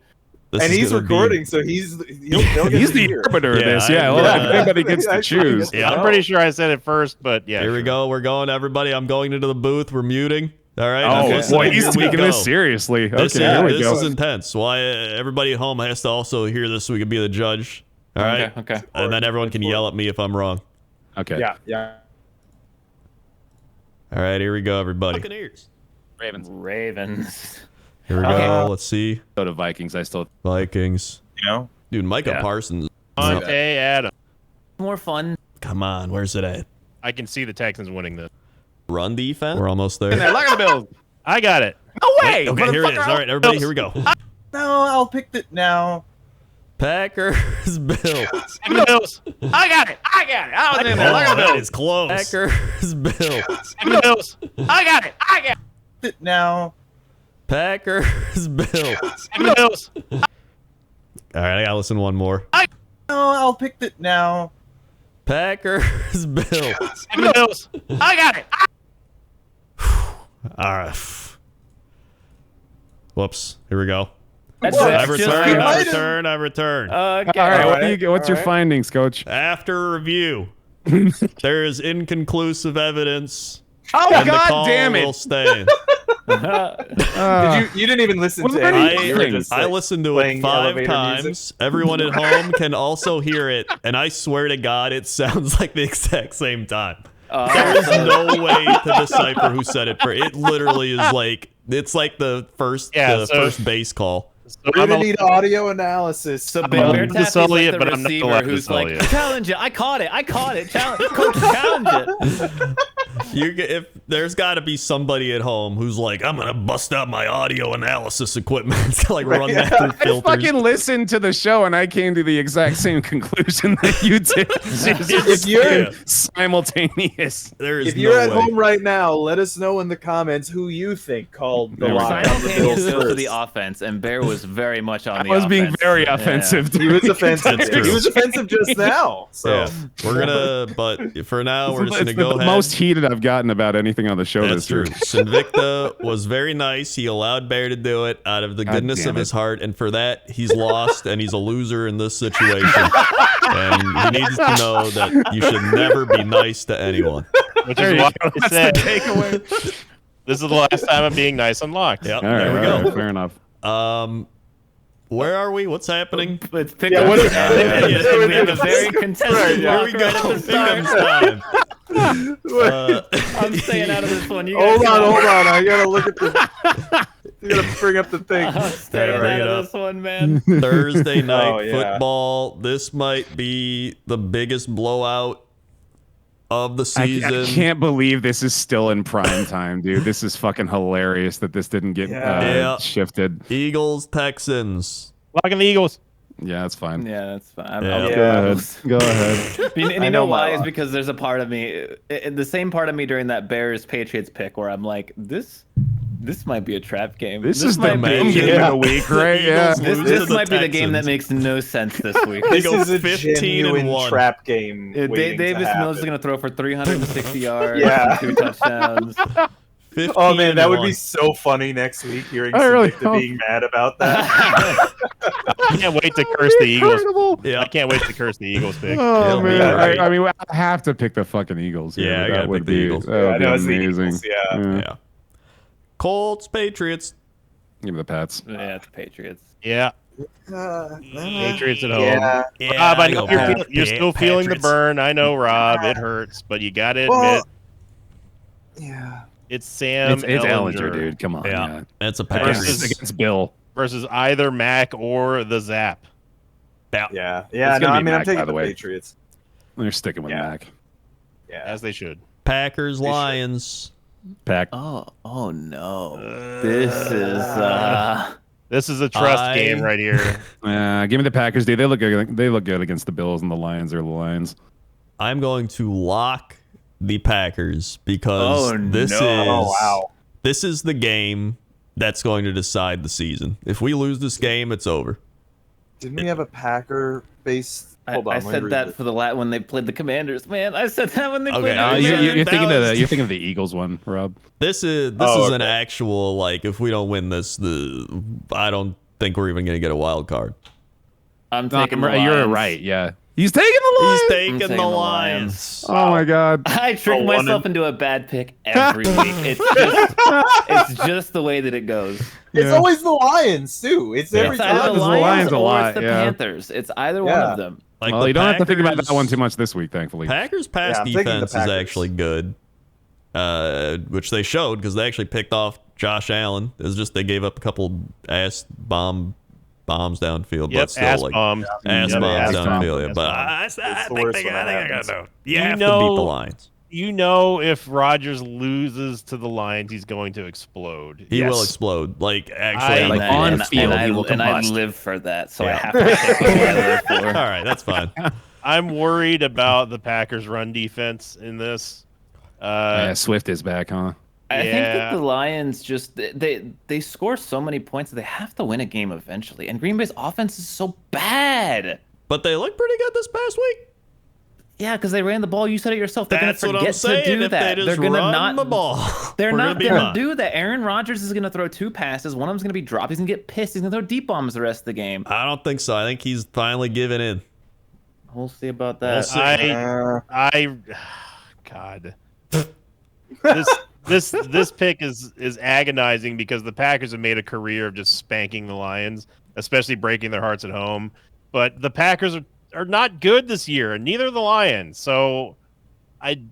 This And is he's gonna be- recording, so he's he'll get He's to the hear. arbiter of Yeah, this. Yeah, well, I'm, everybody gets to actually choose. gets to Yeah, I'm know. pretty sure I said it first, but yeah. Here we sure. go. We're going, everybody. I'm going into the booth. We're muting. All right. Oh Listen, boy, here he's we taking go. this seriously. This, Okay, here we this go. is intense. Why everybody at home has to also hear this so we can be the judge. All right. Okay. And then everyone can yell at me if I'm wrong. Okay. Yeah. All right. Here we go, everybody. Buccaneers. Ravens. Here we go. Let's see. Go to Vikings. I still. Vikings. You know? Dude, Micah Yeah. Parsons. Monte Adams. More fun. Come on. Where's it at? I can see the Texans winning this. Run defense. We're almost there. Look at the Bills. I got it. No way. Okay, here it is. All right, everybody, here we go. No, I'll pick it now. Packers, Bills. Bills. I got it. I was in there. Look Oh, at the that Bills. is close. Packers, Bills. Bills. I got it. It now. Packers, Bills. Bills. All right, I gotta listen to one more. No, I'll pick it now. Packers, Bills. Bills. I got it. All right. Whoops. Here we go. That's I just return. I return. Okay. All right. All What do you right, get? What's your all right. findings, Coach? After review, there is inconclusive evidence. Oh and the God call damn will it! stand. Did you didn't even listen What to are it. you You were doing? just, I like, listened to it playing 5 elevator times. music. Everyone at home can also hear it, and I swear to God, it sounds like the exact same time. There's no way to decipher who said it. It literally is like it's like the first first base call. So We're I'm gonna a- need audio analysis. So I'm Bear allowed to Taffy's sully like it, the but I'm not receiver allowed to who's sully like, it. challenge it. I caught it. Challenge, coach, challenge it. If there's got to be somebody at home who's like, I'm gonna bust out my audio analysis equipment to like run that through I filters. fucking listened to the show and I came to the exact same conclusion that you did. If you're simultaneous. There is if you're no at way. home right now, let us know in the comments who you think called the There we go. line on the Simultaneous Bills goes to first. the offense, and Bear was very much on I the was being offense. very Yeah. offensive. He was offensive. That's true. He was offensive just now. So Yeah, we're gonna. But for now, we're just It's gonna go the ahead. most heated I've gotten about anything on the show That's this true. year. Sinvicta was very nice. He allowed Bear to do it out of the God goodness damn of his it. heart, and for that, he's lost and he's a loser in this situation. And he needs to know that you should never be nice to anyone. which There is you why go. I That's said the takeaway. this is the last time I'm being nice unlocked. Yep, All right, there we all go. right, fair enough. Where are we? What's happening? Let's pick Yeah, up. what is- We have a very contested Here block we go. right at the start. Pick'em's time. I'm staying out of this one. You hold guys on. go. I gotta look at the. You gotta bring up the thing. I'm staying Bring out it of up. this one, man. Thursday night Oh, yeah. football. This might be the biggest blowout of the I season. can't believe this is still in prime time, dude. This is fucking hilarious that this didn't get Yeah. shifted. Eagles, Texans. Locking the Eagles. Yeah, that's fine. Yeah, that's fine. Yeah. Go ahead. Go ahead. And you I know know my why? Is lot. because there's a part of me, the same part of me during that Bears Patriots pick, where I'm like, this might be a trap game. This is the might main be, game of the week, right? Yeah. Eagles lose to This the might be the game that Texans. makes no sense this week. They This go is a 15 genuine and 1. trap game. waiting to Davis Mills is happen. going to throw for 360 yards, Yeah. and 2 touchdowns. 15 Oh man, that and would 1. be so funny next week hearing I really Sinvicta hope- being mad about that. I can't wait to curse the Eagles. Incredible. Yeah. I can't wait to curse the Eagles pick. Oh It'll be man, great. I mean, I have to pick the fucking Eagles. Here. Yeah, I that gotta would pick the be, Eagles. That would I be know it's the amazing. Eagles, yeah. Yeah. Colts, Patriots. Give me the Pats. Yeah, it's Patriots. Yeah, Patriots at home. Yeah. Rob, I know go you're still feeling the Patriots. burn. I know, Rob. It hurts, but you got to admit, Well, yeah. it's Sam It's Ellinger, Ellinger dude. Come on. Yeah. That's a Versus Packers. against Bill. versus either Mac or the Zap. Yeah. It's No, gonna I be mean, I'm Mac, taking by the the way. Patriots. They're sticking with Yeah. Mac. Yeah. As they should. Packers, Lions. Pack. Oh no. This is This is a trust I- game right here. Give me the Packers, dude. They look good. They look good against the Bills and the Lions. Or the Lions. I'm going to lock the Packers because this is the game that's going to decide the season. If we lose this game, it's over. Didn't we have a Packer based? Hold on, I said that for the when they played the Commanders. Man, I said that when they played the you're Commanders. you're thinking of the Eagles one, Rob. This is an actual, like, if we don't win this, I don't think we're even going to get a wild card. I'm taking the Lions. You're right, yeah. He's taking the Lions. He's taking the Lions. Oh my God! I trick myself into a bad pick every week. It's just the way that it goes. It's always the Lions too. It's every It's either time. the Lions a or lot, it's the yeah. Panthers. It's either one of them. Like, Well, you don't have to think about that one too much this week, thankfully. Packers' pass I'm taking the defense is Packers. actually good, which they showed because they actually picked off Josh Allen. It was just they gave up a couple bombs downfield, but still ass like bombs. ass Yep, bombs ass downfield. bombs. But I think they got to. You have to beat the Lions. You know, if Rodgers loses to the Lions, he's going to explode. He will explode. Like, actually, like on field, he will and I combust. live for that, so I have to pick what I live for. all right, that's fine. I'm worried about the Packers' run defense in this. Yeah, Swift is back, huh? I think that the Lions just they score so many points that they have to win a game eventually. And Green Bay's offense is so bad. But they look pretty good this past week. Yeah, because they ran the ball. You said it yourself. They're going to That's what I'm forget saying. to do If that. they just They're going to run not the ball. They're we're not gonna be going to fine. do that. Aaron Rodgers is going to throw 2 passes. One of them's going to be dropped. He's going to get pissed. He's going to throw deep bombs the rest of the game. I don't think so. I think he's finally giving in. We'll see about that. God, this pick is agonizing because the Packers have made a career of just spanking the Lions, especially breaking their hearts at home. But the Packers are not good this year, and neither are the Lions. So, I'm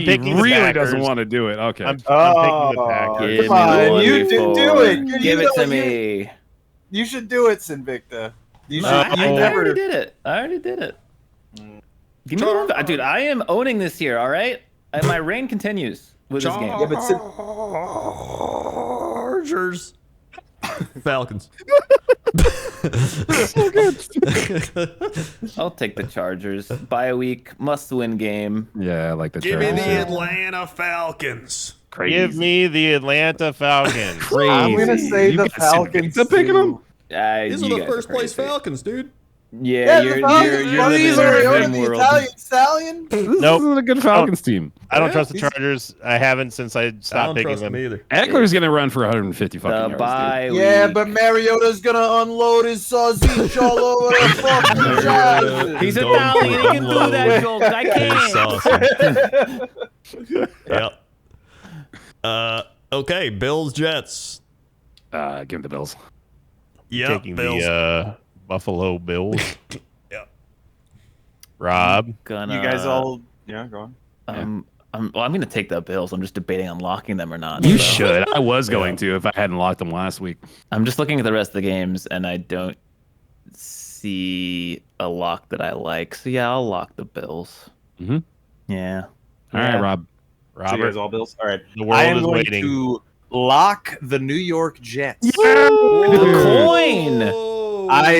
picking the really Packers. doesn't want to do it. Okay. I'm picking the Packers. Come on, you do it. Give it to me. You should do it, Sinvicta. You should. I You already never. did it. Give me one, dude. I am owning this year. All right, my reign continues with this game. Yeah, but Chargers. Falcons. so good. I'll take the Chargers. Bye week, must-win game. Yeah, I like the Give me Chargers. the Atlanta Falcons. Crazy. Give me the Atlanta Falcons. Crazy. I'm gonna say You the got Falcons. Sinvicta picking them? too. These are You the guys first place crazy. Falcons, dude. Yeah, the you're Falcons. living These in are a Mariota, dream the world. Italian stallion. This Nope. is a good Falcons team. I don't Yeah, trust the he's- Chargers. I haven't since I I stopped don't picking trust them. them either. Eckler's going to run for 150 fucking The yards. bye Yeah, week. but Mariota's gonna unload his sausage all over the fucking job. He's Go Italian. He can do low. that joke. I can't. Yep. Okay, Bills, Jets. Give him the Bills. Yep, Taking Bills. the Buffalo Bills. Yep. Rob. Gonna, You guys all, yeah, go on. I'm going to take the Bills. I'm just debating on locking them or not. You so. should. I was going to if I hadn't locked them last week. I'm just looking at the rest of the games, and I don't see a lock that I like. So yeah, I'll lock the Bills. Mhm. Yeah. All right, Rob. So you Robert. guys all Bills. All right. The world I am is going waiting. to lock the New York Jets. The coin.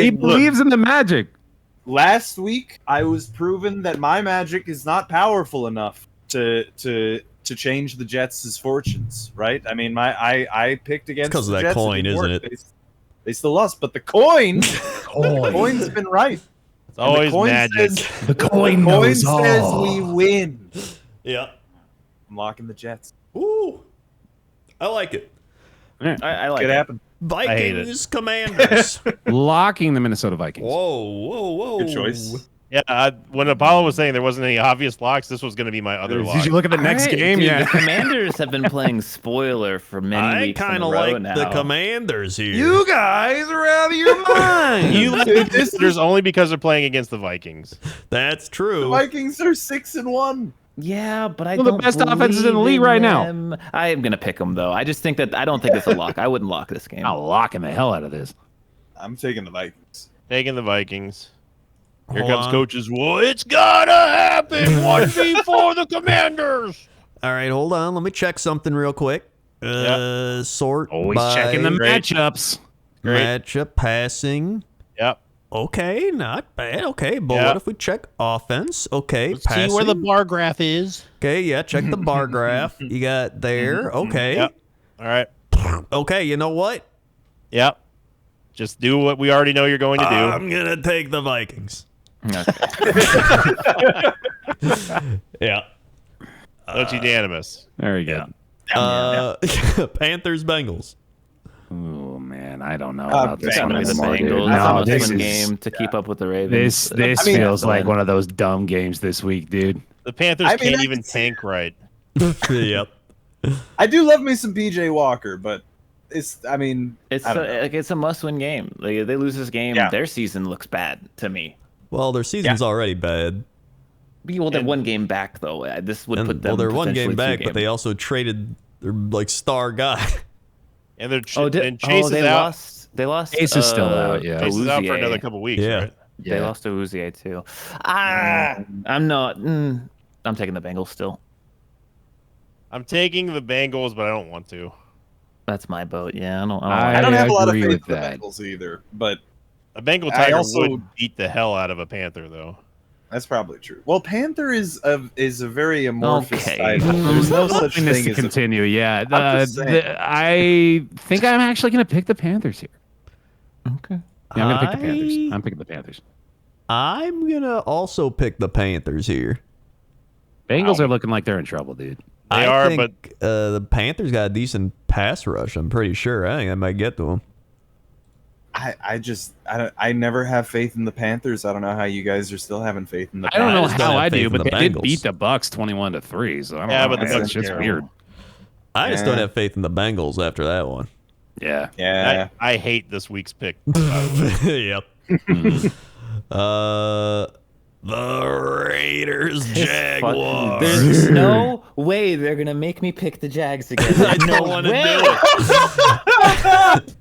He Look, believes in the magic. last week I was proven that my magic is not powerful enough to change the Jets' fortunes. Right? I mean, I picked against 'cause of the that Jets. It coin, didn't isn't work. it? They still lost, but the coin, the coin's been right. It's always coin magic. says- The coin The coin knows says all. we win. Yeah. I'm locking the Jets. Ooh. I like it. I like Could it. happen. hate it. Vikings, Commanders. Locking the Minnesota Vikings. Whoa. Good choice. Yeah, when Apollo was saying there wasn't any obvious locks, this was going to be my other lock. Did you look at the next All right, game? dude, Yeah. The Commanders have been playing spoiler for many I weeks in kind a of row like now. the Commanders here. You guys are out of your mind. You like the Commanders only because they're playing against the Vikings. That's The true. Vikings are 6-1. Yeah, but I Well, the don't best offenses in the believe league right now. them. I am gonna pick them though. I just think that I don't think it's a lock. I wouldn't lock this game. I'm locking the hell out of this. I'm taking the Vikings. Taking the Vikings. Here Hold comes on. coaches. Well, it's gotta happen. 1v for the Commanders. All right, hold on. Let me check something real quick. Sort Always by checking the Great. matchups. Great. matchup passing. Yep. Okay, not bad. Okay, but Yeah. what if we check offense? Okay, Let's see where the bar graph is. Okay, yeah, check the bar graph. You got there. Okay. Yep. All right. Okay, you know what? Yep. Just do what we already know you're going to do. I'm going to take the Vikings. Yeah. That's unanimous. Very good. Panthers, Bengals. Oh man, I don't know about this It's one gonna be the anymore, dude. Bengals. No, It's a this must-win is game to keep up with the Ravens. this I mean, feels like one of those dumb games this week, dude. The Panthers I mean, can't I even can see tank right. Yep. I do love me some PJ Walker, but it's I mean It's I don't know. it's a must-win game. Like if they lose this game, Yeah. their season looks bad to me. Well, their season's already bad. Well, they're one game back though. This would put them. Well, they're one potentially game back, two but they also traded their star guy. And they're and Chase is they out. lost. They lost. Ace is still out, yeah. Chase is out for Awuzie. another couple weeks, Yeah. right? They lost to Uzier too. I'm not. I'm taking the Bengals still. I'm taking the Bengals, but I don't want to. That's my boat. Yeah, I don't. I don't have a lot of agree faith with in the that. Bengals either, but A Bengal I Tiger also- would beat the hell out of a Panther, though. that's probably true. Well, Panther is a very amorphous Okay. title. There's no such Wanting this thing to as a continue. Yeah, I'm just saying. I think I'm actually going to pick the Panthers here. Okay. Yeah, I'm going to pick the I- Panthers. I'm picking the Panthers. I'm going to also pick the Panthers here. Bengals are looking like they're in trouble, dude. They I are, think, the Panthers got a decent pass rush. I'm pretty sure. I think I might get to them. I never have faith in the Panthers. I don't know how you guys are still having faith in the I don't know just don't how have I faith do, in but the they did Bengals. beat the Bucks 21-3. So I don't Yeah, know. but the That's Bucks just are weird. I just don't Yeah. have faith in the Bengals after that one. Yeah. Yeah. I hate this week's pick. Yep. The Raiders, Jaguars. There's no way they're gonna make me pick the Jags again. I There's don't no want to way. do it.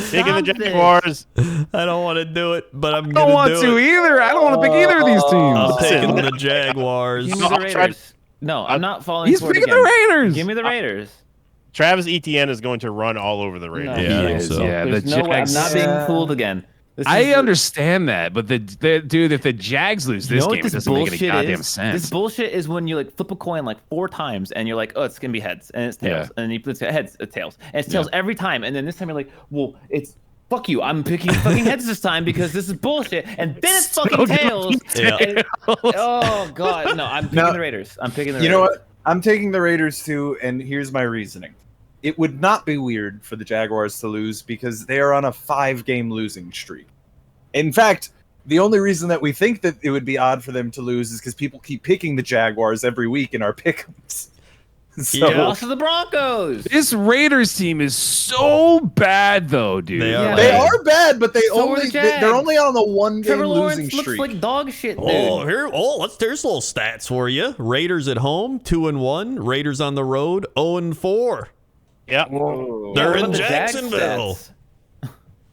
Taking the Stop this. Jaguars. I don't want to do it, but I'm I gonna don't want do to it. either. I don't want to pick either of these I'm teams. taking the Jaguars. Give me No, the I'll try- Raiders. No, I'm not falling He's for it picking again. the Raiders. Give me the Raiders. Travis Etienne is going to run all over the Raiders. No, Yeah, I He think is, so. yeah. There's The no way. I'm Jags. not being fooled again. This I is- understand that, but the dude, if the Jags lose You this know what game, it this doesn't make any bullshit goddamn is? sense. This bullshit is when you like flip a coin like 4 times and you're like, oh, it's gonna be heads and it's tails, Yeah. and you put heads, tails, and it's tails every time, and then this time you're like, well, it's fuck you, I'm picking fucking heads this time because this is bullshit, and then it's Still fucking gonna tails. be Yeah. And- oh god, no, I'm picking No. the Raiders. I'm picking the Raiders. You know what? I'm taking the Raiders too, and here's my reasoning. It would not be weird for the Jaguars to lose because they are on a 5-game losing streak. In fact, the only reason that we think that it would be odd for them to lose is because people keep picking the Jaguars every week in our pick'ems. So They lost to the Broncos. This Raiders team is so bad, though, dude. They are Yeah. they bad. are bad, but they So are only the Jags. they're only on the 1-game Trevor losing Lawrence looks streak. like dog shit, dude. There's little stats for you. Raiders at home, 2-1. Raiders on the road, 0-4. Yeah. They're What in about the Jags Jacksonville. stats? What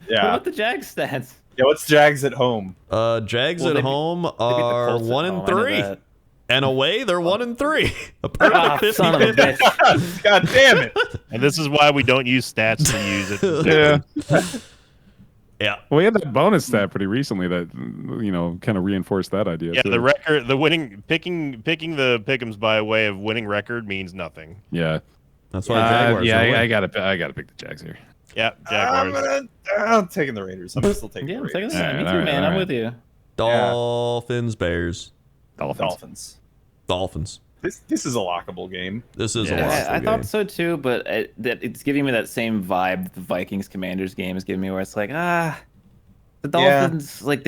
yeah. about the Jags stats? Yeah, what's Jags at home? Jags Well, at they beat- home They beat the are Colts at 1 home, and I know 3, that. and away they're 1 and 3. A Ah, perfect son of a 50-50. bitch. God damn it. And this is why we don't use stats to use it. Yeah. Yeah. We had that bonus stat pretty recently that kind of reinforced that idea. Yeah, too. the record, the winning, picking the pick'ems by way of winning record means nothing. Yeah. That's why the Jaguars yeah. are winning. I gotta pick the Jags here. Yeah, Jaguars. I'm taking the Raiders. I'm still taking Yeah, the I'm taking Raiders. that. Me too, Alright, man. I'm alright. with you. Dolphins, Bears. Dolphins. Dolphins. This is a lockable game. This is Yeah. a lot. I thought so too, but that it's giving me that same vibe the Vikings Commanders game is giving me, where it's like, the Yeah. Dolphins, like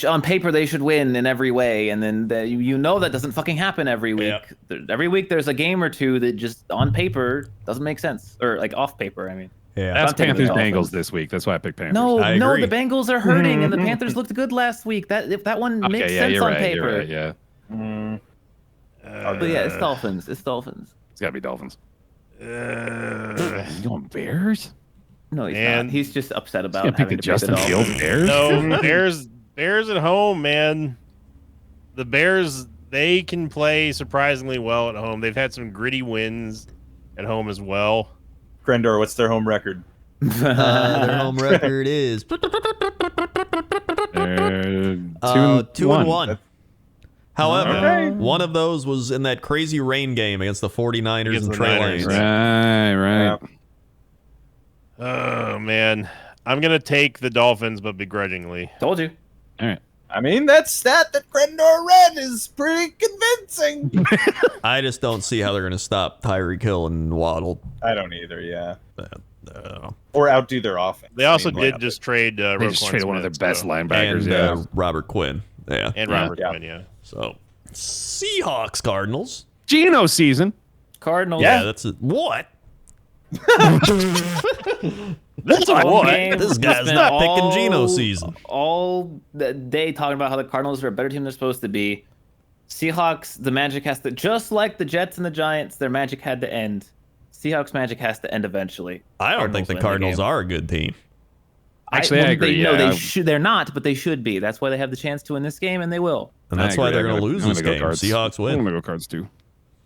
on paper they should win in every way, and then that doesn't fucking happen every week. Yeah. Every week there's a game or two that just on paper doesn't make sense, or like off paper. I mean, Yeah. That's I'm taking the Panthers Bengals Dolphins. this week. That's why I picked Panthers. no, I no, agree. the Bengals are hurting, and the Panthers looked good last week. That one Okay, makes yeah, sense you're on right. paper. You're right. Yeah. But yeah, it's Dolphins. It's Dolphins. It's gotta be Dolphins. Uh, You going Bears? No, he's Man. not. He's just upset You about gonna pick having the to pick the Justin Dolphins. Fields Bears? no, Bears at home, man. The Bears, they can play surprisingly well at home. They've had some gritty wins at home as well. Grendor, what's their home record? Their home record is. There 2 and 1. However, Okay. one of those was in that crazy rain game against the 49ers Against and the Trey Niners. Lance. Right. Oh man, I'm gonna take the Dolphins, but begrudgingly. Told you. All right. I mean, that stat that Grendor read is pretty convincing. I just don't see how they're going to stop Tyreek Hill and Waddle. I don't either. Yeah. Uh, Or outdo their offense. They also I mean, did just trade. They just Roquan traded one of their Smith, best so- linebackers. and Robert Quinn. Yeah. and Robert Yeah. Quinn. Yeah. So, Seahawks, Cardinals. Geno season. Cardinals. Yeah, that's it. What? That's a All what? game, This it's guy's been not picking Geno season. All the day talking about how the Cardinals are a better team than they're supposed to be. Seahawks, the magic has to, just like the Jets and the Giants, their magic had to end. Seahawks magic has to end eventually. I don't think the win Cardinals game. are a good team. Actually, I agree. No, yeah, they should. They're not, but they should be. That's why they have the chance to win this game, and they will. And that's why they're going to lose this game. Seahawks I'm win. gonna go Cards too.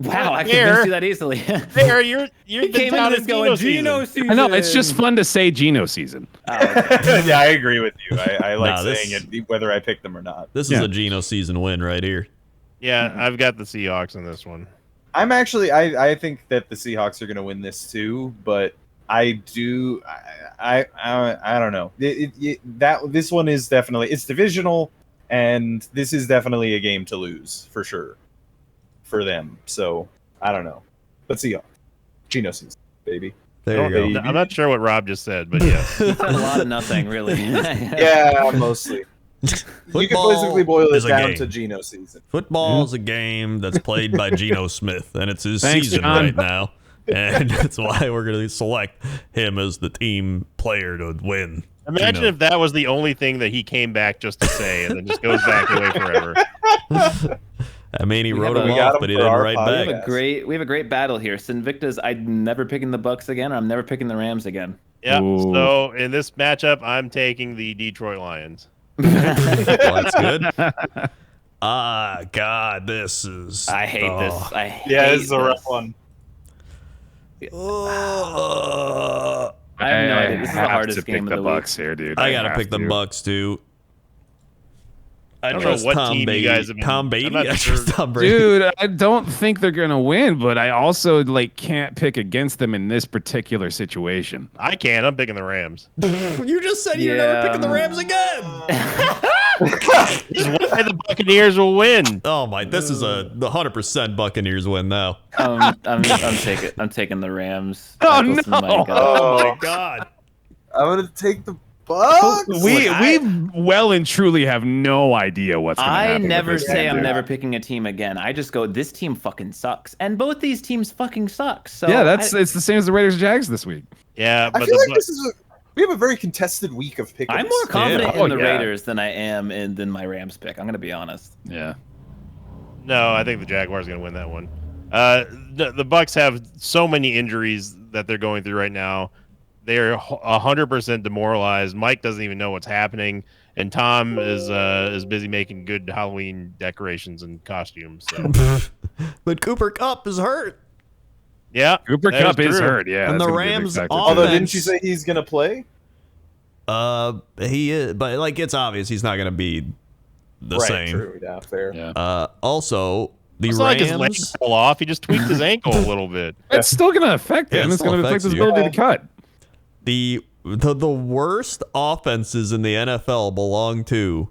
Wow, I Fair. convinced you that easily. There, you're He came into this going Geno season. I know it's just fun to say Geno season. yeah, I agree with you. I like Nah, saying this- it whether I pick them or not. This is a Geno season win right here. Yeah, I've got the Seahawks in this one. I'm actually I think that the Seahawks are going to win this too, but I don't know. This one is definitely, it's divisional, and this is definitely a game to lose for sure for them. So I don't know, but Seahawks, Geno season, baby. There you go. Baby. I'm not sure what Rob just said, but yeah. He said a lot of nothing, really. Yeah, mostly. You can Football basically boil it is a down game. to Geno season. Football is a game that's played by Geno Smith, and it's his Thanks, season John. right now. And that's why we're going to select him as the team player to win. Imagine Geno. if that was the only thing that he came back just to say, and then just goes back away forever. I mean, he wrote we him got off, him but he for didn't our write podcast. back. We have a great battle here. Sinvicta's, I'm never picking the Bucks again, or I'm never picking the Rams again. Yeah. Ooh. So in this matchup, I'm taking the Detroit Lions. Well, that's good. Ah, God, this is. I hate oh. this. I hate Yeah, this is a this. rough one. I have no idea. This is the have hardest to pick game of the the Bucks here, dude. I got to have pick the to. Bucks, too. I don't know trust what Tom team you Brady. guys have been- Tom I'm Brady? not I sure. trust Tom Brady. Dude, I don't think they're gonna win, but I also can't pick against them in this particular situation. I can. I'm picking the Rams. You just said you're never picking the Rams again. This is why the Buccaneers will win. Oh my! This is a 100% Buccaneers win now. I'm taking the Rams. Oh, That goes to no. my gut. Oh my God! I'm gonna take the Bucks. We well and truly have no idea what's going to I happen. with never this say game, I'm dude. never picking a team again. I just go, this team fucking sucks, and both these teams fucking suck. So Yeah, it's the same as the Raiders Jags this week. Yeah, I but feel the like we have a very contested week of picks. I'm more confident Yeah. in the Oh, yeah. Raiders than I am than my Rams pick. I'm gonna be honest. Yeah. No, I think the Jaguars are going to win that one. The Bucks have so many injuries that they're going through right now. They're 100% demoralized. Mike doesn't even know what's happening, and Tom is busy making good Halloween decorations and costumes. So But Cooper Kupp is hurt, Cooper that Cup is true. hurt. Yeah. And that's the gonna be a big Rams factor, too. offense- Although, didn't you say he's gonna play? he is, but it's obvious he's not going to be the Right, same. true. Yeah, fair. Yeah. Also, the it's not like his leg Rams. fell off. He just tweaked his ankle a little bit. It's still going to affect Yeah, him. it It's going still to affect affects his you. ability to cut. The worst offenses in the NFL belong to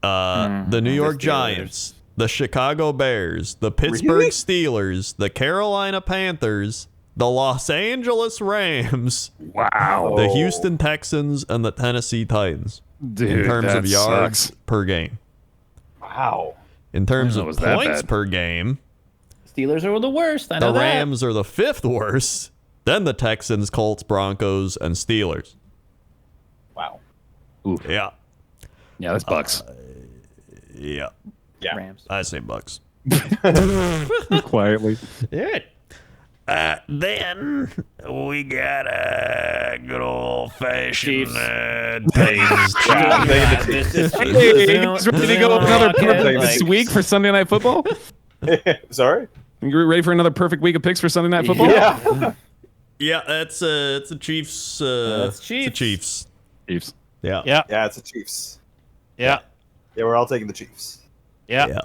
the New York Steelers. Giants, the Chicago Bears, the Pittsburgh Really? Steelers, the Carolina Panthers, the Los Angeles Rams, Wow. the Houston Texans, and the Tennessee Titans Dude, in terms that of yards sucks. per game. Wow. In terms know of it was that points bad. per game, Steelers are the worst. I know the that. Rams are the fifth worst, then the Texans, Colts, Broncos, and Steelers. Wow. Yeah. Yeah, that's Bucks. Yeah. Yeah. Rams. I say Bucks. Quietly. Yeah. Then we got a good old fashioned Chiefs. Titans. Yeah. This is Hey, you guys ready to go another perfect like, week for Sunday Night Football? Sorry. You ready for another perfect week of picks for Sunday Night Football? Yeah. Yeah, it's a Chiefs. That's It's a Chiefs. Chiefs. Chiefs. Yeah. Yeah, Yeah, it's the Chiefs. yeah. Yeah, we're all taking the Chiefs. Yeah.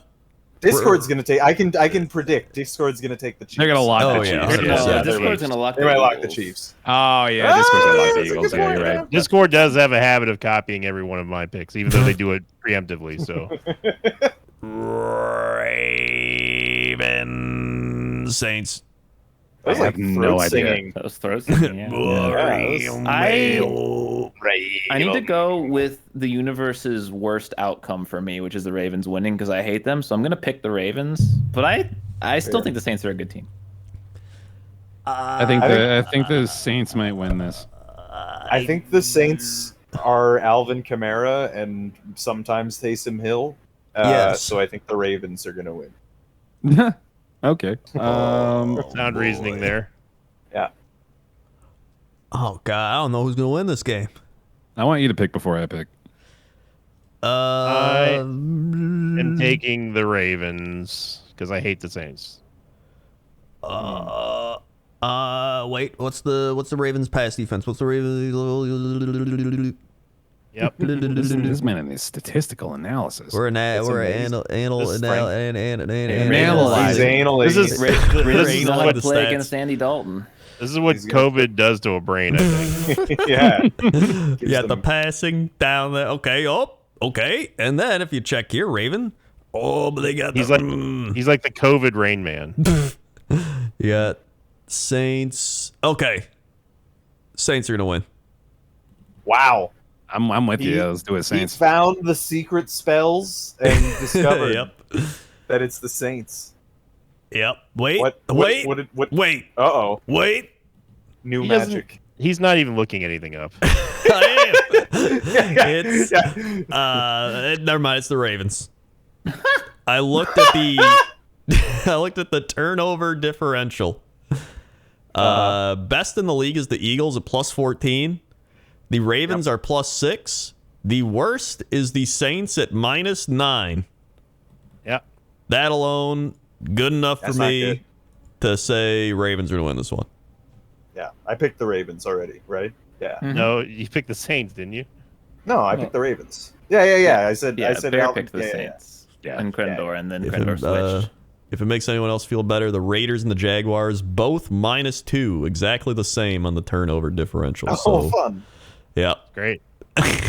Discord's gonna take. I can predict. Discord's gonna take the Chiefs. They're gonna lock Oh, the yeah, Chiefs. 100%. No, Yeah, Discord's gonna lock. They might lock the Eagles. Chiefs. Oh yeah, Discord's gonna lock the that's a Eagles. good Yeah, point. you're right. Discord does have a habit of copying every one of my picks, even though they do it preemptively. So Ravens, Saints. That was I like have no throat idea. singing. That was throat singing, yeah. I need to go with the universe's worst outcome for me, which is the Ravens winning because I hate them. So I'm gonna pick the Ravens, but I still think the Saints are a good team. I think the Saints might win this. I think the Saints are Alvin Kamara and sometimes Taysom Hill. Yes. So I think the Ravens are gonna win. Okay. sound reasoning there. Oh God, I don't know who's gonna win this game. I want you to pick before I pick. And taking the Ravens because I hate the Saints. Wait, what's the Ravens pass defense? What's the Ravens? Yep. This man is statistical analysis. We're amazing. analyzing. This is Ravens ain't know like how the to play stats. against Andy Dalton. this is what COVID does to a brain. I think. Yeah. Yeah, the passing down there. Okay, okay. And then if you check here, Raven. Oh, but they got He's like the COVID Rain Man. you got Saints. Okay, Saints are gonna win. Wow. I'm with you. He- Let's do it, He Saints. found the secret spells and discovered Yep. that it's the Saints. Yep. Wait. What? Wait. What? Wait. Uh-oh. Wait. New He doesn't- magic. He's not even looking anything up. I am. It's Yeah. never mind. It's the Ravens. I looked at the turnover differential. Best in the league is the Eagles at +14. The Ravens are +6. The worst is the Saints at -9. Yeah. That alone, good enough That's for not me good. to say Ravens are going to win this one. Yeah. I picked the Ravens already, right? Yeah. No, you picked the Saints, didn't you? No, I picked the Ravens. Yeah. I said Bear Alvin- picked the yeah. Saints. Yeah. And Crendor, and then If Crendor switched. if it makes anyone else feel better, the Raiders and the Jaguars both -2, exactly the same on the turnover differential. Oh, So, fun. yeah. Great.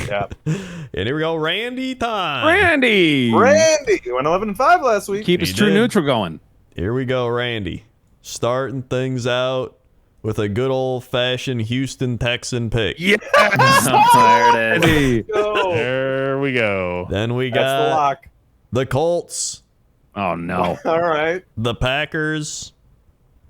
Yeah. And here we go, Randy time. Randy! Randy went 11-5 last week. Keep his He true did. neutral going. Here we go, Randy. Starting things out with a good old-fashioned Houston Texan pick. Yeah. There it is. Go. There we go. Then we That's the got lock. the Colts, Oh no. All right. the Packers,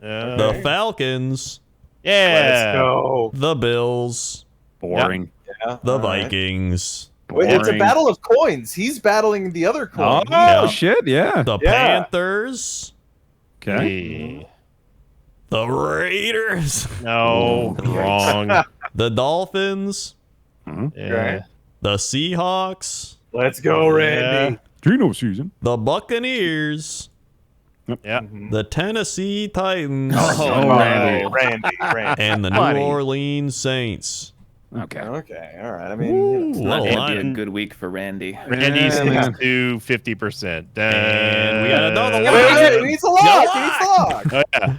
Uh, the Falcons, yeah. Let's go. the Bills, Boring. Yeah. the all right. Vikings, Wait, it's a Boring. battle of coins. He's battling the other Oh coin. Yeah. shit! Yeah. the Yeah. Panthers, Okay. Hey. the Raiders, No, wrong. the Dolphins, Yeah. the Seahawks, Let's go, Randy. Geno season. the Buccaneers, Yeah. the Tennessee Titans, Oh, Randy. Randy. and the New Funny. Orleans Saints. Okay. Okay, all right. I mean, Ooh, you know, what a It'd be a line. good week for Randy. Randy Yeah, sticks man. to 50%. And we got another wait, lock. he needs a lock. He needs a lock. Oh, yeah.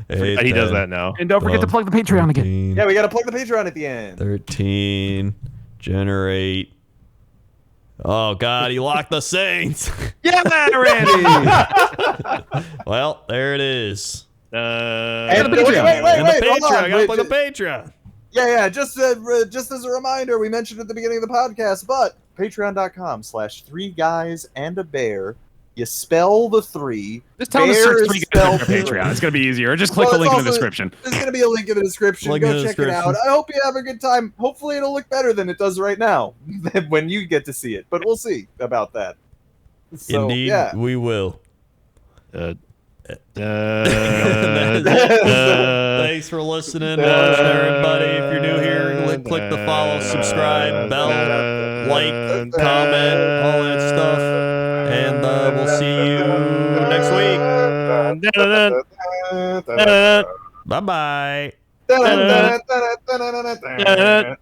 Eight, He does 10, that now. And don't forget to plug the Patreon again. 14, Yeah, we got to plug the Patreon at the end. 13, generate. Oh, God, he locked the Saints. Yeah, Randy. Well, there it is. And the Patreon. And the hold Patreon. on. I got to plug the Patreon. Yeah. Just as a reminder, we mentioned at the beginning of the podcast, but patreon.com/3guysandAbear. You spell the 3. Just tell them to Bear search is 3 guys on our spelled- Patreon. It's gonna be easier. Or just click Well, the it's link in the also- description. There's going to be a link in the description. Link in Go the check it out. description. I hope you have a good time. Hopefully, it'll look better than it does right now when you get to see it. But we'll see about that. So, Indeed, yeah. we will. Thanks Thanks for listening, everybody. If you're new here, click the follow, subscribe, bell, like, comment, all that stuff. And we'll see you next week. Bye-bye. Dun, dun, dun, dun, dun, dun, dun, dun.